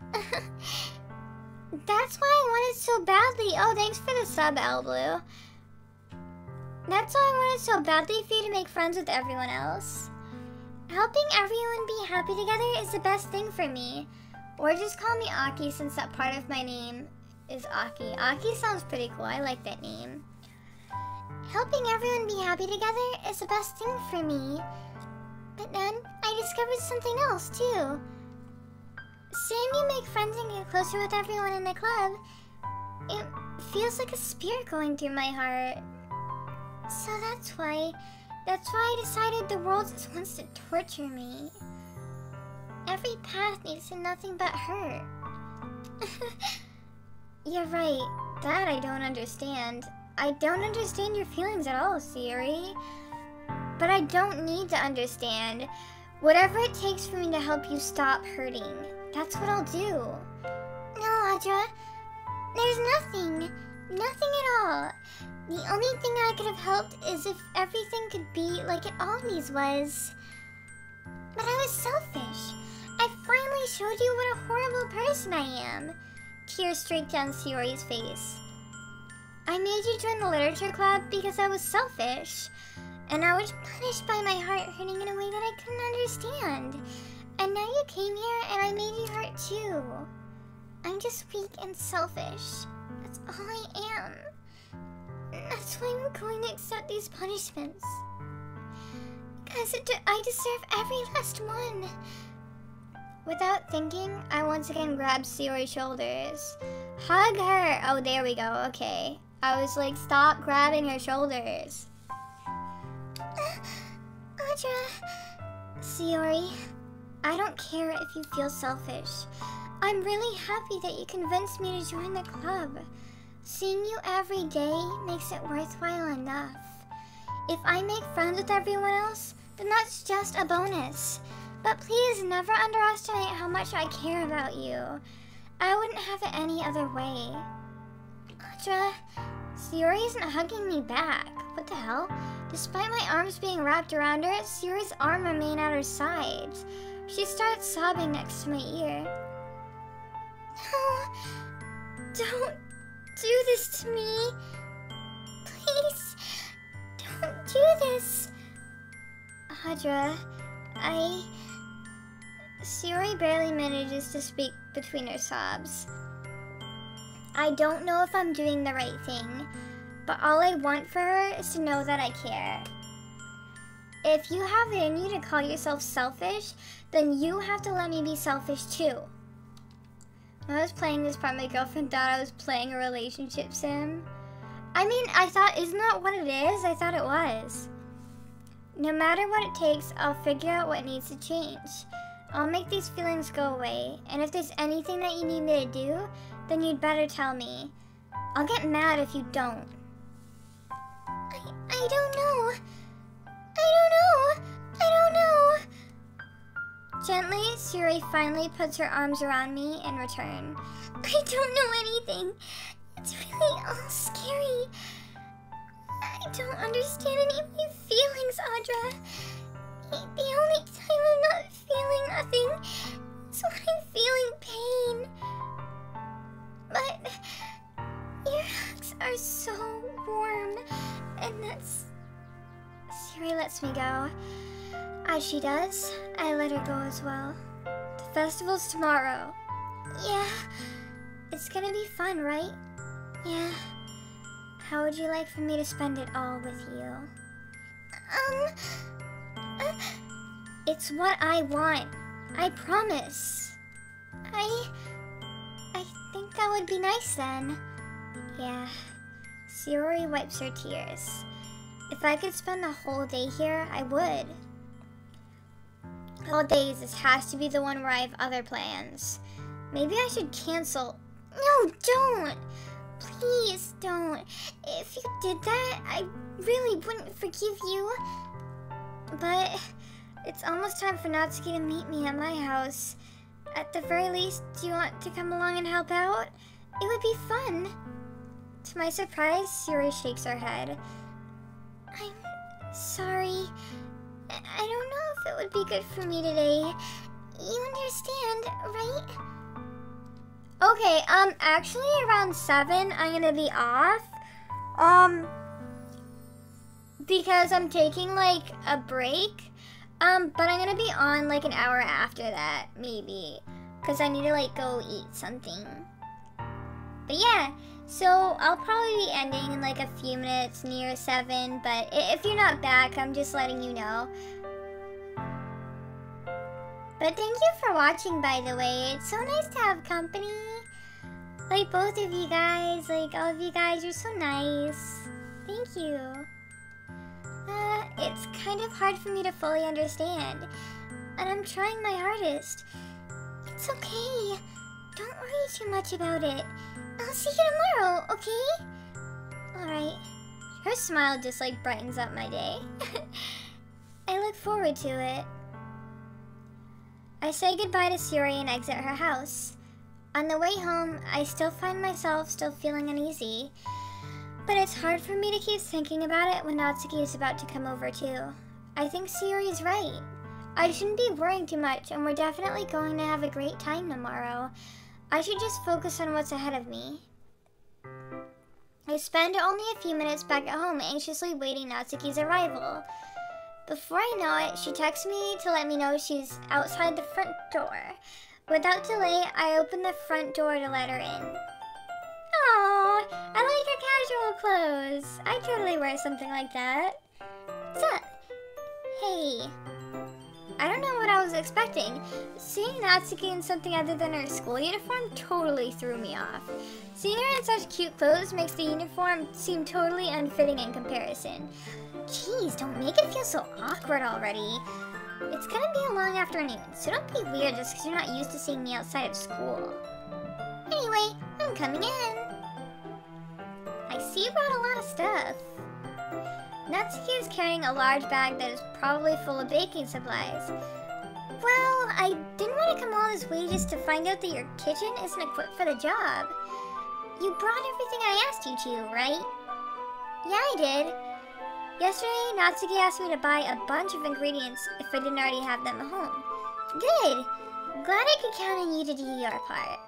That's why I wanted so badly. Oh, thanks for the sub, Blue. That's why I wanted so badly for you to make friends with everyone else. Helping everyone be happy together is the best thing for me. Or just call me Aki since that part of my name is Aki. Aki sounds pretty cool. I like that name. Helping everyone be happy together is the best thing for me. But then, I discovered something else too. Seeing you make friends and get closer with everyone in the club, it feels like a spear going through my heart. So that's why I decided the world just wants to torture me. Every path leads to nothing but hurt. You're right, that I don't understand. I don't understand your feelings at all, Sayori. But I don't need to understand. Whatever it takes for me to help you stop hurting, that's what I'll do. No, Audra. There's nothing. Nothing at all. The only thing I could have helped is if everything could be like it always was. But I was selfish. I finally showed you what a horrible person I am. Tears streaked down Sayori's face. I made you join the literature club because I was selfish. And I was punished by my heart hurting in a way that I couldn't understand. And now you came here and I made you hurt too. I'm just weak and selfish. That's all I am. That's why I'm going to accept these punishments. Because I deserve every last one. Without thinking, I once again grabbed Sayori's shoulders. Hug her! Oh, there we go, okay. I was like, stop grabbing her shoulders. Audra... Sayori, I don't care if you feel selfish. I'm really happy that you convinced me to join the club. Seeing you every day makes it worthwhile enough. If I make friends with everyone else, then that's just a bonus. But please never underestimate how much I care about you. I wouldn't have it any other way. Audra, Sayori isn't hugging me back. What the hell? Despite my arms being wrapped around her, Sayori's arm remained at her sides. She starts sobbing next to my ear. No, don't do this to me. Please, don't do this. Audra, Sayori barely manages to speak between her sobs. I don't know if I'm doing the right thing, but all I want for her is to know that I care. If you have it in you to call yourself selfish, then you have to let me be selfish too. When I was playing this part, my girlfriend thought I was playing a relationship sim. I mean, I thought, isn't that what it is? I thought it was. No matter what it takes, I'll figure out what needs to change. I'll make these feelings go away, and if there's anything that you need me to do, then you'd better tell me. I'll get mad if you don't. I don't know. I don't know. Gently, Sayori finally puts her arms around me in return. I don't know anything. It's really all scary. I don't understand any of my feelings, Audra. The only time I'm not feeling nothing is when I'm feeling pain. But your hugs are so warm, and that's... Sayori lets me go. As she does, I let her go as well. The festival's tomorrow. Yeah, it's gonna be fun, right? Yeah. How would you like for me to spend it all with you? It's what I want. I promise. I think that would be nice then. Yeah. Sayori wipes her tears. If I could spend the whole day here, I would. All days, this has to be the one where I have other plans. Maybe I should cancel. No, don't! Please don't. If you did that, I really wouldn't forgive you. But it's almost time for Natsuki to meet me at my house. At the very least, do you want to come along and help out? It would be fun. To my surprise, Sayori shakes her head. I'm sorry. I don't know if it would be good for me today. You understand, right? Okay, actually around 7, I'm gonna be off. Because I'm taking, like, a break. But I'm gonna be on, like, an hour after that, maybe. Because I need to, like, go eat something. But yeah, so I'll probably be ending in, like, a few minutes near 7. But if you're not back, I'm just letting you know. But thank you for watching, by the way. It's so nice to have company. Like, both of you guys, like, all of you guys, you're so nice. Thank you. It's kind of hard for me to fully understand. And I'm trying my hardest. It's okay. Don't worry too much about it. I'll see you tomorrow, okay? Alright. Her smile just, like, brightens up my day. I look forward to it. I say goodbye to Sayori and exit her house. On the way home, I still find myself still feeling uneasy. But it's hard for me to keep thinking about it when Natsuki is about to come over too. I think Sayori is right. I shouldn't be worrying too much, and we're definitely going to have a great time tomorrow. I should just focus on what's ahead of me. I spend only a few minutes back at home anxiously waiting Natsuki's arrival. Before I know it, she texts me to let me know she's outside the front door. Without delay, I open the front door to let her in. Aww, I like her casual clothes. I totally wear something like that. What's up? Hey. I don't know what I was expecting. Seeing Natsuki in something other than her school uniform totally threw me off. Seeing her in such cute clothes makes the uniform seem totally unfitting in comparison. Jeez, don't make it feel so awkward already. It's gonna be a long afternoon, so don't be weird just because you're not used to seeing me outside of school. Anyway, I'm coming in. I see you brought a lot of stuff. Natsuki is carrying a large bag that is probably full of baking supplies. Well, I didn't want to come all this way just to find out that your kitchen isn't equipped for the job. You brought everything I asked you to, right? Yeah, I did. Yesterday, Natsuki asked me to buy a bunch of ingredients if I didn't already have them at home. Good. Glad I could count on you to do your part.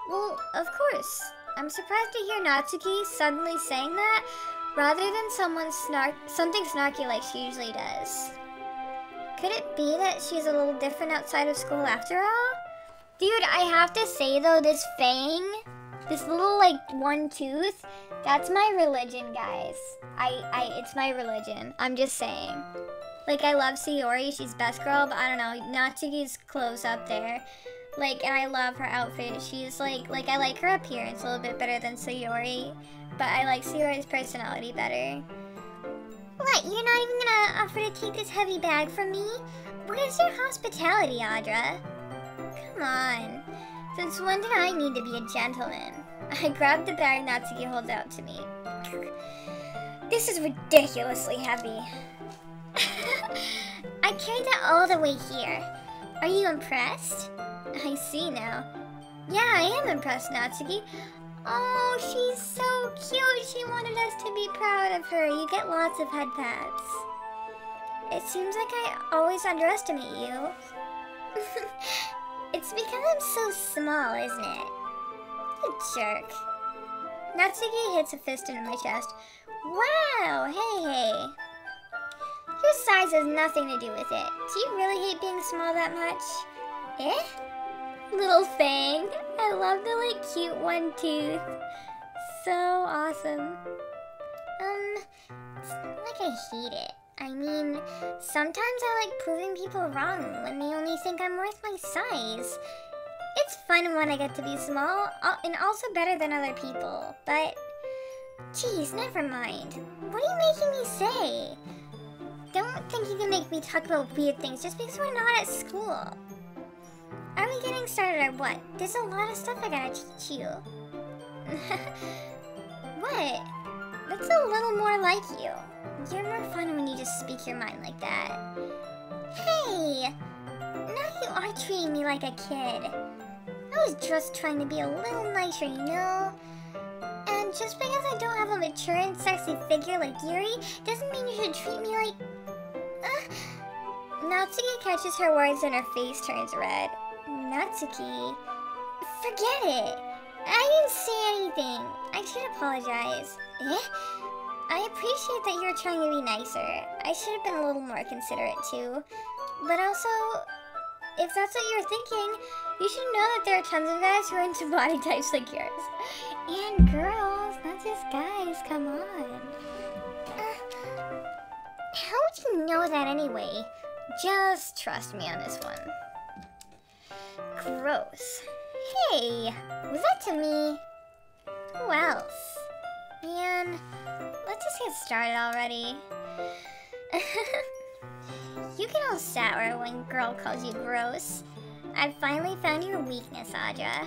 Well, of course. I'm surprised to hear Natsuki suddenly saying that, rather than something snarky like she usually does. Could it be that she's a little different outside of school after all? Dude, I have to say though, this fang, this little like one tooth, that's my religion, guys. It's my religion. I'm just saying. Like, I love Sayori, she's best girl, but I don't know, Natsuki's close up there. Like, and I love her outfit. She's like I like her appearance a little bit better than Sayori, but I like Sayori's personality better. What, you're not even gonna offer to take this heavy bag from me? Where's your hospitality, Audra? Come on. Since when did I need to be a gentleman? I grabbed the bag Natsuki holds out to me. This is ridiculously heavy. I carried that all the way here. Are you impressed? I see now. Yeah, I am impressed, Natsuki. Oh, she's so cute. She wanted us to be proud of her. You get lots of head pats. It seems like I always underestimate you. It's because I'm so small, isn't it? You jerk. Natsuki hits a fist into my chest. Wow, hey. Your size has nothing to do with it. Do you really hate being small that much? Eh? Little fang. I love the like cute one tooth. So awesome. It's not like I hate it. I mean, sometimes I like proving people wrong when they only think I'm worth my size. It's fun when I get to be small, and also better than other people, but... Geez, never mind. What are you making me say? Don't think you can make me talk about weird things just because we're not at school. Are we getting started or what? There's a lot of stuff I gotta teach you. What? That's a little more like you. You're more fun when you just speak your mind like that. Hey! Now you are treating me like a kid. I was just trying to be a little nicer, you know? And just because I don't have a mature and sexy figure like Yuri, doesn't mean you should treat me like... Natsuki catches her words and her face turns red. Natsuki... Forget it! I didn't say anything. I should apologize. Eh? I appreciate that you're trying to be nicer. I should have been a little more considerate too. But also, if that's what you're thinking, you should know that there are tons of guys who are into body types like yours. And girls, not just guys, come on. How would you know that anyway? Just trust me on this one. Gross. Hey, was that to me? Who else? Man, let's just get started already. You get all sour when girl calls you gross. I've finally found your weakness, Audra.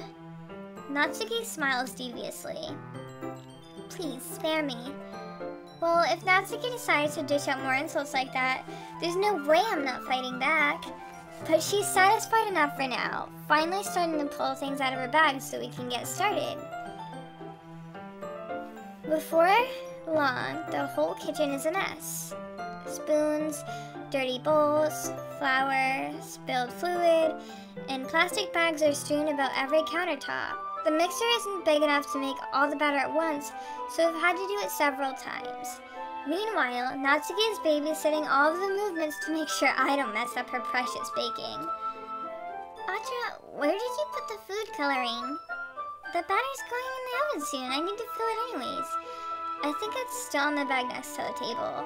Natsuki smiles deviously. Please, spare me. Well, if Natsuki decides to dish out more insults like that, there's no way I'm not fighting back. But she's satisfied enough for now, finally starting to pull things out of her bag so we can get started. Before long, the whole kitchen is a mess. Spoons, dirty bowls, flour, spilled fluid, and plastic bags are strewn about every countertop. The mixer isn't big enough to make all the batter at once, so I've had to do it several times. Meanwhile, Natsuki is babysitting all of the movements to make sure I don't mess up her precious baking. Audra, where did you put the food coloring? The batter's going in the oven soon. I need to fill it anyways. I think it's still on the bag next to the table.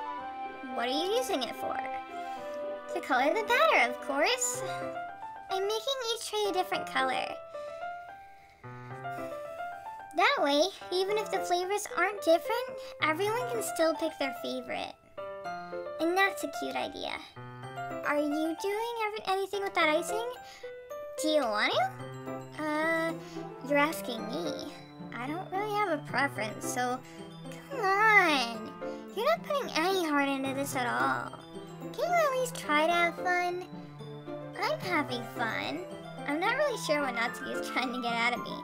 What are you using it for? To color the batter, of course. I'm making each tray a different color. That way, even if the flavors aren't different, everyone can still pick their favorite. And that's a cute idea. Are you doing anything with that icing? Do you want to? You're asking me. I don't really have a preference, so come on. You're not putting any heart into this at all. Can you at least try to have fun? I'm having fun. I'm not really sure what Natsuki is trying to get out of me.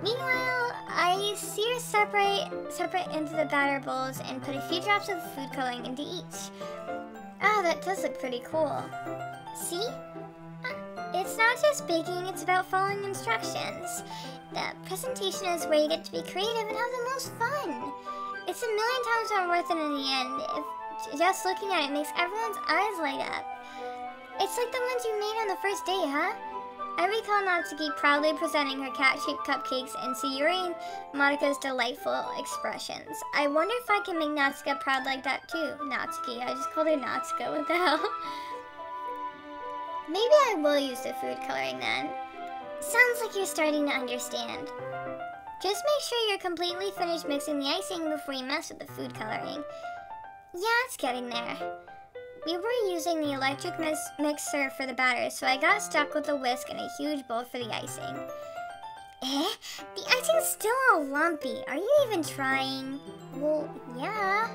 Meanwhile, I sear separate into the batter bowls and put a few drops of food coloring into each. Ah, that does look pretty cool. See? It's not just baking, it's about following instructions. The presentation is where you get to be creative and have the most fun. It's a million times more worth it in the end. If just looking at it makes everyone's eyes light up. It's like the ones you made on the first day, huh? I recall Natsuki proudly presenting her cat-shaped cupcakes and Sayori and Monika's delightful expressions. I wonder if I can make Natsuka proud like that too. Natsuki, I just called her Natsuka, what the hell? Maybe I will use the food coloring then. Sounds like you're starting to understand. Just make sure you're completely finished mixing the icing before you mess with the food coloring. Yeah, it's getting there. We were using the electric mixer for the batter, so I got stuck with a whisk and a huge bowl for the icing. Eh? The icing's still all lumpy. Are you even trying? Well, yeah.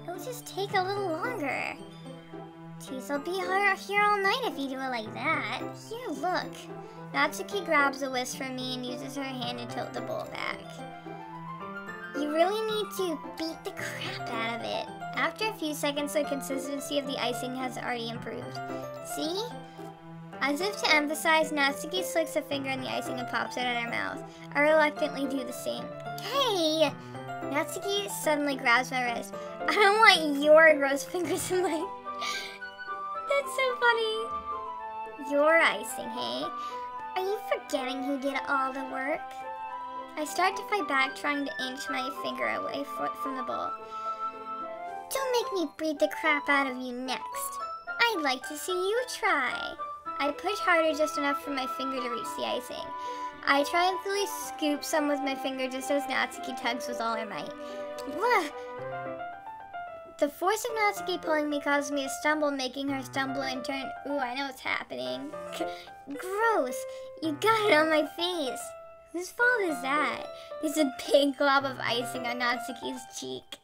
It'll just take a little longer. Jeez, I'll be here all night if you do it like that. Here, look. Natsuki grabs a whisk from me and uses her hand to tilt the bowl back. You really need to beat the crap out of it. After a few seconds, the consistency of the icing has already improved. See? As if to emphasize, Natsuki slicks a finger in the icing and pops it in her mouth. I reluctantly do the same. Hey! Natsuki suddenly grabs my wrist. I don't want your gross fingers in my... That's so funny. Your icing, hey? Are you forgetting who did all the work? I start to fight back, trying to inch my finger away from the bowl. Don't make me beat the crap out of you next. I'd like to see you try. I push harder just enough for my finger to reach the icing. I triumphantly scoop some with my finger just as Natsuki tugs with all her might. Wah! The force of Natsuki pulling me causes me to stumble, making her stumble in turn. Ooh, I know what's happening. Gross! You got it on my face. Whose fault is that? There's a big glob of icing on Natsuki's cheek.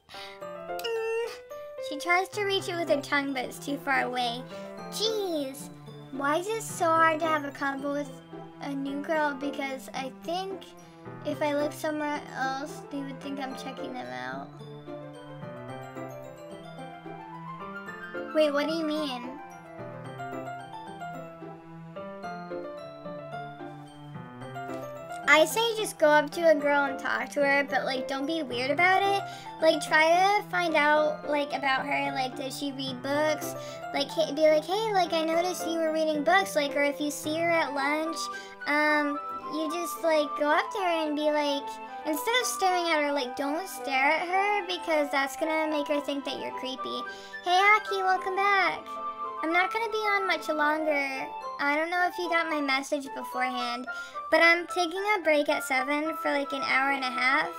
She tries to reach it with her tongue, but it's too far away. Jeez, why is it so hard to have a combo with a new girl? Because I think if I look somewhere else, they would think I'm checking them out. Wait, what do you mean? I say just go up to a girl and talk to her, but like don't be weird about it. Like try to find out like about her, like does she read books? Like be like, hey, like I noticed you were reading books, like, or if you see her at lunch, you just like go up to her and be like, instead of staring at her, like don't stare at her because that's gonna make her think that you're creepy. Hey Aki, welcome back. I'm not gonna be on much longer. I don't know if you got my message beforehand, but I'm taking a break at 7 for like an hour and a half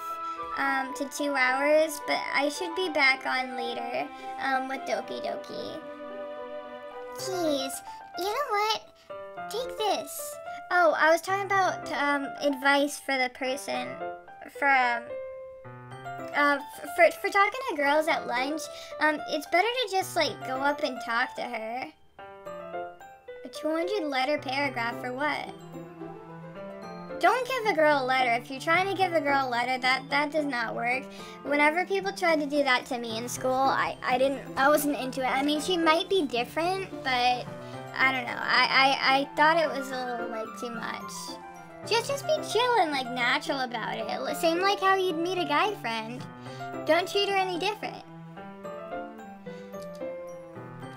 to 2 hours, but I should be back on later with Doki. Jeez, you know what? Take this. Oh, I was talking about advice for the person for talking to girls at lunch. It's better to just like go up and talk to her. A 200 letter paragraph for what? Don't give a girl a letter. If you're trying to give a girl a letter, that does not work. Whenever people tried to do that to me in school, I wasn't into it. I mean, she might be different, but I don't know. I thought it was a little like too much. Just be chill and like natural about it. Same like how you'd meet a guy friend. Don't treat her any different.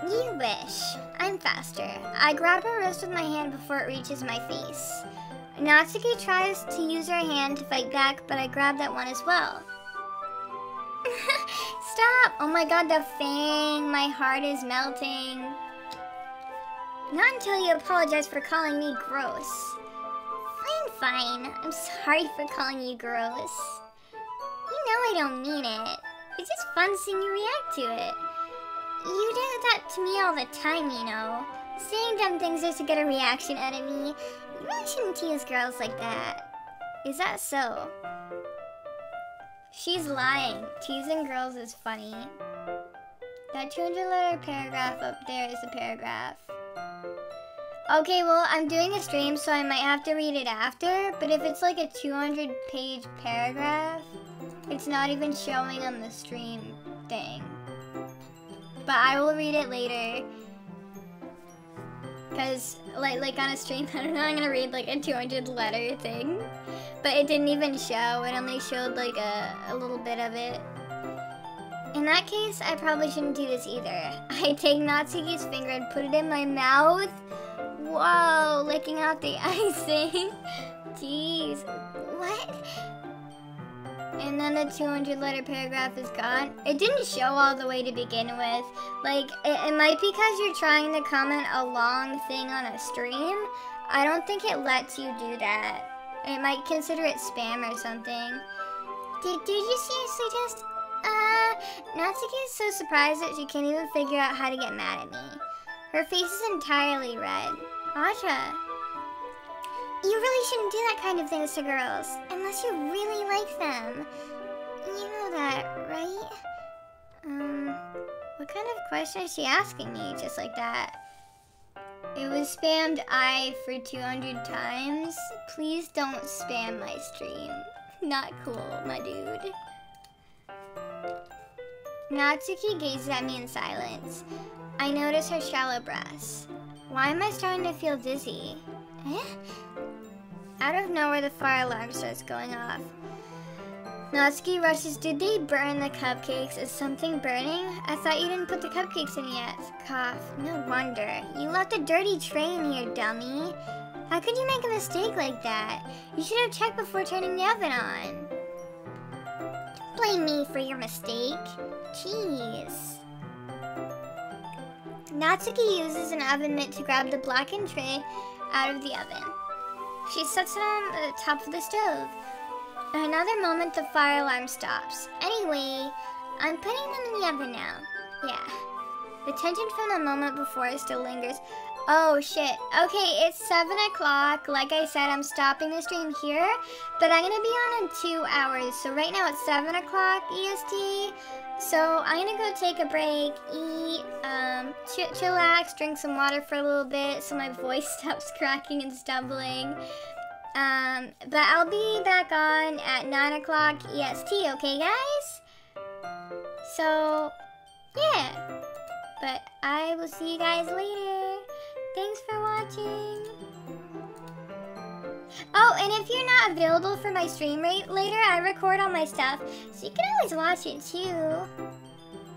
You wish. I'm faster. I grab her wrist with my hand before it reaches my face. Natsuki tries to use her hand to fight back, but I grab that one as well. Stop! Oh my god, the fang. My heart is melting. Not until you apologize for calling me gross. Fine. I'm sorry for calling you gross. You know I don't mean it. It's just fun seeing you react to it. You do that to me all the time, you know. Saying dumb things just to get a reaction out of me. You really shouldn't tease girls like that. Is that so? She's lying. Teasing girls is funny. That 200-letter paragraph up there is a paragraph. Okay, well, I'm doing a stream, so I might have to read it after, but if it's like a 200-page paragraph, it's not even showing on the stream thing. But I will read it later. Because, like on a stream, I don't know, I'm gonna read like a 200-letter thing. But it didn't even show, it only showed like a little bit of it. In that case, I probably shouldn't do this either. I take Natsuki's finger and put it in my mouth. Whoa, licking out the icing. Jeez, what? And then the 200-letter paragraph is gone. It didn't show all the way to begin with. Like, it might be because you're trying to comment a long thing on a stream. I don't think it lets you do that. It might consider it spam or something. Did you seriously just... Natsuki is so surprised that she can't even figure out how to get mad at me. Her face is entirely red. Audra, you really shouldn't do that kind of things to girls, unless you really like them. You know that, right? What kind of question is she asking me just like that? It was spammed for 200 times. Please don't spam my stream. Not cool, my dude. Natsuki gazes at me in silence. I notice her shallow breaths. Why am I starting to feel dizzy? Out of nowhere, the fire alarm starts going off. Natsuki rushes. Did they burn the cupcakes? Is something burning? I thought you didn't put the cupcakes in yet. Cough. No wonder. You left a dirty tray in here, dummy. How could you make a mistake like that? You should have checked before turning the oven on. Blame me for your mistake. Jeez. Natsuki uses an oven mitt to grab the blackened tray out of the oven. She sets it on the top of the stove. In another moment, the fire alarm stops. Anyway, I'm putting them in the oven now. Yeah. The tension from the moment before still lingers. Oh, shit. Okay, it's 7 o'clock. Like I said, I'm stopping the stream here, but I'm going to be on in 2 hours. So right now it's 7 o'clock EST. So I'm going to go take a break, eat, chillax, drink some water for a little bit so my voice stops cracking and stumbling. But I'll be back on at 9 o'clock EST, okay, guys? So, yeah. But I will see you guys later. Thanks for watching. Oh, and if you're not available for my stream later, I record all my stuff, so you can always watch it too.